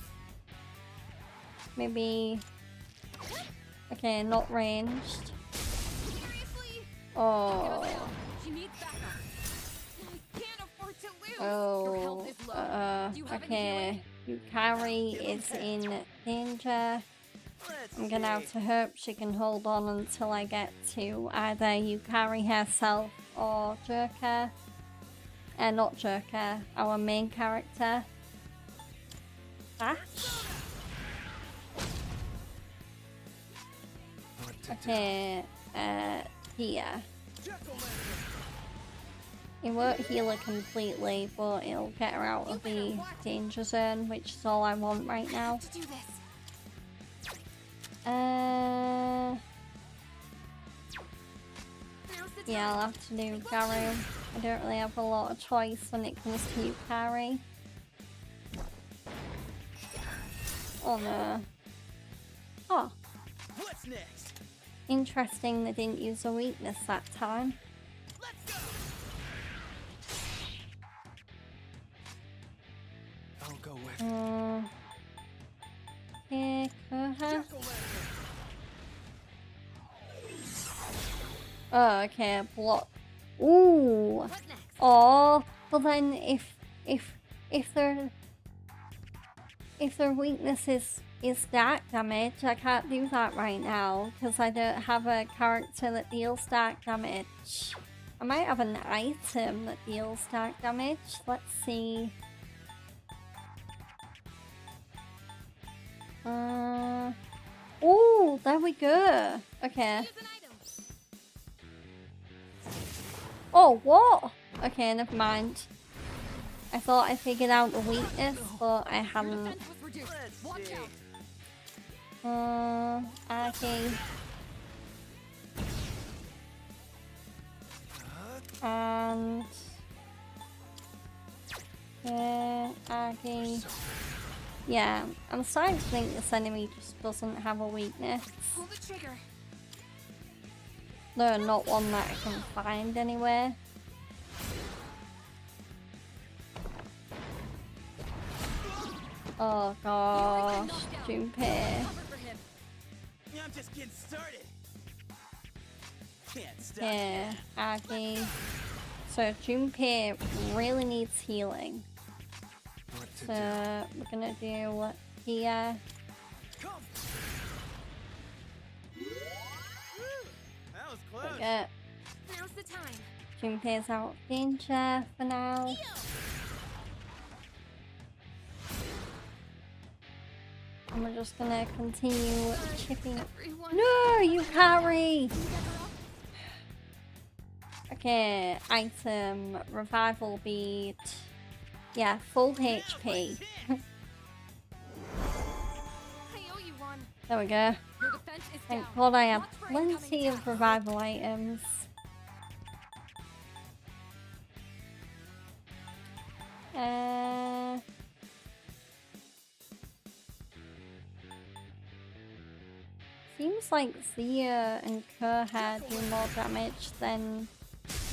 Maybe. Okay, not ranged. Oh. She needs backup. I can't afford to lose. Oh. Your health Okay, Yukari is in danger. I'm gonna have to hope she can hold on until I get to either Yukari herself or Jerka. Not Jerka, our main character. Dash. Okay, here. It won't heal her completely, but it'll get her out of the danger zone, which is all I want right now. To do this. Now's the Yeah, time. I'll have to do Garu. I don't really have a lot of choice when it comes to Yukari. Oh no. Oh, What's next? interesting they didn't use a weakness that time. Let's go. I'll go with Okay, Koha. Jack-o'-lantern. Oh, okay, block. Ooh. What next? Oh, well then if their weakness is dark damage, I can't do that right now because I don't have a character that deals dark damage. I might have an item that deals dark damage. Let's see. Oh, there we go. Okay. Here's an item. Oh, what? Okay, never mind. I thought I figured out the weakness, but I Your hadn't. defense was reduced. Let's Watch see. out. Okay. And... okay. Yeah, I'm starting to think this enemy just doesn't have a weakness. Pull the trigger. No, not one that I can find anywhere. Oh gosh, Junpei. Cover for him. I'm just getting started. Can't stop. Yeah, Aggie. So Junpei really needs healing. What to So do? we're gonna do here. Come. That was close. Get Now's the time. Junpei's out of danger for now. And we're just gonna continue chipping. Everyone. No, Yukari! Okay, item, revival bead. Yeah, full HP. I owe you one. There we go. Your defense is Thank down. God I have Watch for incoming plenty of attacks. revival items. Seems like Zia and Kurha do more damage than,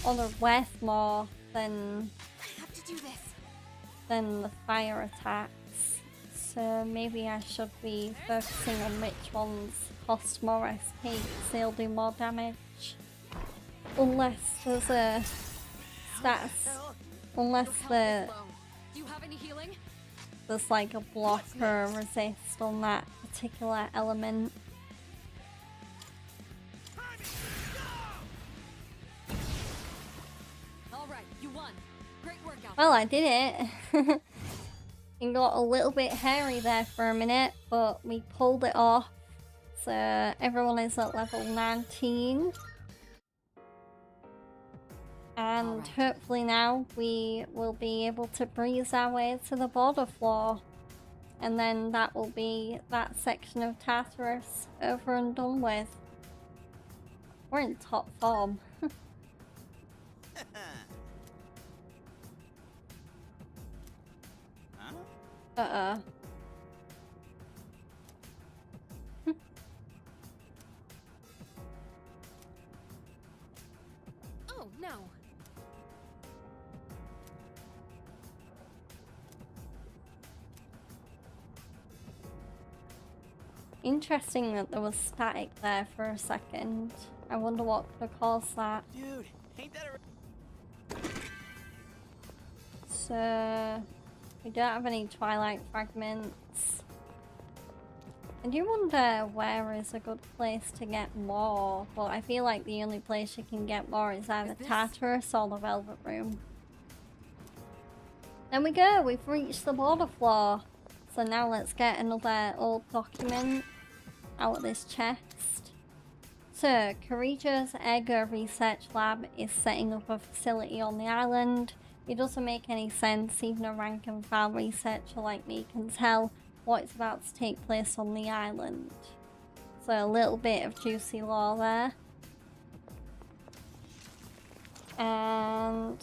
or they're worth more than I have to do this. the fire attacks. So maybe I should be focusing on which ones cost more SP because they'll do more damage. Unless there's a status, unless Your health the is low. Do you have any healing? there's like a block or a resist on that particular element. All right, you won. Great workout. Well, I did it. It got a little bit hairy there for a minute, but we pulled it off. So everyone is at level 19. And hopefully now we will be able to breeze our way to the border floor. And then that will be that section of Tartarus over and done with. We're in top form. Huh? Uh-oh. Oh, no. Interesting that there was static there for a second. I wonder what could have caused that. Dude, ain't that a... So We don't have any Twilight fragments. I do wonder where is a good place to get more, but I feel like the only place you can get more is either Tartarus or the Velvet Room. There we go, we've reached the border floor. So now let's get another old document out of this chest. So, Kirijo's Ego Research Lab is setting up a facility on the island. It doesn't make any sense, even a rank and file researcher like me can tell what is about to take place on the island. So a little bit of juicy lore there. And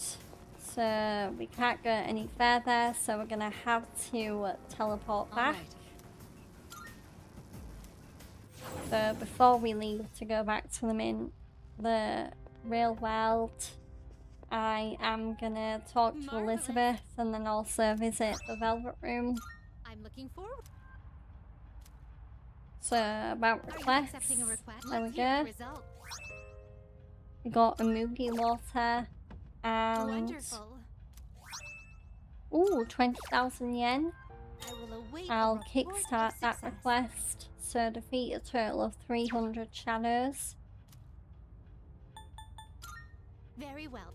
so we can't go any further, so we're gonna have to teleport back. So before we leave to go back to the real world, I am gonna talk to Elizabeth and then also visit the Velvet Room. I'm looking forward. So about requests, there we go. We got a Moogie water and Wonderful. ooh, 20,000 yen. I will await I'll a report of kickstart that success. request. So defeat a total of 300 shadows. Very well.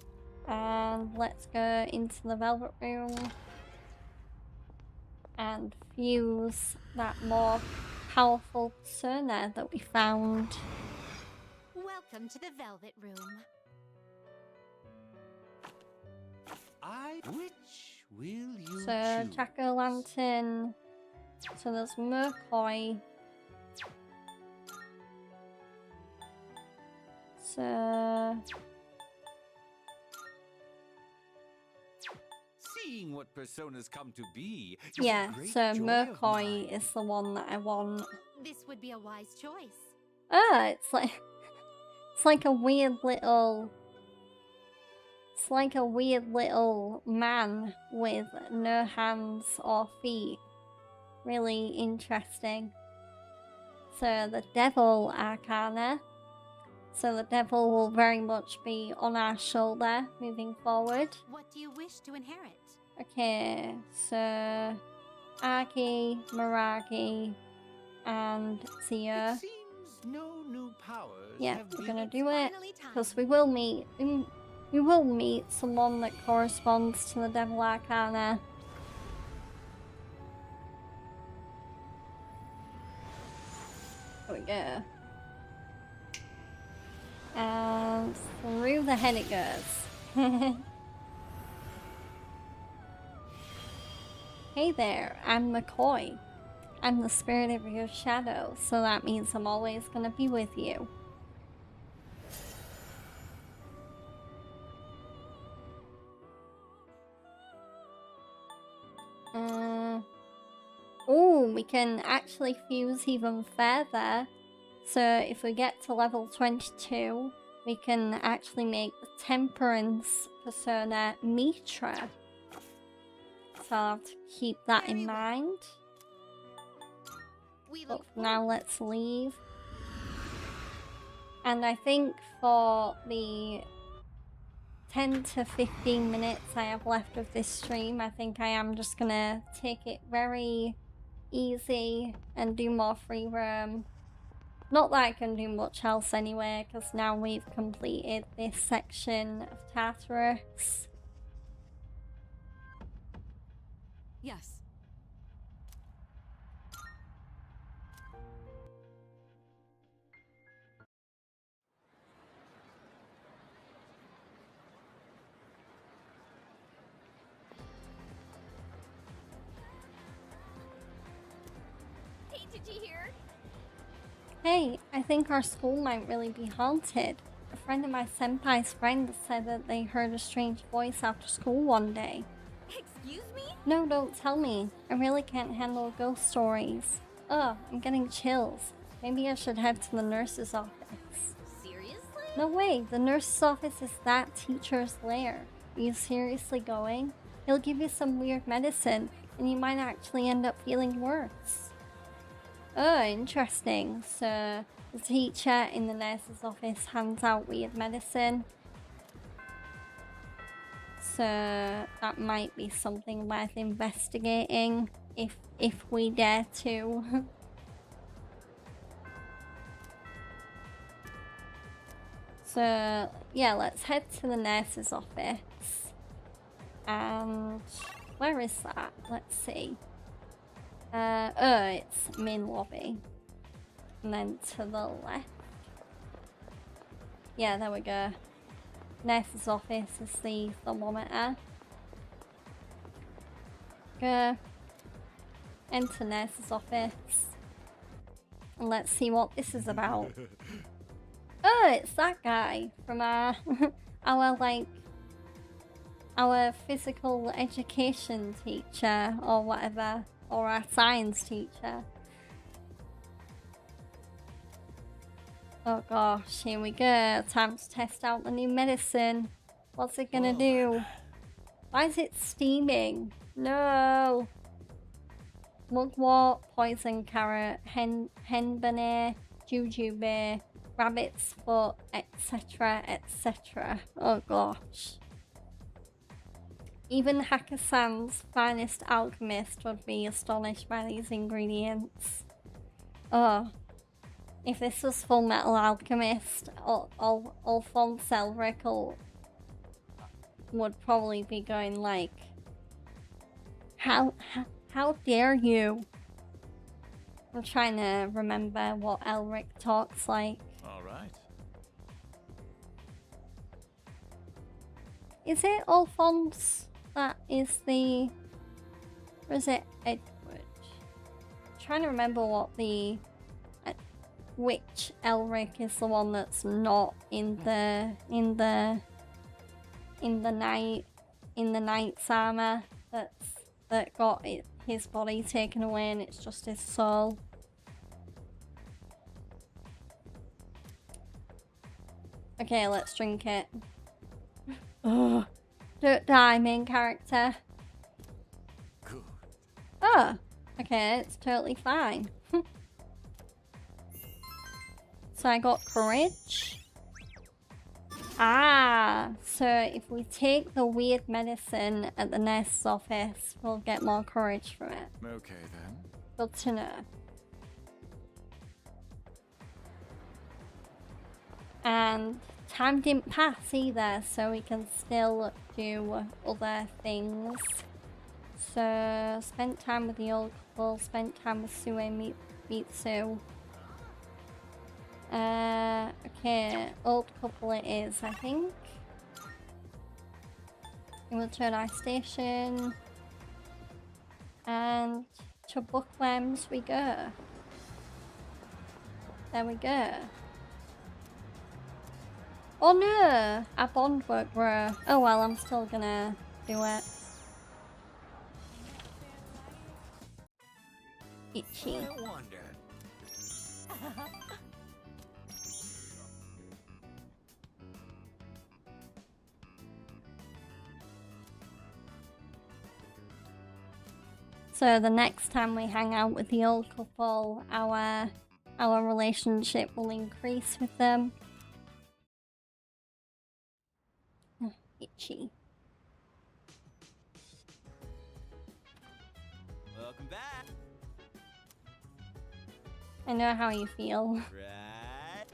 And let's go into the Velvet Room and fuse that more powerful persona that we found. Welcome to the Velvet Room. Which will you So choose? Jack-o'-lantern. So there's Murkoi. So Seeing what personas come to be. is a yeah, great so joy of Murkoi mine. is the one that I want. This would be a wise choice. Oh, it's like a weird little. It's like a weird little man with no hands or feet. Really interesting. So the Devil Arcana. So the devil will very much be on our shoulder moving forward. What do you wish to inherit? Okay, so Aki, Miragi, and Zio. It seems no new powers Yeah, have we're been gonna do it Finally time. because we will meet someone that corresponds to the Devil Arcana. There we go. And through the head it goes. Hey there, I'm McCoy. I'm the spirit of your shadow, so that means I'm always gonna be with you. Oh, we can actually fuse even further. So if we get to level 22, we can actually make the Temperance persona Mitra. So I'll have to keep that in mind. We But look for now, let's leave. And I think for the 10 to 15 minutes I have left of this stream, I think I am just gonna take it very easy and do more free roam. Not that I can do much else anyway, because now we've completed this section of Tartarus. Yes. Hey, did you hear? Hey, I think our school might really be haunted. A friend of my senpai's friend said that they heard a strange voice after school one day. Excuse me? No, don't tell me. I really can't handle ghost stories. Oh, I'm getting chills. Maybe I should head to the nurse's office. Seriously? No way, the nurse's office is that teacher's lair. Are you seriously going? He'll give you some weird medicine, and you might actually end up feeling worse. Oh, interesting. So, the teacher in the nurse's office hands out weird medicine. So that might be something worth investigating if we dare to. So yeah, let's head to the nurse's office. And where is that? Let's see. Oh, it's main lobby. And then to the left. Yeah, there we go. Nurse's office is the thermometer. Go. Enter nurse's office. And let's see what this is about. Oh, it's that guy from our our physical education teacher or whatever, or our science teacher. Oh gosh, here we go. Time to test out the new medicine. What's it gonna do? Why is it steaming? No. Mugwort, poison carrot, henbane, jujube, rabbit's foot, etc, etc. Oh gosh. Even Hakkasan's finest alchemist would be astonished by these ingredients. Oh. If this was Full Metal Alchemist, Alphonse Elric would probably be going like, How dare you? I'm trying to remember what Elric talks like. All right. Is it Alphonse that is the... Or is it Edward? I'm trying to remember what the... which Elric is the one that's not in the knight's armor that got his body taken away and it's just his soul. Okay, let's drink it. Oh, don't die, main character. Good. Oh, okay, it's totally fine. So I got courage. Ah, so if we take the weird medicine at the nurse's office, we'll get more courage from it. Okay then. Good to know. And time didn't pass either, so we can still do other things. So, spent time with the old couple, spent time with Sue Mitsu. Okay, old couple it is, I think. Return our station. And to Bookworms we go. There we go. Oh no! Our bond won't grow. Oh well, I'm still gonna do it. Itchy. I wonder. So the next time we hang out with the old couple, our relationship will increase with them. Itchy. Welcome back. I know how you feel. Right.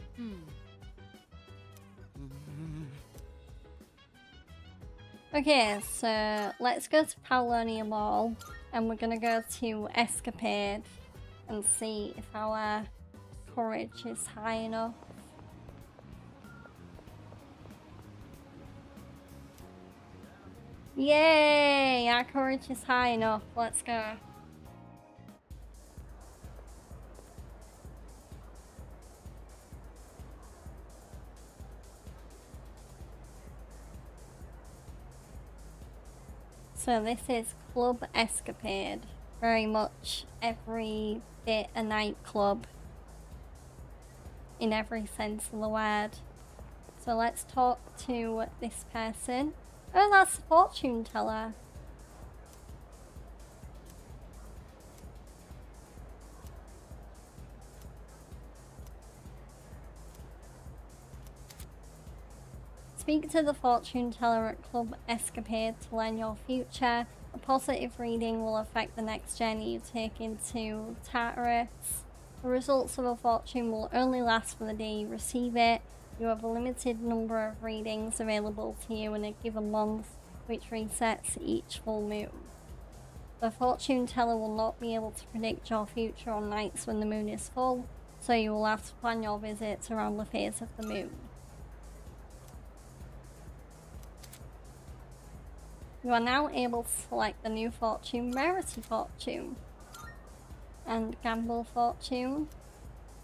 Okay, so let's go to Paulonia Mall and we're gonna go to Escapade and see if our courage is high enough. Yay! Our courage is high enough. Let's go. So this is Club Escapade. Very much every bit a nightclub. In every sense of the word. So let's talk to this person. Oh, that's the fortune teller. Speak to the fortune teller at Club Escapade to learn your future. A positive reading will affect the next journey you take into Tartarus. The results of a fortune will only last for the day you receive it. You have a limited number of readings available to you in a given month, which resets each full moon. The fortune teller will not be able to predict your future on nights when the moon is full, so you will have to plan your visits around the phase of the moon. You are now able to select the new fortune, Rarity Fortune, and Gamble Fortune.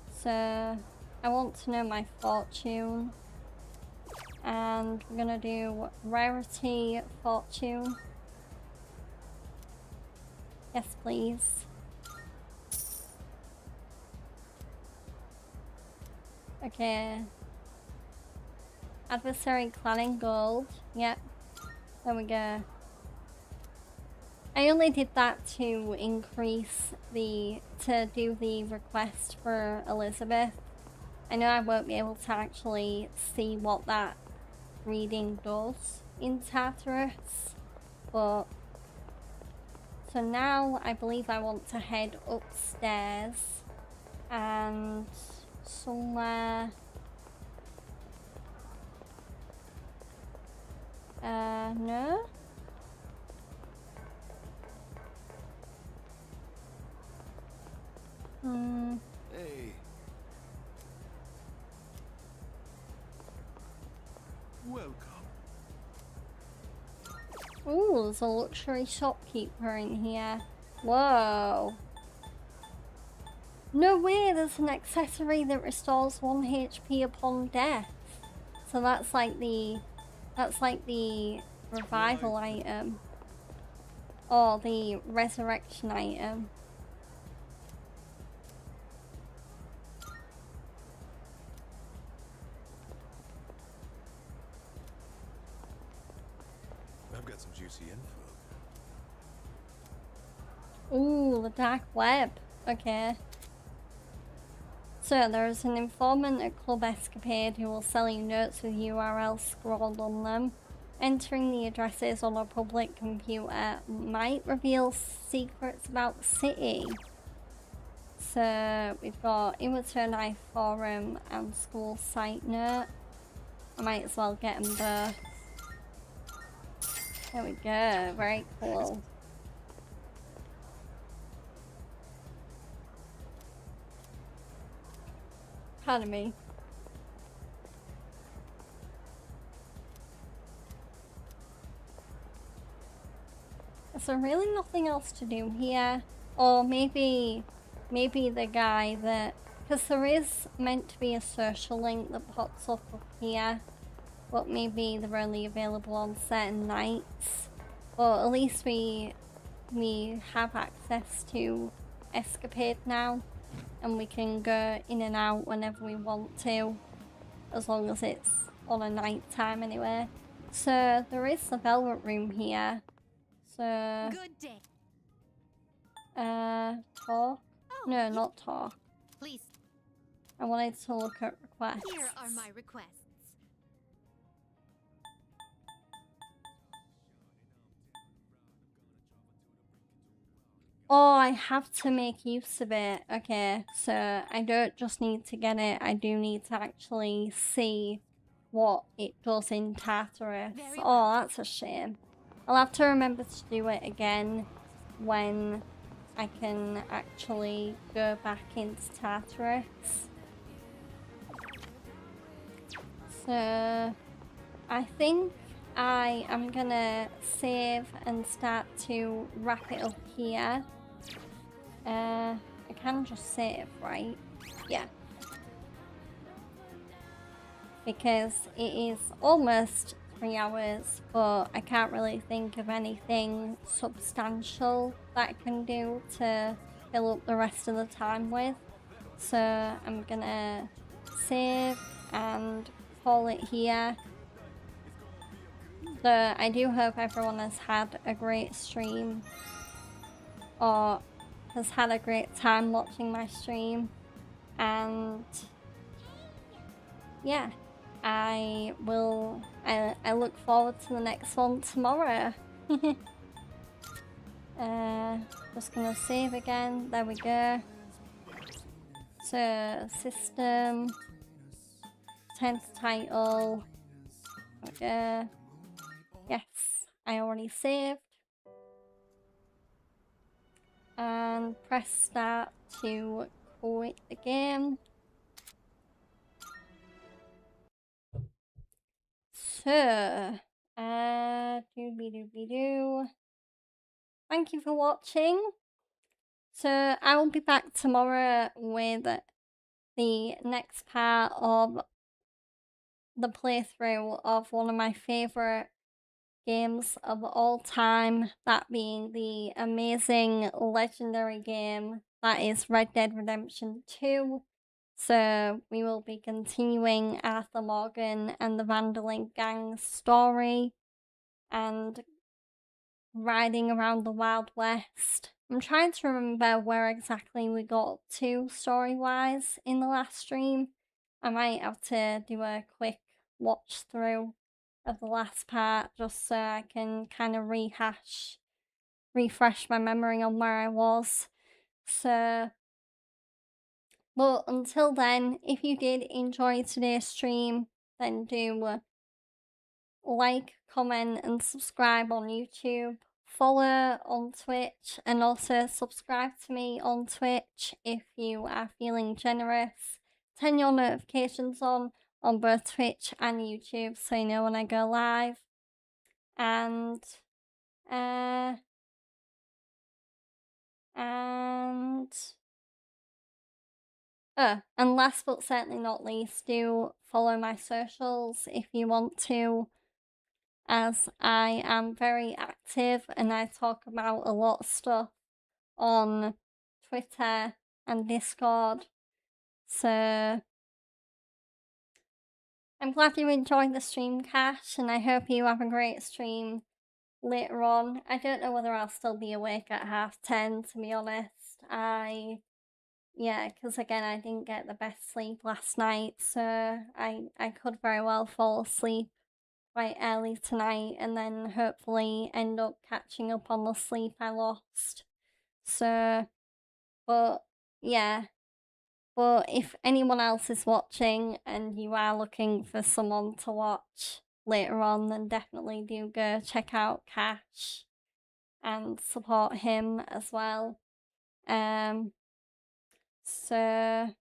So I want to know my fortune, and we're gonna do Rarity Fortune. Yes, please. Okay. Adversary clad in gold. Yep. There we go. I only did that to increase to do the request for Elizabeth. I know I won't be able to actually see what that reading does in Tartarus, but so now I believe I want to head upstairs and somewhere. No? Hey. Welcome. Ooh, there's a luxury shopkeeper in here. Whoa. No way, there's an accessory that restores 1 HP upon death. So that's like the revival item. Or the resurrection item. I've got some juicy info. Ooh, the dark web. Okay. So there's an informant at Club Escapade who will sell you notes with URLs scrawled on them. Entering the addresses on a public computer might reveal secrets about the city. So we've got Iwaturnai Forum and School Site Note. I might as well get them both. There we go, very cool. Pardon me. Is there really nothing else to do here? Or maybe the guy that... Because there is meant to be a social link that pops up here. But maybe they're only available on certain nights. But at least we have access to Escapade now. And we can go in and out whenever we want to. As long as it's on a night time anyway. So there is the Velvet Room here. So... Good day. Talk? Oh, No, not talk. Please, I wanted to look at requests. here are my requests. Oh, I have to make use of it. Okay, so I don't just need to get it, I do need to actually see what it does in Tartarus. Very Oh, that's a shame. I'll have to remember to do it again when I can actually go back into Tartarus. So, I think I am gonna save and start to wrap it up here. I can just save, right? Yeah. Because it is almost 3 hours, but I can't really think of anything substantial that I can do to fill up the rest of the time with. So I'm gonna save and call it here. So I do hope everyone has had a great stream or has had a great time watching my stream, and yeah, I look forward to the next one tomorrow. Just gonna save again. There we go. So system, 10th title. There we go. Yes, I already saved. And press start to quit the game. So, doobie-doobie-doo. Thank you for watching. So, I will be back tomorrow with the next part of the playthrough of one of my favourite games of all time, that being the amazing legendary game that is Red Dead Redemption 2. So we will be continuing Arthur Morgan and the Van der Linde gang's story and riding around the Wild West. I'm trying to remember where exactly we got to story-wise in the last stream. I might have to do a quick watch through of the last part just so I can kind of refresh my memory on where I was. So, but until then, if you did enjoy today's stream, then do like, comment and subscribe on YouTube, follow on Twitch, and also subscribe to me on Twitch if you are feeling generous. Turn your notifications on both Twitch and YouTube so you know when I go live. And and last but certainly not least, do follow my socials if you want to, as I am very active and I talk about a lot of stuff on Twitter and Discord. So I'm glad you enjoyed the stream, Cash, and I hope you have a great stream later on. I don't know whether I'll still be awake at 10:30, to be honest. Yeah, because again, I didn't get the best sleep last night, so I could very well fall asleep quite early tonight and then hopefully end up catching up on the sleep I lost. So, but yeah. But if anyone else is watching and you are looking for someone to watch later on, then definitely do go check out Cash and support him as well. So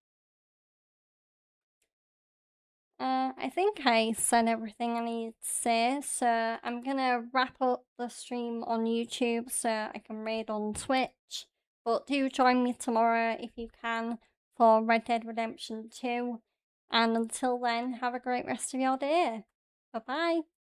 I think I said everything I need to say, so I'm gonna wrap up the stream on YouTube so I can raid on Twitch. But do join me tomorrow if you can for Red Dead Redemption 2. And until then, have a great rest of your day. Bye bye.